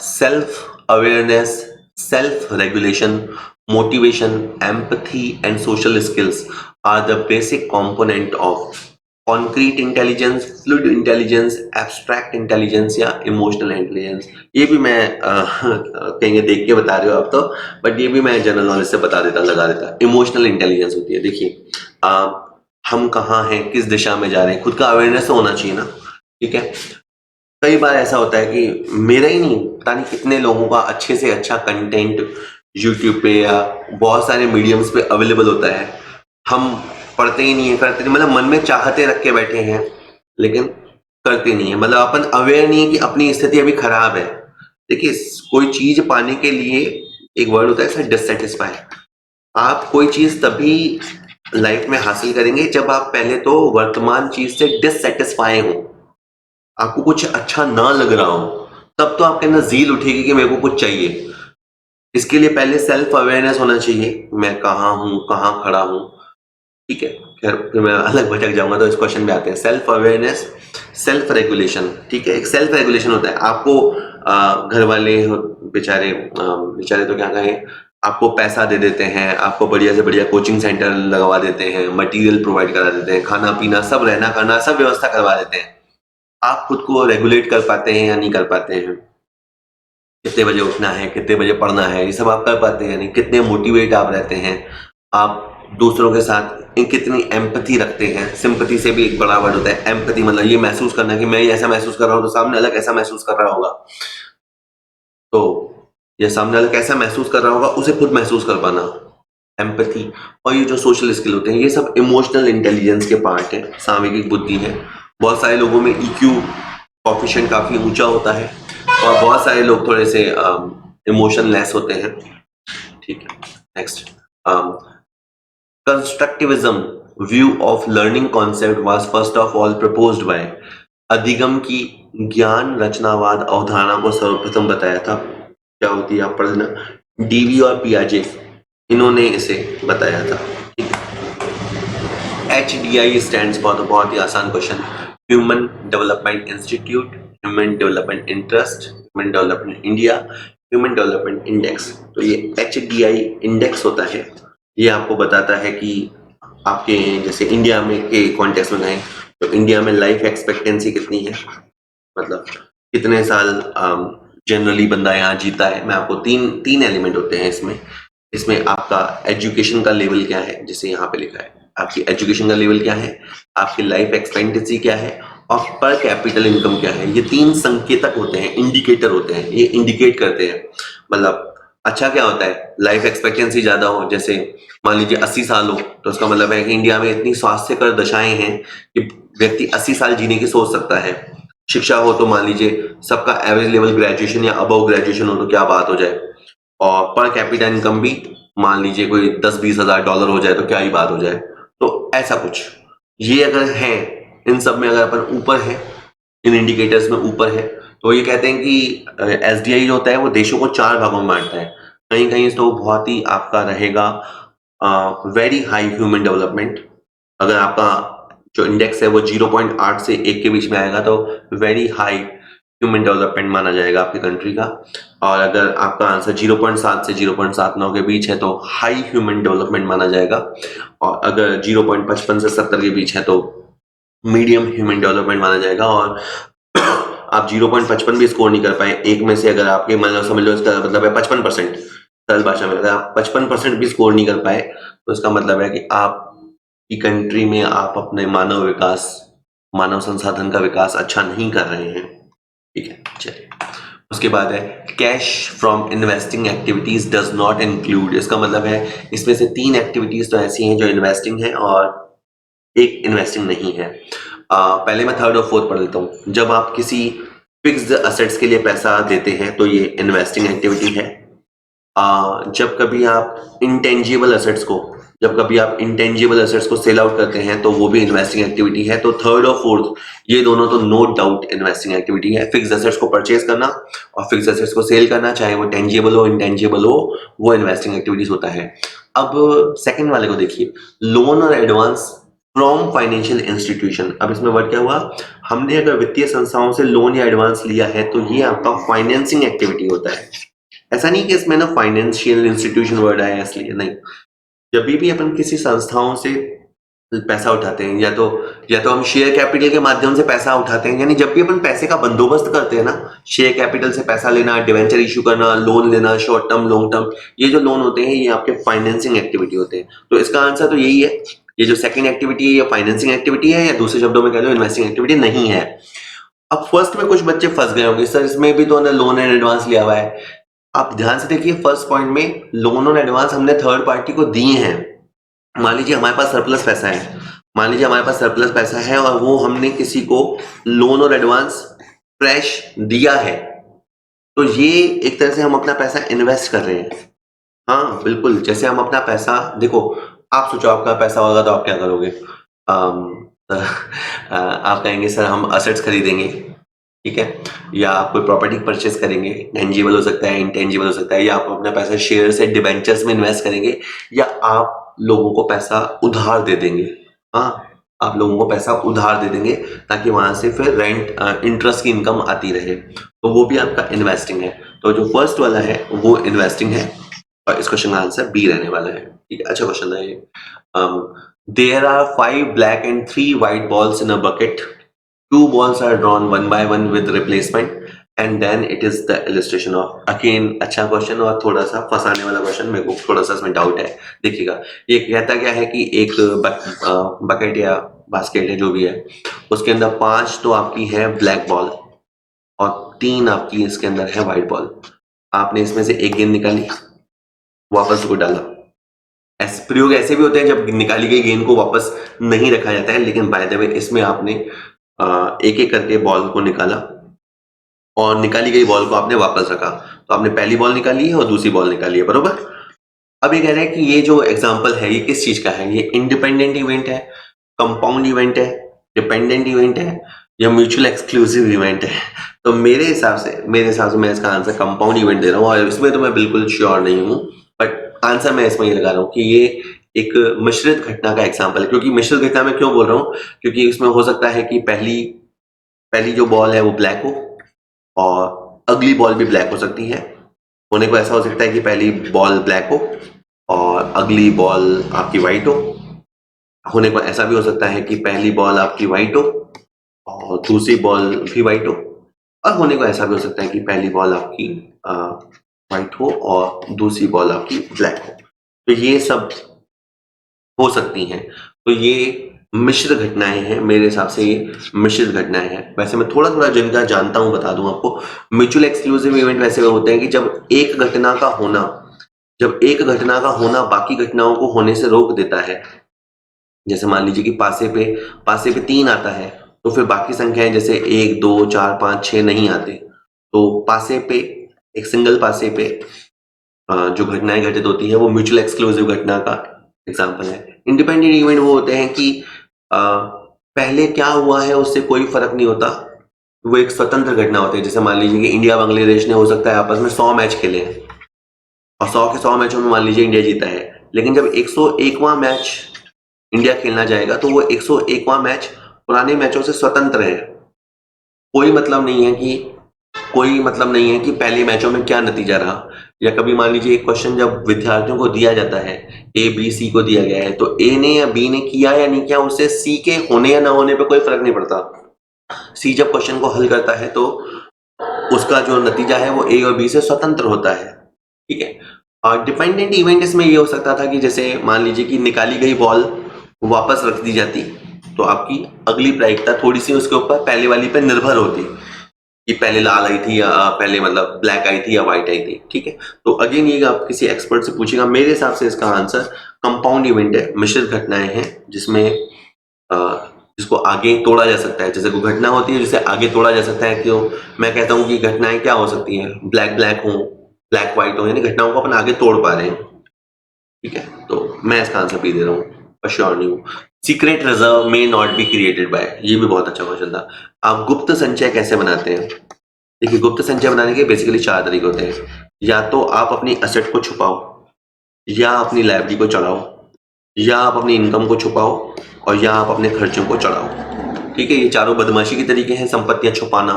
self awareness, self regulation, motivation, empathy and social skills are the basic component of concrete intelligence, fluid intelligence, abstract intelligence या emotional intelligence। ये भी मैं कहेंगे देख के बता रहे हो आप तो, बट ये भी मैं जनरल नॉलेज से बता देता, लगा देता। इमोशनल इंटेलिजेंस होती है, देखिए हम कहाँ हैं, किस दिशा में जा रहे हैं, खुद का अवेयरनेस तो होना चाहिए ना। ठीक है, कई बार ऐसा होता है कि मेरा ही नहीं, पता नहीं कितने लोगों का अच्छे से अच्छा कंटेंट यूट्यूब पे या बहुत सारे मीडियम्स पे अवेलेबल होता है, हम पढ़ते ही नहीं है, करते नहीं, मतलब मन में चाहते रख के बैठे हैं लेकिन करते नहीं है, मतलब अपन अवेयर नहीं है कि अपनी स्थिति अभी खराब है। देखिए, कोई चीज पाने के लिए एक वर्ड होता है सर, डिससेटिस्फाई। आप कोई चीज तभी लाइफ में हासिल करेंगे जब आप पहले तो वर्तमान चीज से डिससेटिस्फाई हो, आपको कुछ अच्छा ना लग रहा हो, तब तो आपके अंदर जील उठेगी कि मेरे को कुछ चाहिए। इसके लिए पहले सेल्फ अवेयरनेस होना चाहिए, मैं कहाँ हूँ, कहाँ खड़ा हूँ। ठीक है, खैर फिर मैं अलग भटक जाऊंगा, तो इस क्वेश्चन में आते हैं। Self awareness, self regulation. ठीक है, एक सेल्फ रेगुलेशन होता है, आपको घर वाले बेचारे बेचारे तो क्या कहें, आपको पैसा दे देते हैं, आपको बढ़िया से बढ़िया कोचिंग सेंटर लगवा देते हैं, मटेरियल प्रोवाइड करा देते हैं, खाना पीना सब, रहना खाना सब व्यवस्था करवा देते हैं। आप खुद को रेगुलेट कर पाते हैं या नहीं कर पाते हैं? कितने बजे उठना है, कितने बजे पढ़ना है, ये सब आप कर पाते हैं? यानी कितने मोटिवेट आप रहते हैं, आप दूसरों के साथ कितनी एम्पैथी रखते हैं। सिंपैथी से भी एक बड़ा वर्ड होता है एम्पैथी, मतलब ये महसूस करना कि मैं ये ऐसा महसूस कर रहा हूँ तो सामने अलग ऐसा महसूस कर रहा होगा, तो ये सामने अलग कैसा महसूस कर रहा होगा उसे खुद महसूस कर पाना, एम्पैथी। और ये जो सोशल स्किल होते हैं, ये सब इमोशनल इंटेलिजेंस के पार्ट है, सामयिक बुद्धि है। बहुत सारे लोगों में EQ कोएफिशिएंट काफी ऊंचा होता है और बहुत सारे लोग थोड़े से इमोशनलेस होते हैं। ठीक है, next, constructivism view of learning concept was first of all proposed by, अधिगम की ज्ञान रचनावाद अवधारणा को सर्वप्रथम बताया था। क्या होती है आप पढ़ लेना, डीवी और पियाजे, इन्होंने इसे बताया था। HDI स्टैंड्स फॉर, बहुत ही आसान question, human development institute, human development interest, human development India, human development index. तो ये HDI इंडेक्स होता है, ये आपको बताता है कि आपके जैसे इंडिया में के कॉन्टेक्स्ट में कहें तो इंडिया में लाइफ एक्सपेक्टेंसी कितनी है, मतलब कितने साल जनरली बंदा यहाँ जीता है। मैं आपको तीन एलिमेंट होते हैं इसमें आपका एजुकेशन का लेवल क्या है, जिसे यहाँ पे लिखा है, आपकी एजुकेशन का लेवल क्या है, आपकी लाइफ एक्सपेक्टेंसी क्या है और पर कैपिटल इनकम क्या है। ये 3 संकेतक होते हैं, इंडिकेटर होते हैं, ये इंडिकेट करते हैं। मतलब अच्छा क्या होता है, लाइफ एक्सपेक्टेंसी ज्यादा हो, जैसे मान लीजिए 80 साल हो, तो उसका मतलब है कि इंडिया में इतनी स्वास्थ्यकर दशाएं हैं कि व्यक्ति 80 साल जीने की सोच सकता है। शिक्षा हो तो मान लीजिए सबका एवरेज लेवल ग्रेजुएशन या अबव ग्रेजुएशन हो तो क्या बात हो जाए, और पर कैपिटल इनकम भी मान लीजिए कोई 10-20 हजार डॉलर हो जाए तो क्या ही बात हो जाए। तो ऐसा कुछ ये अगर है, इन सब में अगर अपन ऊपर है, इन इंडिकेटर्स में ऊपर है, तो ये कहते हैं कि SDI जो होता है वो देशों को 4 भागों में बांटता है। कहीं कहीं तो बहुत ही आपका रहेगा वेरी हाई ह्यूमन डेवलपमेंट, अगर आपका जो इंडेक्स है वो 0.8 से 1 के बीच में आएगा तो वेरी हाई ह्यूमन डेवलपमेंट माना जाएगा आपकी कंट्री का। और अगर आपका आंसर 0.7 से 0.79 के बीच है तो हाई ह्यूमन डेवलपमेंट माना जाएगा, और अगर 0.55 से 70 के बीच है तो मीडियम ह्यूमन डेवलपमेंट माना जाएगा। और आप 0.55 भी स्कोर नहीं कर पाए एक में से, अगर आपके मतलब समझ लो इसका मतलब है 55%, सरल भाषा में अगर आप 55% भी स्कोर नहीं कर पाए तो इसका मतलब है कि आपकी कंट्री में आप अपने मानव विकास, मानव संसाधन का विकास अच्छा नहीं कर रहे हैं। ठीक है, चलिए उसके बाद है cash from investing activities does not include, इसका मतलब है इसमें से 3 एक्टिविटीज तो ऐसी हैं जो इन्वेस्टिंग है और एक इन्वेस्टिंग नहीं है। पहले मैं 3rd और 4th पढ़ लेता हूँ। जब आप किसी फिक्स्ड असेट्स के लिए पैसा देते हैं तो ये इन्वेस्टिंग एक्टिविटी है। जब कभी आप इंटेंजिबल असेट्स को, जब कभी आप इंटेंजिबल एसेट्स को सेल आउट करते हैं तो वो भी इन्वेस्टिंग एक्टिविटी है। तो थर्ड और फोर्थ ये दोनों तो नो डाउट इन्वेस्टिंग एक्टिविटी है। फिक्स एसेट्स को परचेज करना और फिक्स एसेट्स को सेल करना, चाहे वो टेंजिबल हो इंटेंजिबल हो, वो इन्वेस्टिंग एक्टिविटीज होता है। अब सेकंड वाले को देखिए, लोन और एडवांस फ्रॉम फाइनेंशियल इंस्टीट्यूशन। अब इसमें वर्ड क्या हुआ, हमने अगर वित्तीय संस्थाओं से लोन या एडवांस लिया है तो ये आपका फाइनेंसिंग एक्टिविटी होता है। ऐसा नहीं कि इसमें ना फाइनेंशियल इंस्टीट्यूशन वर्ड आया इसलिए, नहीं। जब भी अपन किसी संस्थाओं से पैसा उठाते हैं, या तो हम शेयर कैपिटल के माध्यम से पैसा उठाते हैं, यानी जब भी अपन पैसे का बंदोबस्त करते हैं ना, शेयर कैपिटल से पैसा लेना, डिवेंचर इशू करना, लोन लेना, शॉर्ट टर्म लॉन्ग टर्म, ये जो लोन होते हैं ये आपके फाइनेंसिंग एक्टिविटी होते हैं। तो इसका आंसर तो यही है, ये जो सेकंड एक्टिविटी है ये फाइनेंसिंग एक्टिविटी है, या दूसरे शब्दों में कह लो इन्वेस्टिंग एक्टिविटी नहीं है। अब फर्स्ट में कुछ बच्चे फंस गए होंगे, सर इसमें भी तो ना लोन एंड एडवांस लिया हुआ है। आप ध्यान से देखिए, फर्स्ट पॉइंट में लोन और एडवांस हमने थर्ड पार्टी को दिए हैं। मान लीजिए हमारे पास सरप्लस पैसा है, मान लीजिए हमारे पास सरप्लस पैसा है और वो हमने किसी को लोन और एडवांस फ्रेश दिया है, तो ये एक तरह से हम अपना पैसा इन्वेस्ट कर रहे हैं। हाँ बिल्कुल, जैसे हम अपना पैसा, देखो आप सोचो आपका पैसा होगा तो आप क्या करोगे? आप कहेंगे सर हम असेट्स खरीदेंगे, ठीक है, या आप कोई प्रॉपर्टी परचेस करेंगे, टेंजिबल हो सकता है, इंटेंजिबल हो सकता है, या आप अपना पैसा शेयर से डिबेंचर्स में इन्वेस्ट करेंगे, या आप लोगों को पैसा उधार दे देंगे। हाँ, आप लोगों को पैसा उधार दे देंगे ताकि वहां से फिर रेंट इंटरेस्ट की इनकम आती रहे, तो वो भी आपका इन्वेस्टिंग है। तो जो फर्स्ट वाला है वो इन्वेस्टिंग है और इस क्वेश्चन का आंसर बी रहने वाला है। ठीक है, अच्छा क्वेश्चन है ये। There are 5 black and 3 white balls in a bucket, 2 balls are drawn one by one with replacement and then it is the illustration of, again अच्छा क्वेश्चन और थोड़ा सा फंसाने वाला क्वेश्चन, मेरे को थोड़ा सा इसमें डाउट है। देखिएगा ये कहता क्या है कि एक बकेट या बास्केट है जो भी है, उसके अंदर 5 तो आपकी है ब्लैक बॉल और 3 आपकी इसके अंदर है व्हाइट बॉल। आपने इसमें से एक गेंद निकाली, वापस को डाला। ऐसे प्रयोग ऐसे भी होते हैं जब निकाली गई गेंद को वापस नहीं रखा जाता है, लेकिन बाय द वे इसमें आपने एक एक करके बॉल को निकाला और निकाली गई बॉल को आपने वापस रखा, तो आपने पहली बॉल निकाली है और दूसरी बॉल निकाली है, बरोबर। अब ये कह रहे हैं कि ये जो एग्जांपल है ये किस चीज का है, ये इंडिपेंडेंट इवेंट है, कंपाउंड इवेंट है, डिपेंडेंट इवेंट है, या म्यूचुअल एक्सक्लूसिव इवेंट है। तो मेरे हिसाब से मैं इसका आंसर कंपाउंड इवेंट दे रहा हूँ, और इसमें तो मैं बिल्कुल श्योर नहीं हूँ, बट आंसर मैं इसमें ही लगा रहा हूँ कि ये एक मिश्रित घटना का एग्जाम्पल है। क्योंकि मिश्रित घटना में क्यों बोल रहा हूँ, क्योंकि इसमें हो सकता है कि पहली जो बॉल है वो ब्लैक हो और अगली बॉल भी ब्लैक हो सकती है। होने को ऐसा हो सकता है कि पहली बॉल ब्लैक हो और अगली बॉल आपकी व्हाइट हो। होने को ऐसा भी हो सकता है कि पहली बॉल आपकी व्हाइट हो और दूसरी बॉल भी व्हाइट हो, और होने को ऐसा भी हो सकता है कि पहली बॉल आपकी व्हाइट हो और दूसरी बॉल आपकी ब्लैक हो। तो ये सब हो सकती हैं। तो ये मिश्र घटनाएं हैं, मेरे हिसाब से ये मिश्रित घटनाएं हैं। वैसे मैं थोड़ा थोड़ा जिनका जानता हूं बता दूं आपको। म्यूचुअल एक्सक्लूसिव इवेंट वैसे होते हैं कि जब एक घटना का होना बाकी घटनाओं को होने से रोक देता है। जैसे मान लीजिए कि पासे पे 3 आता है, तो फिर बाकी संख्याएं जैसे 1 2 4 5 6 नहीं आते, तो पासे पे, एक सिंगल पासे पे जो घटनाएं घटित होती है वो म्यूचुअल एक्सक्लूसिव घटना का एग्जाम्पल है। इंडिपेंडेंट इवेंट वो होते हैं कि पहले क्या हुआ है उससे कोई फर्क नहीं होता, वो एक स्वतंत्र घटना होती है। जैसे मान लीजिए कि इंडिया बांग्लादेश ने हो सकता है आपस में 100 मैच खेले और 100 के 100 मैचों में मान लीजिए इंडिया जीता है, लेकिन जब 101वां मैच इंडिया खेलना जाएगा तो वो 101वां मैच पुराने मैचों से स्वतंत्र है। कोई मतलब नहीं है कि पहले मैचों में क्या नतीजा रहा। या कभी मान लीजिए एक क्वेश्चन जब विद्यार्थियों को दिया जाता है, ए बी सी को दिया गया है, तो ए ने या बी ने किया या नहीं किया उससे सी के होने या ना होने पे कोई फर्क नहीं पड़ता। सी जब क्वेश्चन को हल करता है तो उसका जो नतीजा है वो ए और बी से स्वतंत्र होता है, ठीक है। और डिपेंडेंट इवेंट इसमें ये हो सकता था कि जैसे मान लीजिए कि निकाली गई बॉल वापस रख दी जाती, तो आपकी अगली प्रायिकता थोड़ी सी उसके ऊपर पहले वाली पे निर्भर होती कि पहले लाल आई थी या पहले मतलब ब्लैक आई थी या व्हाइट आई थी, ठीक है। तो अगेन ये आप किसी एक्सपर्ट से पूछेगा, मेरे हिसाब से इसका आंसर कंपाउंड इवेंट है, मिश्रित घटनाएं हैं जिसमें जिसको आगे तोड़ा जा सकता है। जैसे कोई घटना होती है जिसे आगे तोड़ा जा सकता है, क्यों मैं कहता हूँ कि घटनाएं क्या हो सकती हैं, ब्लैक ब्लैक हो, ब्लैक व्हाइट हो, यानी घटनाओं को अपन आगे तोड़ पा रहे हैं, ठीक है। तो मैं इसका आंसर बी दे रहा हूँ, पर श्योर नहीं हूँ। Secret reserve may not be created by, ये भी बहुत अच्छा क्वेश्चन था। आप गुप्त संचय कैसे बनाते हैं? देखिए, गुप्त संचय बनाने के बेसिकली 4 तरीके होते हैं। या तो आप अपनी एसेट को छुपाओ, या अपनी लाइब्रेरी को चढ़ाओ, या आप अपनी इनकम को छुपाओ, और या आप अपने खर्चों को चढ़ाओ। ठीक है, ये चारों बदमाशी के तरीके हैं। संपत्तियां छुपाना,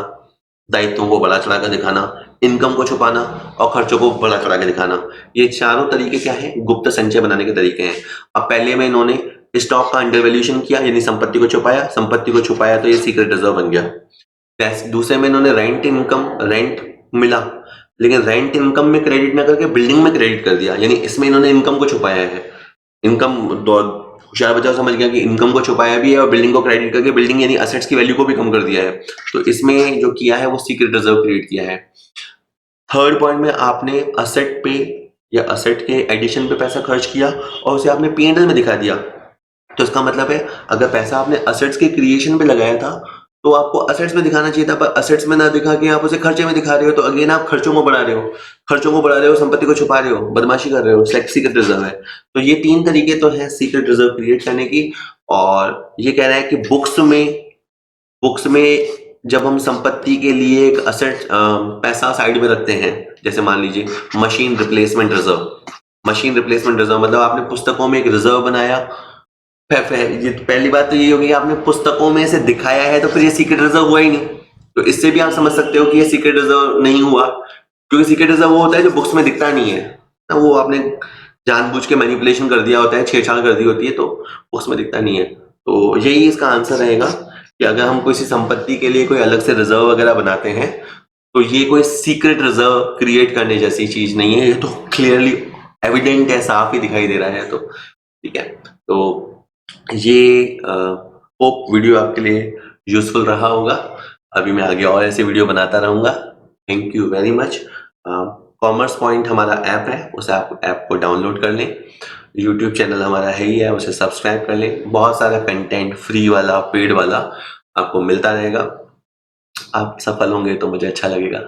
दायित्वों को बड़ा चढ़ा कर दिखाना, इनकम को छुपाना और खर्चों को बड़ा चढ़ा के दिखाना। ये चारों तरीके क्या है? गुप्त संचय बनाने के तरीके हैं। अब पहले में इन्होंने स्टॉक का अंडर वैल्यूएशन किया, यानी संपत्ति को छुपाया। संपत्ति को छुपाया तो ये सीक्रेट रिजर्व बन गया। दूसरे में इन्होंने रेंट मिला, लेकिन रेंट इनकम में क्रेडिट ना करके बिल्डिंग में क्रेडिट कर दिया, यानी इसमें इन्होंने इनकम को छुपाया है। इनकम, होशियार बच्चा समझ गया कि इनकम को छुपाया भी है और बिल्डिंग को क्रेडिट करके बिल्डिंग यानी असेट्स की वैल्यू को भी कम कर दिया है। तो इसमें जो किया है वो सीक्रेट रिजर्व क्रिएट किया है। थर्ड पॉइंट में आपने असेट पे या असेट के एडिशन पे पैसा खर्च किया और उसे आपने P&L में दिखा दिया। तो इसका मतलब है अगर पैसा आपने असेट्स के क्रिएशन पे लगाया था तो आपको असेट्स में दिखाना चाहिए था, पर असेट्स में ना दिखा के आप उसे खर्चे में दिखा रहे हो, तो अगेन आप खर्चों को बढ़ा रहे हो, संपत्ति को छुपा रहे हो, बदमाशी कर रहे हो। सीक्रेट रिजर्व है। तो ये 3 तरीके तो हैं सीक्रेट रिजर्व क्रिएट करने की। और ये कह रहा है कि बुक्स में जब हम संपत्ति के लिए एक असेट पैसा साइड में रखते हैं, जैसे मान लीजिए मशीन रिप्लेसमेंट रिजर्व मतलब आपने पुस्तकों में एक रिजर्व बनाया। ये पहली बात तो ये होगी कि आपने पुस्तकों में से दिखाया है, तो फिर ये सीक्रेट रिजर्व हुआ ही नहीं। तो इससे भी आप समझ सकते हो कि ये सीक्रेट रिजर्व नहीं हुआ, क्योंकि सीक्रेट रिजर्व वो होता है जो बुक्स में दिखता नहीं है ना, वो आपने जानबूझ के मैनिपुलेशन कर दिया होता है, छेड़छाड़ कर दी होती है, तो बुक्स में दिखता नहीं है। तो यही इसका आंसर रहेगा कि अगर हम किसी संपत्ति के लिए कोई अलग से रिजर्व वगैरह बनाते हैं तो ये कोई सीक्रेट रिजर्व क्रिएट करने जैसी चीज नहीं है, ये तो क्लियरली एविडेंट है, साफ ही दिखाई दे रहा है। तो ठीक है, तो ये होप वीडियो आपके लिए यूजफुल रहा होगा। अभी मैं आगे और ऐसे वीडियो बनाता रहूंगा। Thank you very much. Commerce point हमारा ऐप है, उस ऐप को डाउनलोड कर लें। यूट्यूब चैनल हमारा है ही है, उसे सब्सक्राइब कर लें। बहुत सारा कंटेंट फ्री वाला, पेड वाला आपको मिलता रहेगा। आप सफल होंगे तो मुझे अच्छा लगेगा।